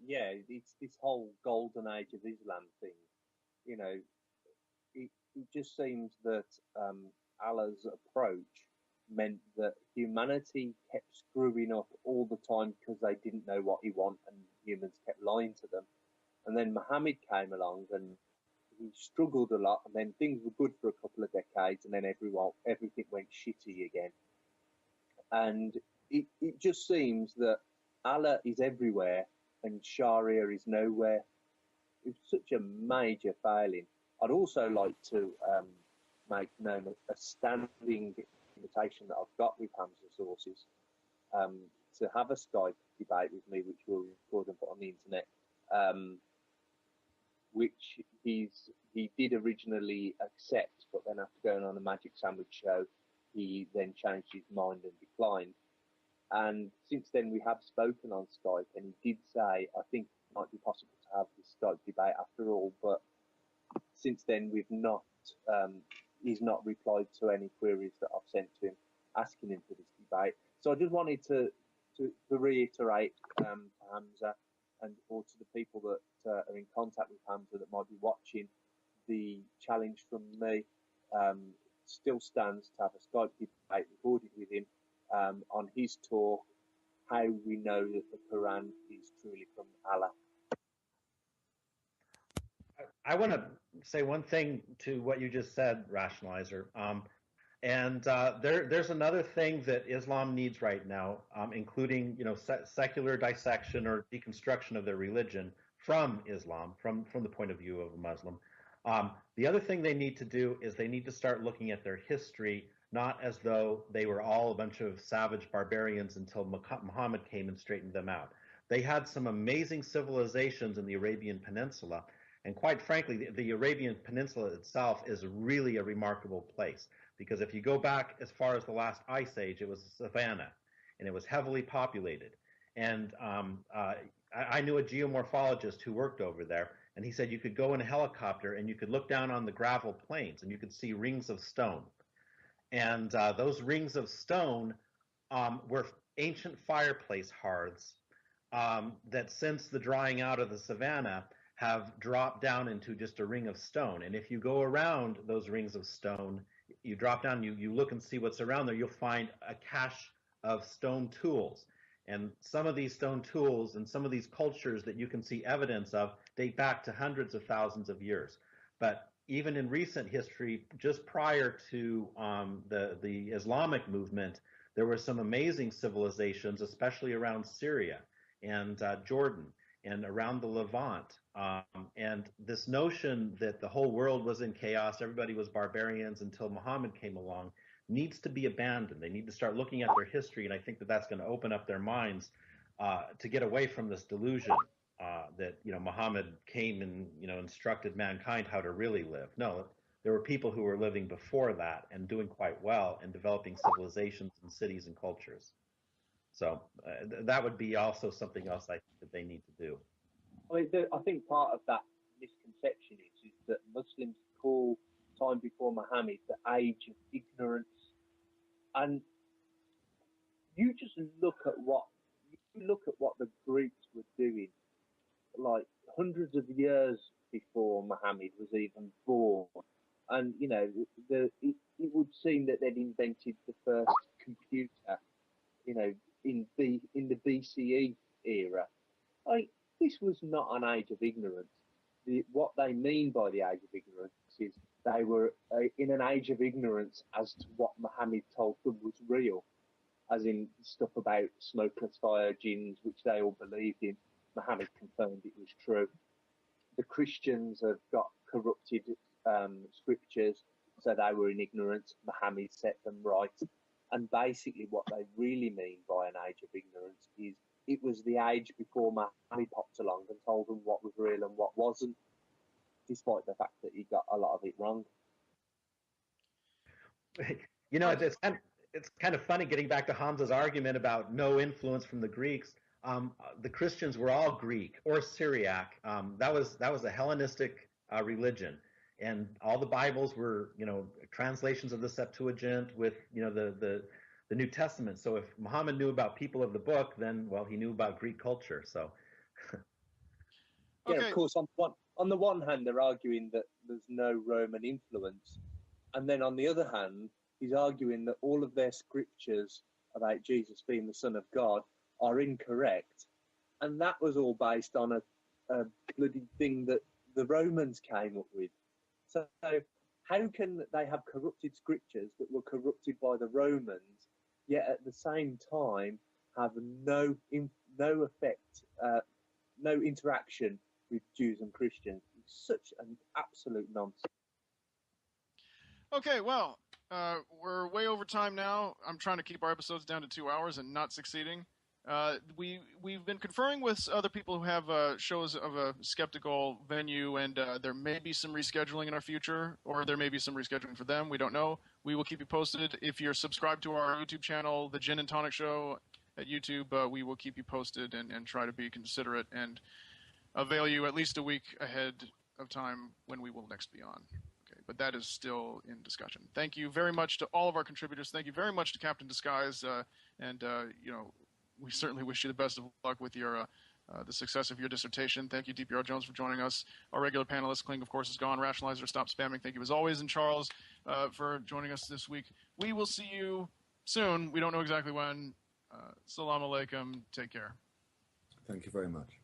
Yeah, it's this whole golden age of Islam thing. It just seems that Allah's approach meant that humanity kept screwing up all the time because they didn't know what he wanted, and humans kept lying to them. And then Muhammad came along and he struggled a lot, and then things were good for a couple of decades, and then everything went shitty again. And it just seems that Allah is everywhere and Sharia is nowhere. It's such a major failing. I'd also like to make known a standing invitation that I've got with Hamza Tzortzis to have a Skype debate with me, which we'll record and put on the internet, which he did originally accept, but then after going on the Magic Sandwich show, he then changed his mind and declined. And since then, we have spoken on Skype, and he did say, I think it might be possible to have this Skype debate after all, but since then, he's not replied to any queries that I've sent to him asking him for this debate. So I just wanted to reiterate to Hamza and or to the people that are in contact with Hamza that might be watching, the challenge from me still stands to have a Skype debate recorded with him on his talk, how we know that the Quran is truly from Allah. I want to say one thing to what you just said, Rationalizer. There's another thing that Islam needs right now, including secular dissection or deconstruction of their religion from Islam, from the point of view of a Muslim. The other thing they need to do is they need to start looking at their history, not as though they were all a bunch of savage barbarians until Muhammad came and straightened them out. They had some amazing civilizations in the Arabian Peninsula, and quite frankly, the Arabian Peninsula itself is really a remarkable place, because if you go back as far as the last ice age, it was a savanna, and it was heavily populated. And I knew a geomorphologist who worked over there, and he said you could go in a helicopter and you could look down on the gravel plains and you could see rings of stone. And those rings of stone were ancient fireplace hearths that since the drying out of the savanna have dropped down into just a ring of stone. And if you go around those rings of stone, you drop down, you look and see what's around there, you'll find a cache of stone tools. And some of these stone tools and some of these cultures that you can see evidence of date back to hundreds of thousands of years. But even in recent history, just prior to the Islamic movement, there were some amazing civilizations, especially around Syria and Jordan and around the Levant. And this notion that the whole world was in chaos, everybody was barbarians until Muhammad came along, needs to be abandoned. They need to start looking at their history, and I think that that's going to open up their minds to get away from this delusion that Muhammad came and instructed mankind how to really live. No, there were people who were living before that and doing quite well and developing civilizations and cities and cultures. So that would be also something else I think that they need to do. I think part of that misconception is that Muslims call time before Muhammad the age of ignorance, and you just look at what the Greeks were doing, like hundreds of years before Muhammad was even born, and it would seem that they'd invented the first computer, in the BCE era. This was not an age of ignorance. What they mean by the age of ignorance is they were in an age of ignorance as to what Muhammad told them was real, as in stuff about smokeless fire, jinns, which they all believed in. Muhammad confirmed it was true. The Christians have got corrupted scriptures, so they were in ignorance. Muhammad set them right. And basically what they really mean by an age of ignorance is it was the age before Muhammad popped along and told them what was real and what wasn't, despite the fact that he got a lot of it wrong. You know, it's kind of funny getting back to Hamza's argument about no influence from the Greeks. The Christians were all Greek or Syriac. That was a Hellenistic religion, and all the Bibles were, you know, translations of the Septuagint with, you know, the New Testament. So if Muhammad knew about people of the book, then, well, he knew about Greek culture. So yeah, of course. On the one hand, they're arguing that there's no Roman influence, and then on the other hand, he's arguing that all of their scriptures about Jesus being the Son of God are incorrect, and that was all based on a bloody thing that the Romans came up with. So how can they have corrupted scriptures that were corrupted by the Romans, yet at the same time have no effect, no interaction with Jews and Christians? It's such an absolute nonsense. Okay, well, we're way over time now. I'm trying to keep our episodes down to 2 hours and not succeeding. We've been conferring with other people who have shows of a skeptical venue, and there may be some rescheduling in our future, or there may be some rescheduling for them. We don't know. We will keep you posted. If you're subscribed to our YouTube channel, The Gin and Tonic Show at YouTube, we will keep you posted and try to be considerate and avail you at least a week ahead of time when we will next be on. Okay, but that is still in discussion. Thank you very much to all of our contributors. Thank you very much to Captain Disguise, and you know, we certainly wish you the best of luck with your the success of your dissertation. Thank you, DPR Jones, for joining us. Our regular panelist, Kling, of course, is gone. Rationalizer, stop spamming. Thank you, as always, and Charles for joining us this week. We will see you soon. We don't know exactly when. Salam alaikum. Take care. Thank you very much.